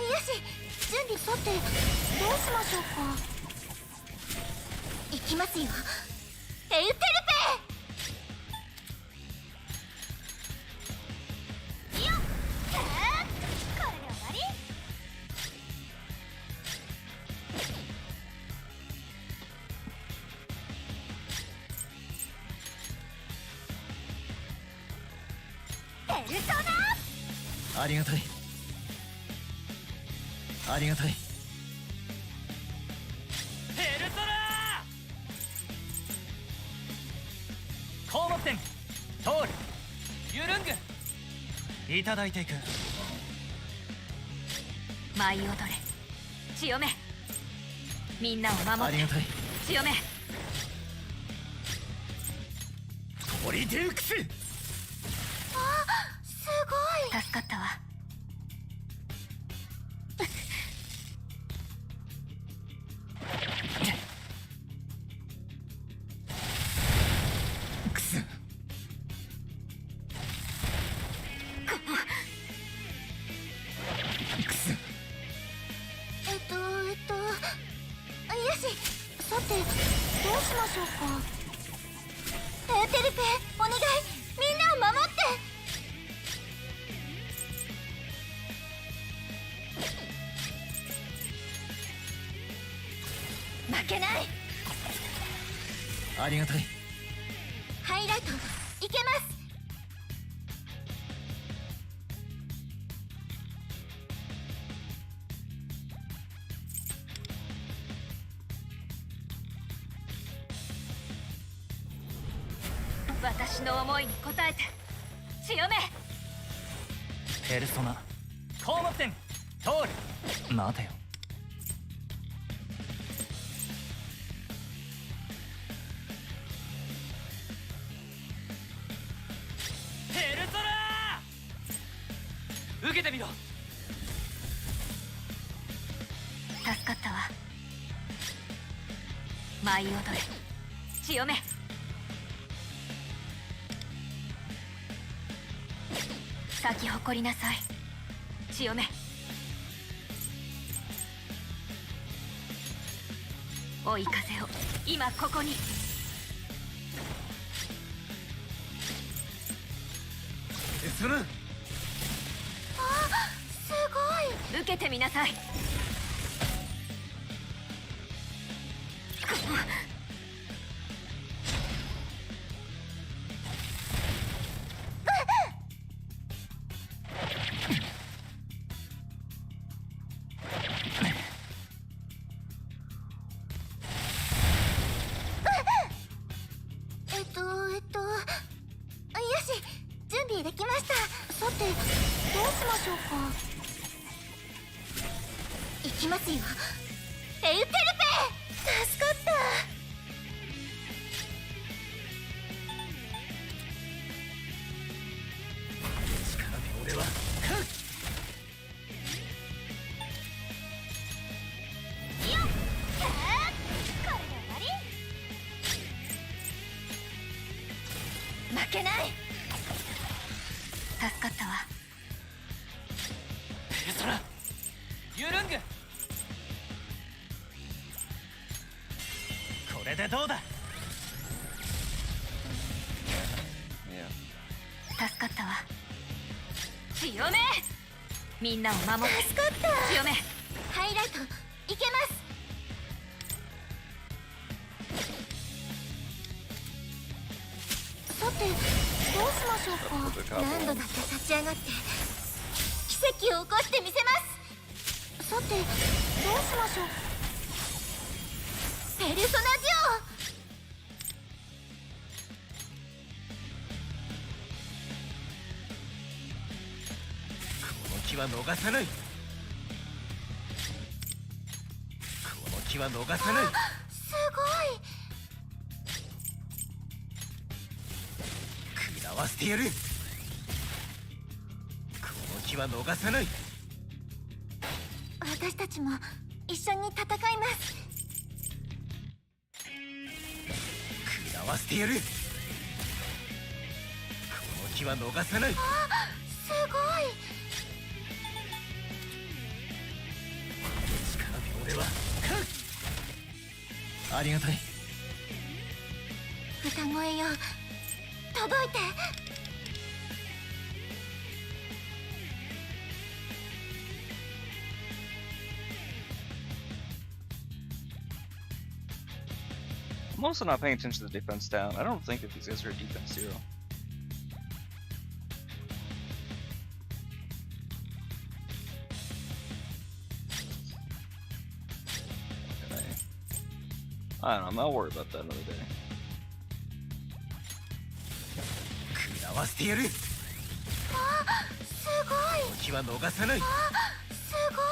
よし、準備。さてどうしましょうか。行きますよ、エウテルペ。よっ、これで終わり。ペルソナ。ありがたい。ありがたい。ペルソナ項目点通るユルング。いただいていく。舞い踊れ。強め。みんなをあ守ってりがたい。強め。トリデュークス。あ、すごい。助かったわ。クス。クス。よし、さてどうしましょうか。エーテルペお願い、みんなを守って。負けない。ありがたい。ハイライトいけます。私の思いに応えて強め。ペルソナ項目点通る。待てよ。ペルソナ受けてみろ。助かったわ。舞い踊れ。強め。咲き誇りなさい。強め。追い風を今ここに。そのあ、すごい。受けてみなさい。よし、準備できました。さて、どうしましょうか。いきますよ。エウテルペ、助かった。俺はよっ、これで終わり。負けない。助かったわ。ペルソナユルング、これでどうだ。助かったわ。強め、みんなを守って。助かった。強め。ハイライトいけます。さて、どうしましょうか。何度だって立ち上がって奇跡を起こしてみせます。さて、どうしましょう。ペルソナジこの気は逃さない。この気は逃さない。オ、すごい。食らわせてやる。この気は逃さない。私たちも一緒に戦います。食らわせてやる。この気は逃さない。あ、すごい。俺はありがたい。歌声よ、届いて。I'm also not paying attention to the defense down. I don't think that these guys are defense 0. I don't know, I'll worry about that another day. 食らわせてやる。あ、すごい。この気は逃さない。あ、すごい。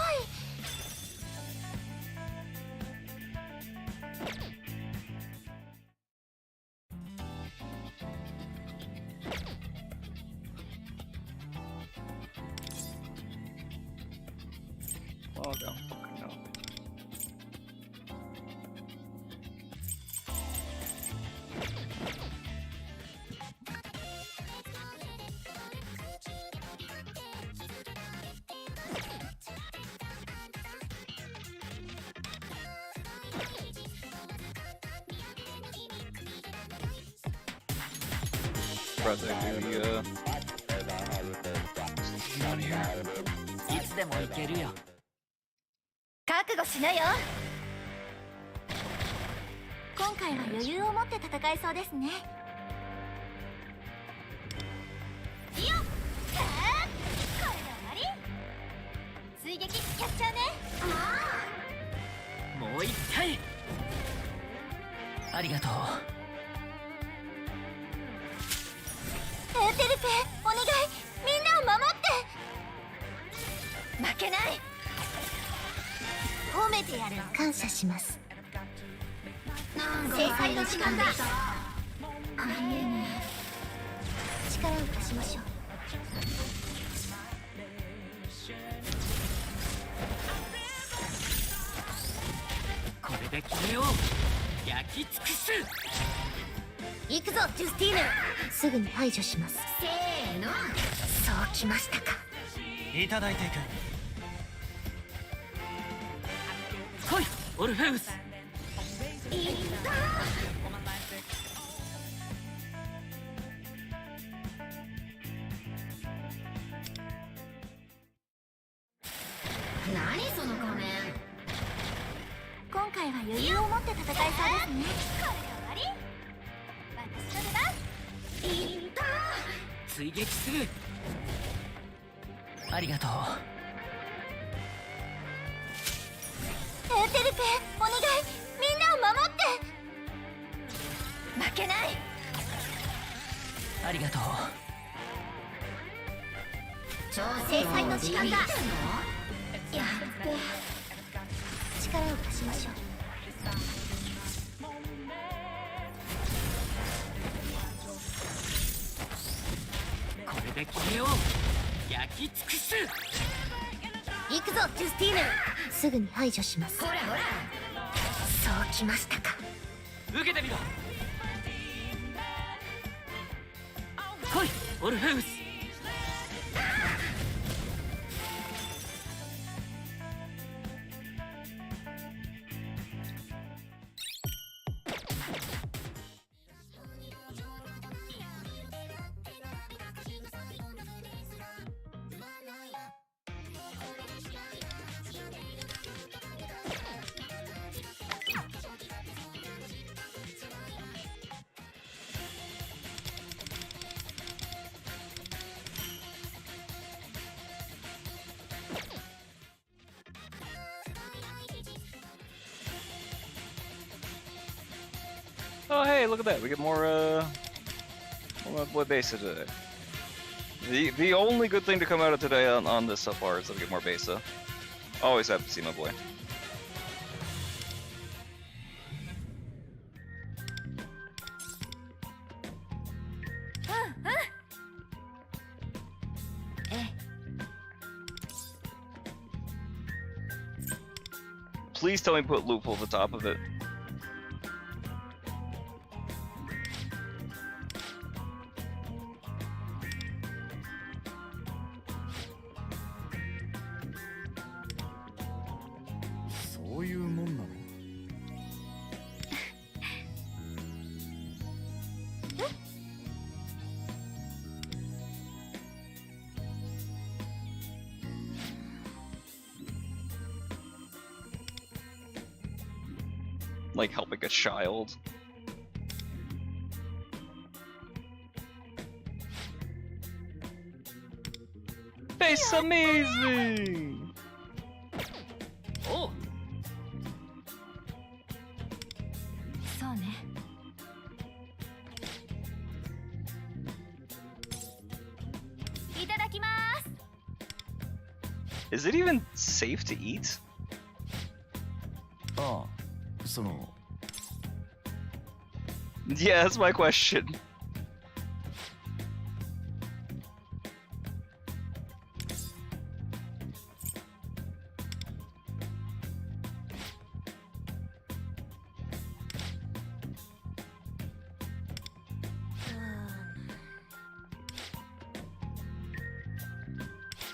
Oh, I don't fucking know. Surprised I do the, down here. いつでも行けるよ。覚悟しなよ。今回は余裕を持って戦えそうですね。よっ、これで終わり。追撃やっちゃうね。もう一回。ありがとう。エウテルペ、お願い、みんなを守って。負けない。褒めてやる。感謝します。制裁の時間だ。力を貸しましょう。これで決めよう。焼き尽くす。行くぞ、ジュスティーヌ。すぐに排除します。せーの。そうきましたか。いただいていく。来い、オルフェウス。いったー。何その仮面。今回は余裕を持って戦戦いそうですね。これで終わり。私の出番。いった追撃する。ありがとう。エーテル君、お願い、みんなを守って。負けない。ありがとう。制裁の時間だ。やっべ、力を貸しましょう。これで決めよう。焼き尽くす。行くぞジュスティーヌ、すぐに排除します。ほらほら。そうきましたか。受けてみろ。来いオルフェウス。Oh hey, look at that. We get more more besa today. The only good thing to come out of today on this so far is that we get more besa. Always happy to see my boy. Please tell me put loophole at the top of it. Like helping a child. It's amazing! Oh! そうね。いただきます。 Is it even safe to eat? ああ、その Yeah, that's my question.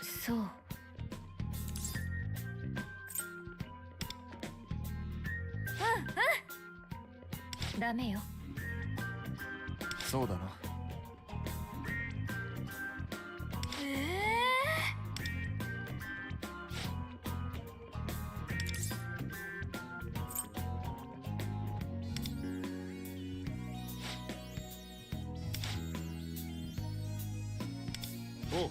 So. ダメよ。そうだな。おう。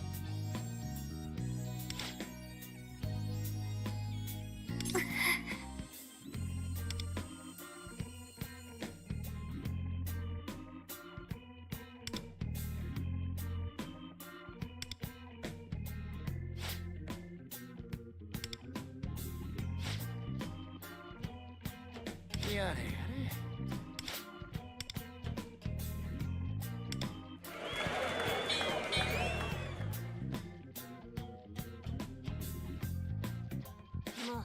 やれやれ。もう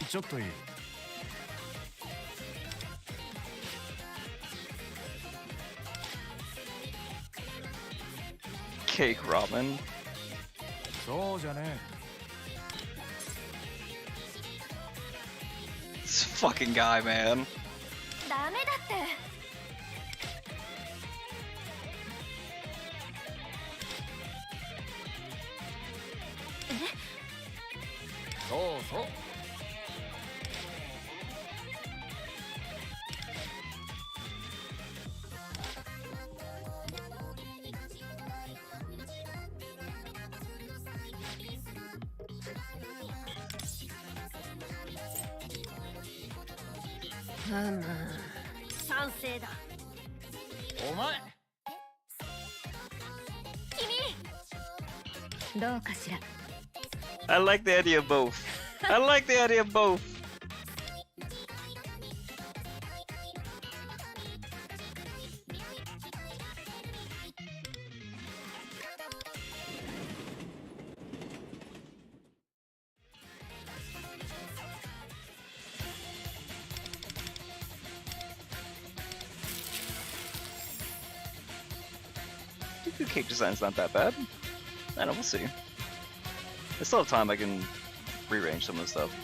ちょっといい。 Cake ramen. そうじゃね This fucking guy, man. ダメだって。そうそう。 賛成だ。お前 どうかしら。 I like the idea of both. I like the idea of both. The cake design's not that bad. I don't know, we'll see. I still have time, I can rearrange some of the stuff.「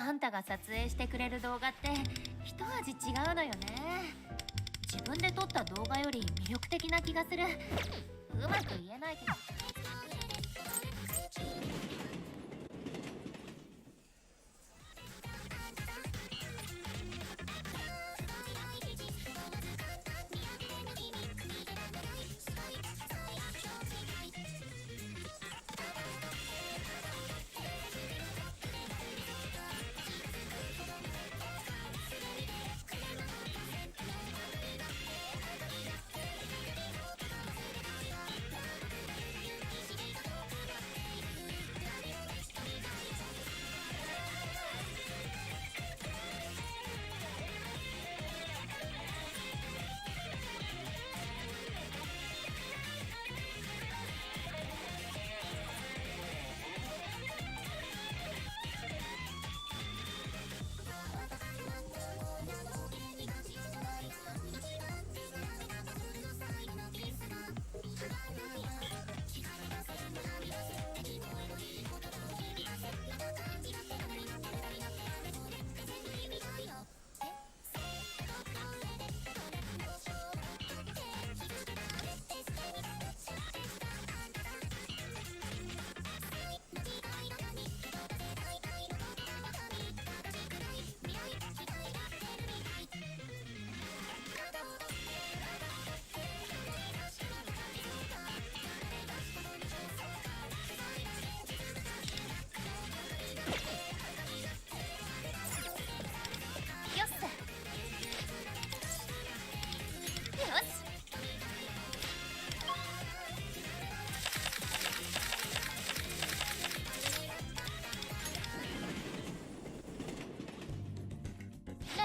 あんたが撮影してくれる動画って一味違うのよね。自分で撮った動画より魅力的な気がする。うまく言えないけど。」よっせ。よし。ねえ。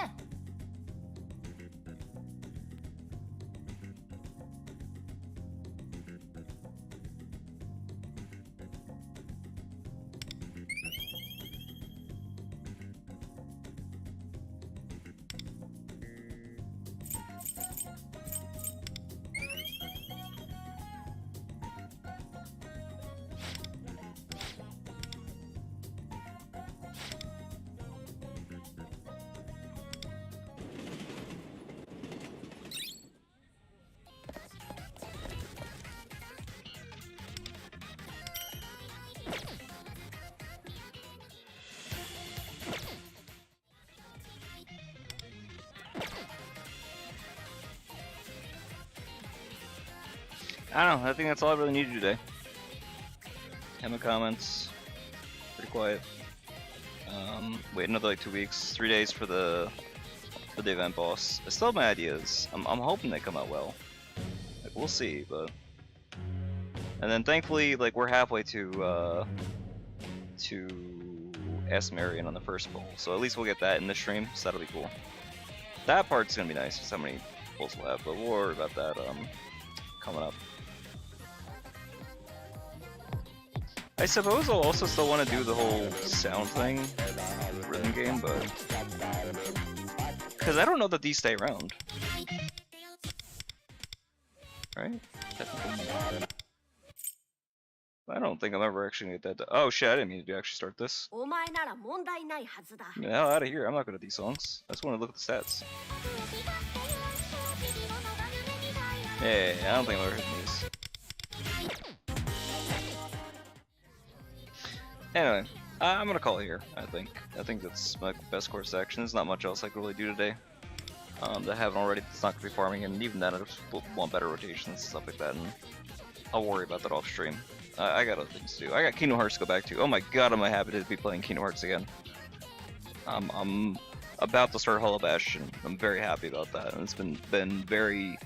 I don't know, I think that's all I really need to do today. Emma comments. Pretty quiet. Wait another like 2 weeks. 3 days for the for the event boss. I still have my ideas. I'm hoping they come out well. Like, we'll see, but. And then thankfully, like we're halfway to S Marion on the first bowl, so at least we'll get that in the stream. So that'll be cool. That part's gonna be nice. Just how many bowls we'll have, but we'll worry about that coming up. I suppose I'll also still want to do the whole sound thing, rhythm game, but because I don't know that these stay around, right? I don't think I'm ever actually gonna get that. Oh shit! I didn't mean to actually start this. Get the hell out of here! I'm not good at these songs. I just want to look at the stats. Yeah, I don't think I'm ever hitting these. Anyway, I'm gonna call it here. I think that's my best course of action. There's not much else I can really do today. That I haven't already. It's not gonna be farming, and even then, I just want better rotations and stuff like that. And I'll worry about that off stream. I got other things to do. I got Kingdom Hearts to go back to. Oh my god, am I happy to be playing Kingdom Hearts again. I'm about to start Hollow Bastion. I'm very happy about that, and it's been very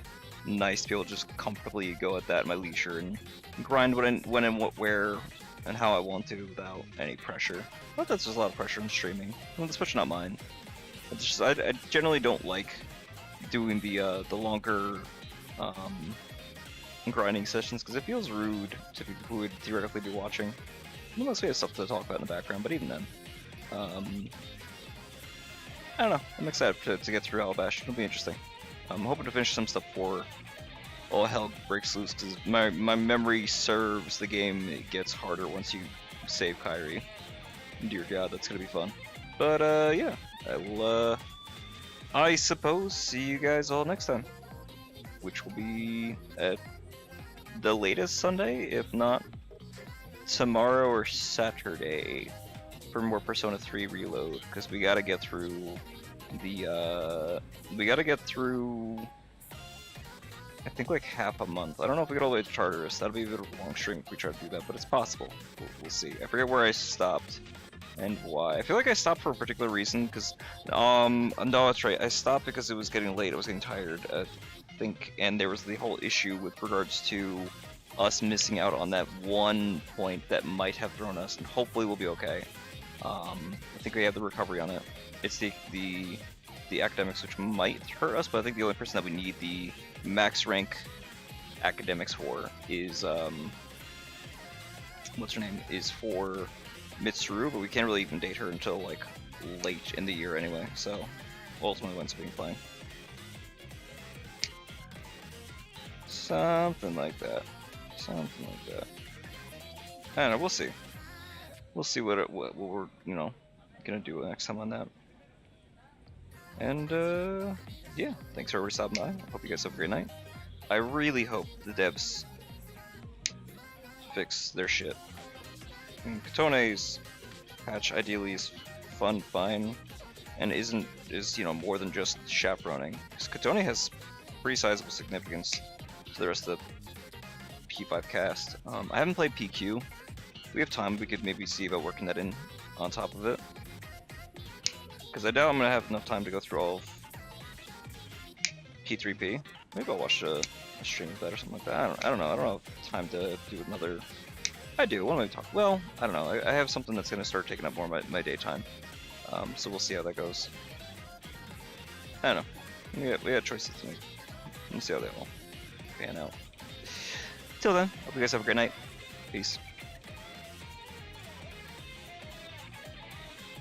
nice to be able to just comfortably go at that at my leisure and grind when and where and how I want to without any pressure. But that's just a lot of pressure in streaming, especially not mine. It's just I generally don't like doing the longer grinding sessions because it feels rude to people who would theoretically be watching. Unless we have stuff to talk about in the background, but even then. I don't know, I'm excited to get through Hollow Bastion. It'll be interesting. I'm hoping to finish some stuff before all hell breaks loose, because my memory serves the game. It gets harder once you save Kairi. Dear god, that's gonna be fun. But yeah, I will I suppose see you guys all next time, which will be at the latest Sunday, if not tomorrow or Saturday, for more Persona 3 Reload, because we gotta get through the I think like half a month. I don't know if we get all the way to Tartarus. That'll be a bit of a long stream if we try to do that, but it's possible. We'll see. I forget where I stopped and why. I feel like I stopped for a particular reason, because no, that's right. I stopped because it was getting late. I was getting tired, I think, and there was the whole issue with regards to us missing out on that one point that might have thrown us, and hopefully we'll be okay. I think we have the recovery on it. It's the academics, which might hurt us, but I think the only person that we need the max rank academics for is what's her name, is for Mitsuru, but we can't really even date her until like late in the year anyway, so ultimately when's being fine. Something like that. Something like that. I don't know, we'll see. We'll see what we're, you know, gonna do next time on that. And yeah, thanks for everybody stopping by. I hope you guys have a great night. I really hope the devs fix their shit. Kotone's patch ideally is fun, fine, and is you know, more than just chaperoning. Because Kotone has pretty sizable significance to the rest of the P5 cast. I haven't played PQ. If we have time, we could maybe see about working that in on top of it. Because I doubt I'm gonna have enough time to go through all of P3P. Maybe I'll watch a stream of that or something like that. I don't know. I don't have time to do another. I do. What am I talking? Well, I don't know. I have something that's gonna start taking up more of my daytime. So we'll see how that goes. I don't know. We had choices to make. We'll see how they all pan out. Till then, hope you guys have a great night. Peace.